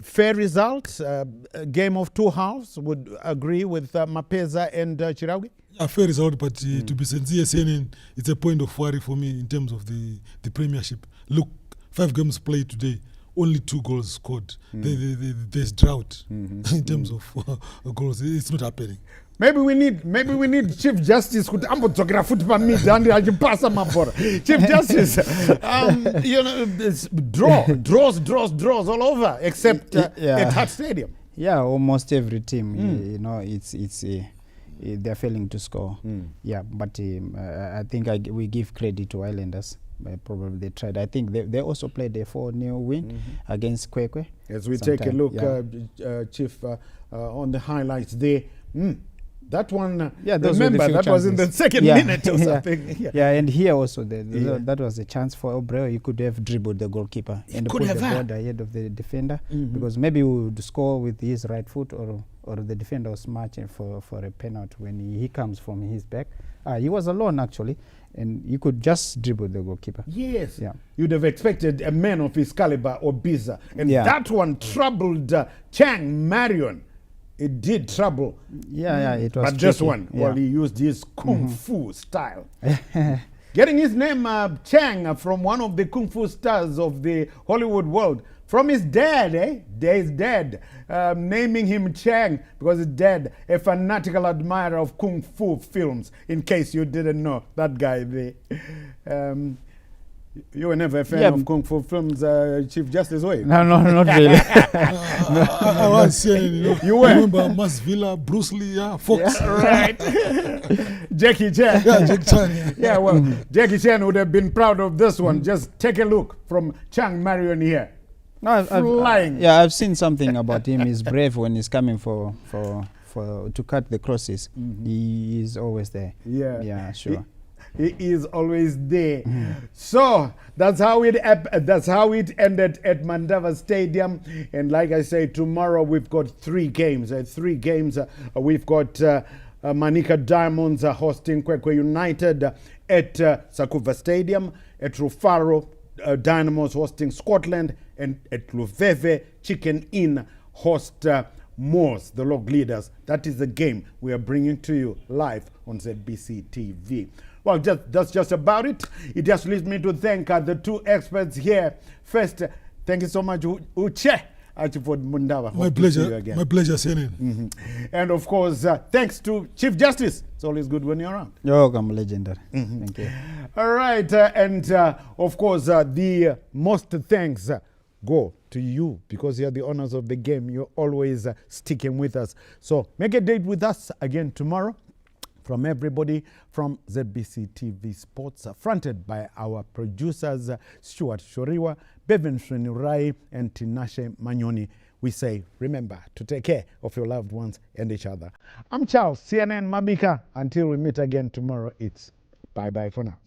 fair result. Game of two halves, would agree with Mapeza and Chiraugi? A fair result, but to be sincere, saying it's a point of worry for me in terms of the Premiership. Look, 5 games played today, only 2 goals scored. There's drought in terms of goals. It's not happening. Maybe we need Chief Justice could ambotogra football meet and ajipasa mapora. Chief Justice, it's draws all over except at Hart Stadium. Yeah, almost every team. It's they're failing to score. Yeah, but I think we give credit to Islanders. Probably they tried. I think they also played a 4-0 win against Kwekwe. As we take a look, Chief, on the highlights there. That one, remember, that was in the second minute or something. And here also, that was a chance for Obreo. He could have dribbled the goalkeeper and put the ball ahead of the defender, because maybe he would score with his right foot, or the defender was marching for a penalty when he comes from his back. He was alone, actually, and you could just dribble the goalkeeper. Yes. Yeah. You'd have expected a man of his caliber or Biza. And that one troubled Chang Marion. It did trouble. It was. But this one, he used his kung fu style. Getting his name, Chang, from one of the kung fu stars of the Hollywood world. From his dad, his dad, naming him Chang because his dad, a fanatical admirer of kung fu films, in case you didn't know that guy there. You were never a fan of Kung Fu films, Chief Justice, were you? No, not really. I was saying, you were? Remember Masvilla, Bruce Lee, Fox. Yeah, right. Jackie Chan. Yeah, Jackie Chan. Yeah, well, Jackie Chan would have been proud of this one. Just take a look from Chang Marion here. No, flying. I've seen something about him. He's brave when he's coming to cut the crosses. He is always there. Yeah, sure. He is always there. So that's how it ended at Mandava Stadium. And like I say, tomorrow we've got 3 games. We've got Manica Diamonds hosting Kwekwe United at Sakuva Stadium. At Rufaro, Dynamos hosting Scotland. And at Luveve, Chicken Inn host Moors, the log leaders. That is the game we are bringing to you live on ZBC TV. Well, that's just about it. It just leaves me to thank the 2 experts here. First, thank you so much, Uche Archibald Mundava. My pleasure. My pleasure, CNN. And of course, thanks to Chief Justice. It's always good when you're around. You're welcome, legendary. Thank you. All right, and of course, the most thanks go to you because you're the owners of the game. You're always sticking with us. So make a date with us again tomorrow. From everybody from ZBC TV Sports, fronted by our producers, Stuart Shoriwa, Bevan Shrenurai, and Tinashe Manyoni. We say, remember to take care of your loved ones and each other. I'm Charles, CNN Mabika. Until we meet again tomorrow, it's bye-bye for now.